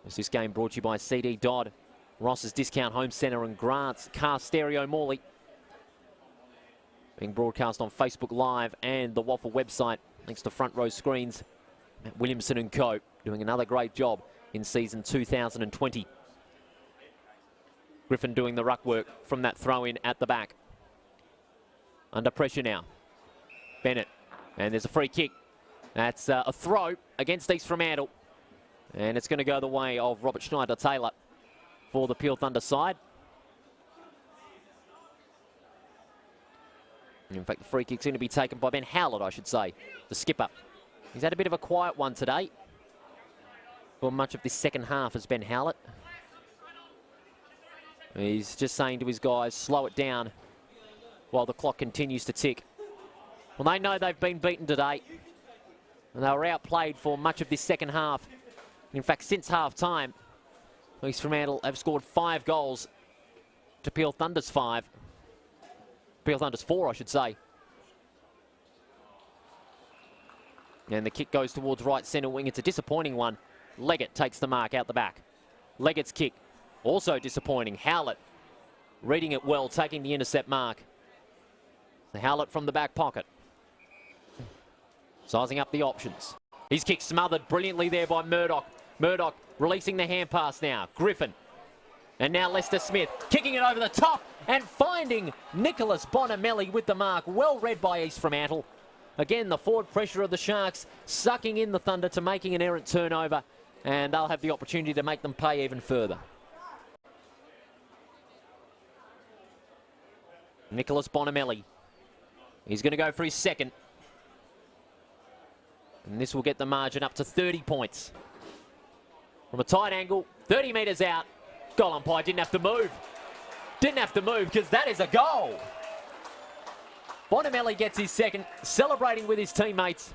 This game brought to you by CD Dodd, Ross's Discount Home Centre and Grant's Car Stereo Morley. Being broadcast on Facebook Live and the WAFL website, thanks to Front Row Screens. Matt Williamson and co. doing another great job in season 2020. Griffin doing the ruck work from that throw-in at the back. Under pressure now. Bennett. And there's a free kick. That's a throw against East Fremantle. And it's going to go the way of Robert Schneider-Taylor for the Peel Thunder side. In fact, the free kick's going to be taken by Ben Howlett, I should say, the skipper. He's had a bit of a quiet one today. For much of this second half has Ben Howlett. He's just saying to his guys, slow it down while the clock continues to tick. Well, they know they've been beaten today. And they were outplayed for much of this second half. In fact, since half-time, East Fremantle have scored 5 goals to Peel Thunder's 5. Peel Thunder's 4, I should say. And the kick goes towards right centre wing. It's a disappointing one. Leggett takes the mark out the back. Leggett's kick, also disappointing. Howlett reading it well, taking the intercept mark. The Howlett from the back pocket. Sizing up the options. His kick smothered brilliantly there by Murdoch. Murdoch releasing the hand pass now. Griffin. And now Lester Smith kicking it over the top and finding Nicholas Bonamelli with the mark. Well read by East Fremantle. Again, the forward pressure of the Sharks sucking in the Thunder to making an errant turnover. And they'll have the opportunity to make them pay even further. Nicholas Bonamelli. He's going to go for his second. And this will get the margin up to 30 points. From a tight angle, 30 metres out. Goal umpire didn't have to move. Didn't have to move because that is a goal. Bonamelli gets his second, celebrating with his teammates.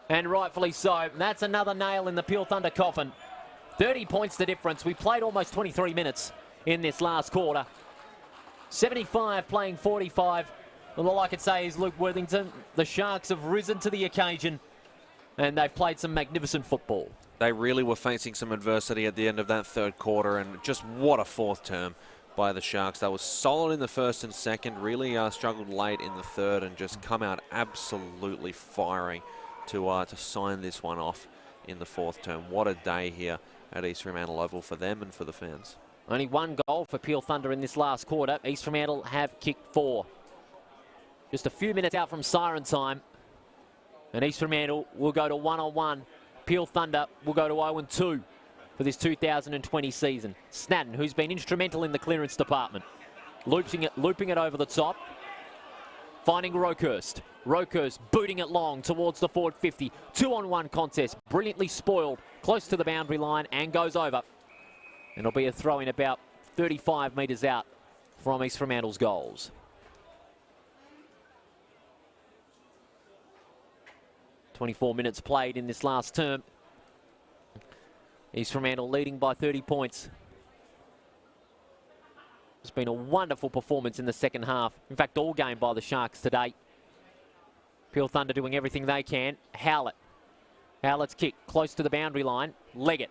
And rightfully so. That's another nail in the Peel Thunder coffin. 30 points the difference. We played almost 23 minutes in this last quarter. 75 playing 45. And all I could say is, Luke Worthington, the Sharks have risen to the occasion and they've played some magnificent football. They really were facing some adversity at the end of that third quarter, and just what a fourth term by the Sharks. They were solid in the first and second, really struggled late in the third, and just come out absolutely firing to sign this one off in the fourth term. What a day here at East Fremantle Oval for them and for the fans. Only one goal for Peel Thunder in this last quarter. East Fremantle have kicked 4. Just a few minutes out from siren time. And East Fremantle will go to 1-on-1. Peel Thunder will go to 0-2 for this 2020 season. Snadden, who's been instrumental in the clearance department. Looping it over the top. Finding Rokehurst. Rokehurst booting it long towards the forward 50. 2-on-1 contest. Brilliantly spoiled. Close to the boundary line and goes over. And it'll be a throw in about 35 metres out from East Fremantle's goals. .24 minutes played in this last term. East Fremantle leading by 30 points. It's been a wonderful performance in the second half. In fact, all game by the Sharks today. Peel Thunder doing everything they can. Howlett. Howlett's kick close to the boundary line. Leggett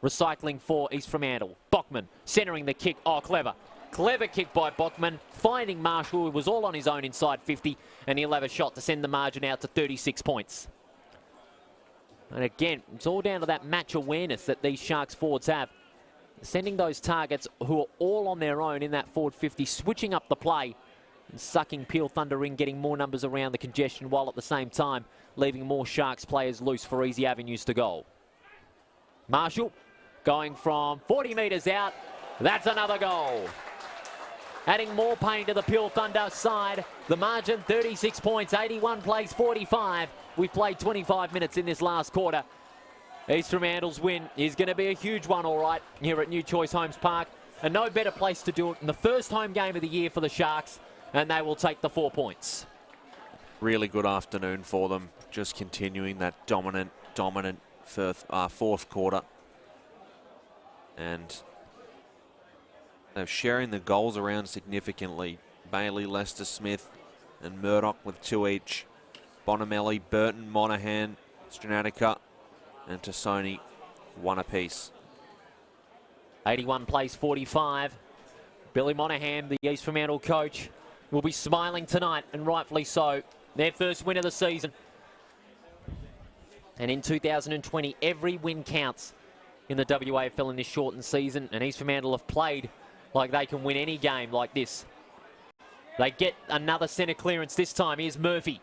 recycling for East Fremantle. Bockman centering the kick. Oh, clever. Clever kick by Bockman, finding Marshall, who was all on his own inside 50, and he'll have a shot to send the margin out to 36 points. And again, it's all down to that match awareness that these Sharks forwards have. Sending those targets who are all on their own in that forward 50, switching up the play and sucking Peel Thunder in, getting more numbers around the congestion while at the same time leaving more Sharks players loose for easy avenues to goal. Marshall going from 40 metres out. That's another goal. Adding more pain to the Peel Thunder side. The margin 36 points, 81 plays 45. We've played 25 minutes in this last quarter. East Fremantle's win is going to be a huge one, all right, here at New Choice Homes Park. And no better place to do it in the first home game of the year for the Sharks, and they will take the 4 points. Really good afternoon for them, just continuing that dominant fourth quarter. And they're sharing the goals around significantly. Bailey, Lester Smith, and Murdoch with 2 each. Bonamelli, Burton, Monaghan, Stranatica, and Tassoni 1 apiece. 81 plays 45. Billy Monaghan, the East Fremantle coach, will be smiling tonight, and rightfully so. Their first win of the season. And in 2020, every win counts in the WAFL in this shortened season, and East Fremantle have played like they can win any game like this. They get another centre clearance this time. Here's Murphy.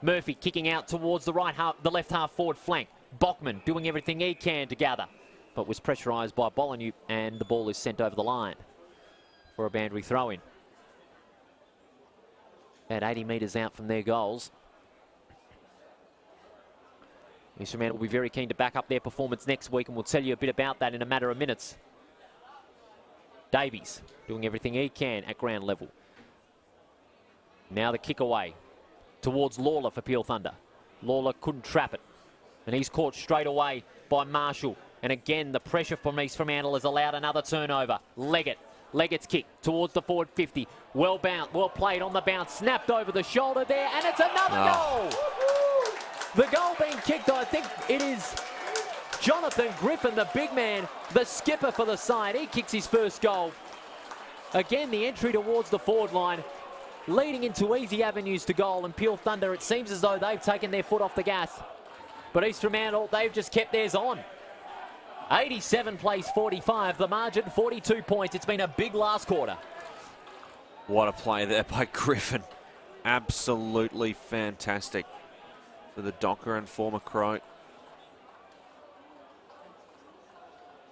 Murphy kicking out towards the left half forward flank. Bachman doing everything he can to gather, but was pressurised by Bologna, and the ball is sent over the line for a boundary throw-in. At 80 metres out from their goals. East Fremantle will be very keen to back up their performance next week, and we'll tell you a bit about that in a matter of minutes. Davies doing everything he can at ground level. Now the kick away towards Lawler for Peel Thunder. Lawler couldn't trap it, and he's caught straight away by Marshall. And again, the pressure from East Fremantle has allowed another turnover. Leggett's kick towards the forward 50. Well played on the bounce, snapped over the shoulder there, and it's another goal! The goal being kicked, I think it is Jonathan Griffin, the big man, the skipper for the side. He kicks his first goal. Again, the entry towards the forward line, leading into easy avenues to goal, and Peel Thunder, it seems as though they've taken their foot off the gas. But East Fremantle, they've just kept theirs on. 87 plays 45, the margin 42 points. It's been a big last quarter. What a play there by Griffin. Absolutely fantastic for the Docker and former Crow.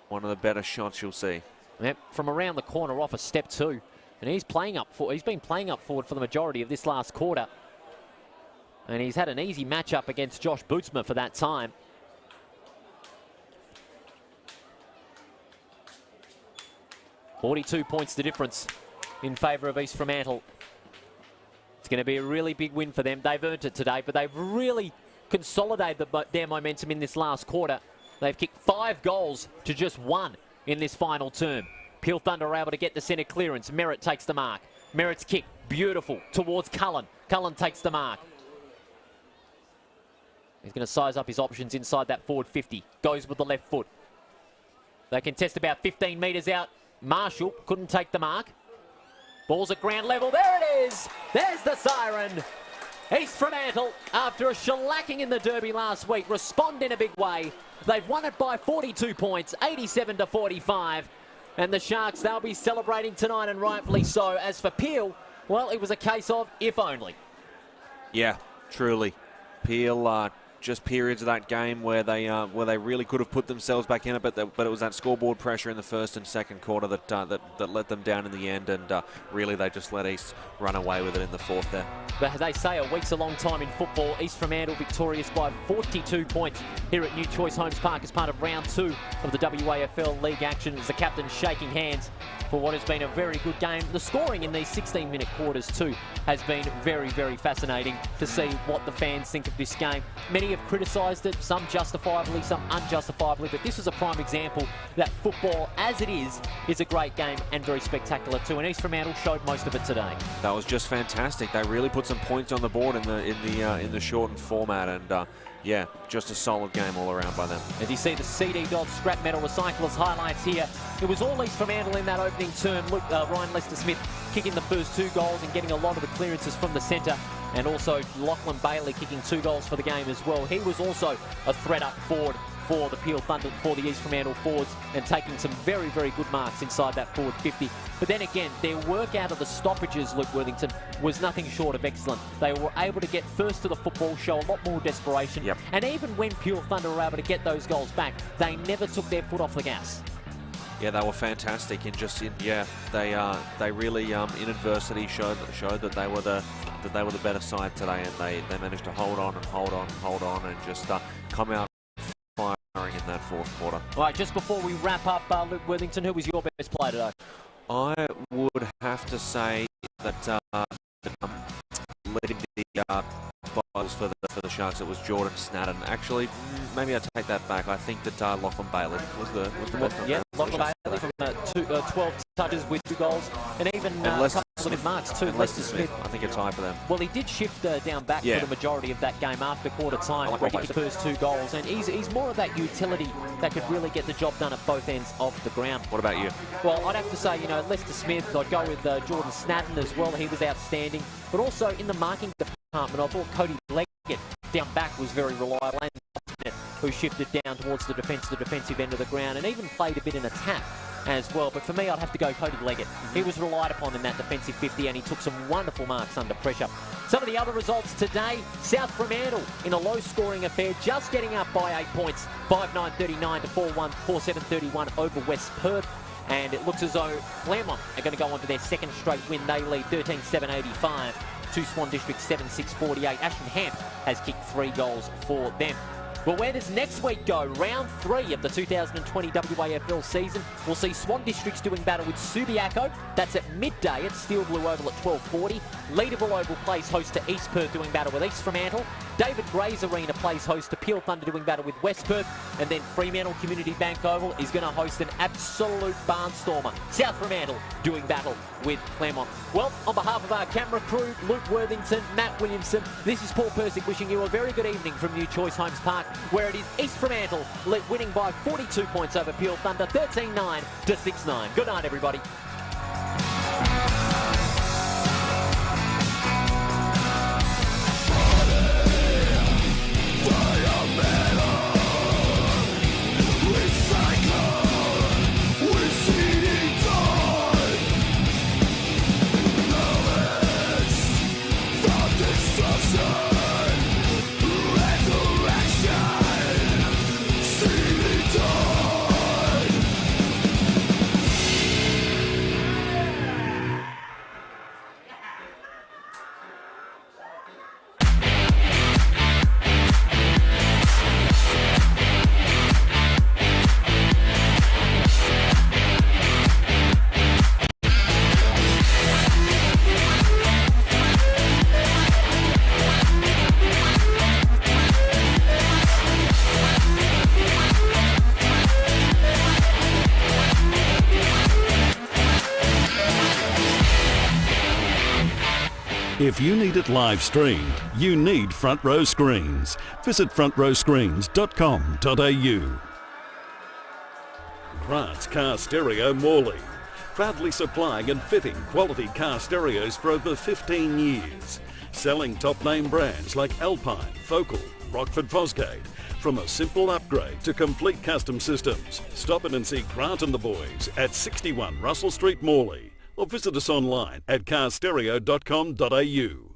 One of the better shots you'll see. Yep, from around the corner off a step 2. And he's been playing up forward for the majority of this last quarter. And he's had an easy matchup against Josh Bootsma for that time. $42 points the difference in favour of East Fremantle. It's going to be a really big win for them. They've earned it today, but they've really consolidated their momentum in this last quarter. They've kicked 5 goals to just 1 in this final term. Peel Thunder are able to get the centre clearance. Merritt takes the mark. Merritt's kick, beautiful, towards Cullen. Cullen takes the mark. He's going to size up his options inside that forward 50. Goes with the left foot. They contest about 15 metres out. Marshall couldn't take the mark. Ball's at ground level. There it is. There's the siren. East Fremantle, after a shellacking in the derby last week, respond in a big way. They've won it by 42 points, 87 to 45. And the Sharks, they'll be celebrating tonight, and rightfully so. As for Peel, well, it was a case of if only. Yeah, truly. Peel, just periods of that game where they really could have put themselves back in it, but it was that scoreboard pressure in the first and second quarter that let them down in the end, and really they just let East run away with it in the fourth there. But as they say, a week's a long time in football. East Fremantle victorious by 42 points here at New Choice Homes Park as part of round 2 of the WAFL League action, as the captain's shaking hands for what has been a very good game. The scoring in these 16-minute quarters too has been very, very fascinating to see what the fans think of this game. Many have criticised it, some justifiably, some unjustifiably, but this is a prime example that football, as it is a great game and very spectacular too. And East Fremantle showed most of it today. That was just fantastic. They really put some points on the board in the shortened format, and Yeah, just a solid game all around by them. As you see the CD Dodd Scrap Metal Recyclers highlights here, it was all East Fremantle in that opening term. Look, Ryan Lester-Smith kicking the first 2 goals and getting a lot of the clearances from the centre, and also Lachlan Bailey kicking 2 goals for the game as well. He was also a threat up forward for the Peel Thunder, for the East Fremantle forwards, and taking some very, very good marks inside that forward 50. But then again, their work out of the stoppages, Luke Worthington, was nothing short of excellent. They were able to get first to the football, show a lot more desperation, and even when Peel Thunder were able to get those goals back, they never took their foot off the gas. Yeah, they were fantastic, and they really in adversity showed that they were the better side today, and they managed to hold on and just come out firing in that fourth quarter. All right, just before we wrap up, Luke Worthington, who was your best player today? I would have to say that leading the bowls for the Sharks, it was Jordan Snadden. Actually, maybe I take that back. I think that Lachlan Bailey was the best. Yeah, Lachlan Bailey from 12 touches with 2 goals, and even a couple of good marks too. Lester Smith, I think a tie for them. Well, he did shift down back for the majority of that game after quarter time, where he kicked the first 2 goals, and he's more of that utility that could really get the job done at both ends of the ground. What about you? Well, I'd have to say, Lester Smith. I'd go with Jordan Snadden as well. He was outstanding, but also in the marking department, I thought Cody Leggett down back was very reliable, and who shifted down towards the defensive end of the ground, and even played a bit in attack as well. But for me, I'd have to go Cody Leggett. He was relied upon in that defensive 50, and he took some wonderful marks under pressure. Some of the other results today: South Fremantle in a low-scoring affair, just getting up by 8 points, 5-9-39 to 4-1, 4-7-31 over West Perth. And it looks as though Claremont are going to go on to their second straight win. They lead 13-7-85 to Swan District 7-6-48. Ashton Hamp has kicked 3 goals for them. Well, where does next week go? Round 3 of the 2020 WAFL season. We'll see Swan Districts doing battle with Subiaco. That's at midday at Steel Blue Oval at 12:40. Leaderville Oval plays host to East Perth, doing battle with East Fremantle. David Gray's Arena plays host to Peel Thunder, doing battle with West Perth. And then Fremantle Community Bank Oval is going to host an absolute barnstormer. South Fremantle doing battle with Claremont. Well, on behalf of our camera crew, Luke Worthington, Matt Williamson, this is Paul Persick wishing you a very good evening from New Choice Homes Park, where it is East Fremantle winning by 42 points over Peel Thunder, 13-9 to 6-9. Good night, everybody. If you need it live streamed, you need Front Row Screens. Visit frontrowscreens.com.au. Grant's Car Stereo Morley. Proudly supplying and fitting quality car stereos for over 15 years. Selling top name brands like Alpine, Focal, Rockford Fosgate. From a simple upgrade to complete custom systems. Stop in and see Grant and the boys at 61 Russell Street, Morley. Or visit us online at carstereo.com.au.